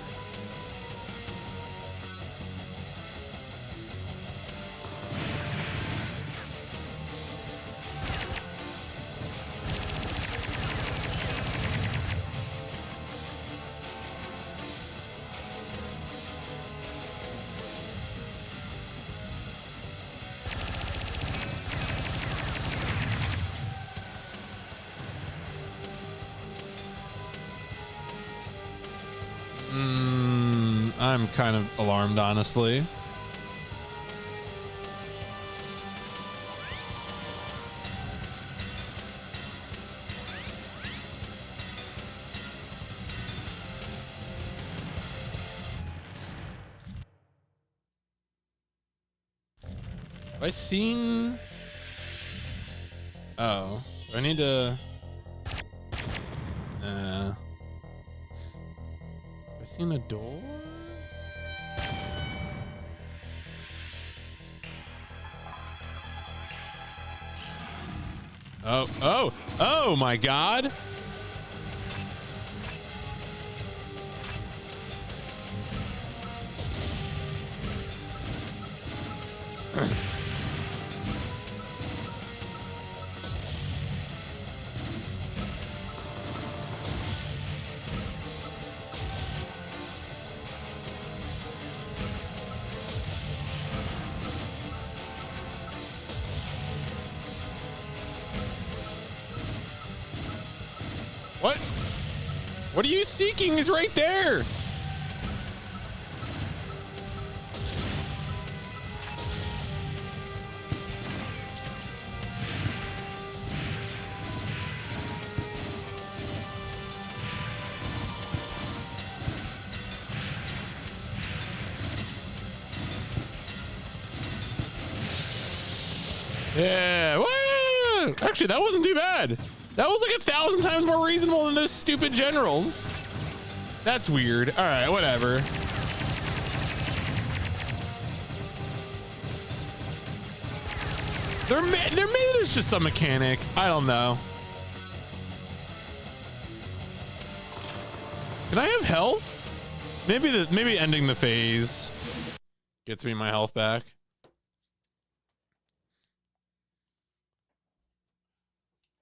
I'm kind of alarmed, honestly. Have I seen... Oh, do I need to... Have I seen a door? Oh my God. What are you seeking? Is right there. Yeah. Woo! Actually, that wasn't too bad. That was like 1,000 times more reasonable than those stupid generals. That's weird. All right, whatever. Maybe there's just some mechanic. I don't know. Can I have health? Maybe ending the phase gets me my health back.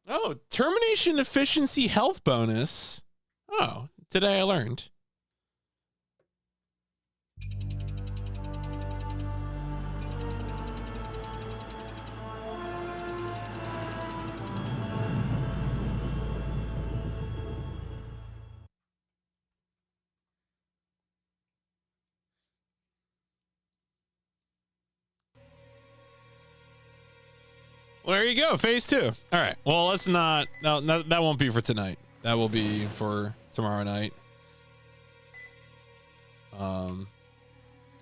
Oh, termination efficiency health bonus. Oh, today I learned. Well, there you go. Phase 2. All right. Well, let's not. No, that won't be for tonight. That will be for tomorrow night.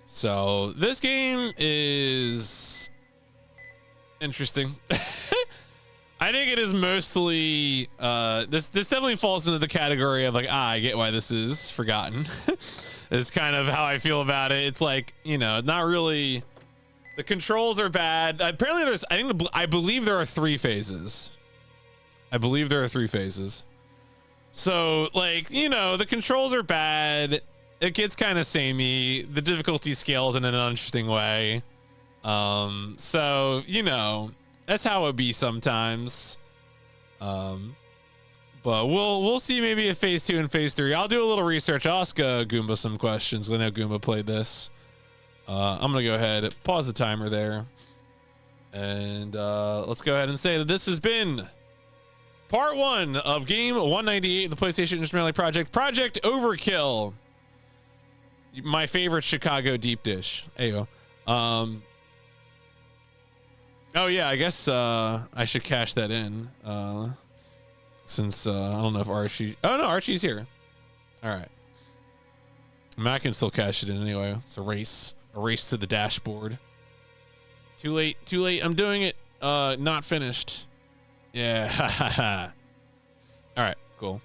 So this game is interesting. I think it is mostly this definitely falls into the category of like, I get why this is forgotten. Is kind of how I feel about it. It's like, you know, not really. The controls are bad. Apparently there's, I believe there are 3 phases. I believe there are 3 phases. So like, you know, the controls are bad. It gets kind of samey. The difficulty scales in an uninteresting way. So, you know, that's how it be sometimes. But we'll see maybe at phase 2 and phase 3. I'll do a little research. I'll ask Goomba some questions. I know Goomba played this. I'm gonna go ahead, pause the timer there, and let's go ahead and say that this has been part 1 of game 198 of the PlayStation Instrumentality Project, Project Overkill. My favorite Chicago deep dish. Ayo. Oh yeah, I guess I should cash that in. Since I don't know if Archie. Oh no, Archie's here. All right. I mean, I can still cash it in anyway. It's a race. A race to the dashboard. Too late. Too late. I'm doing it. Not finished. Yeah. All right. Cool.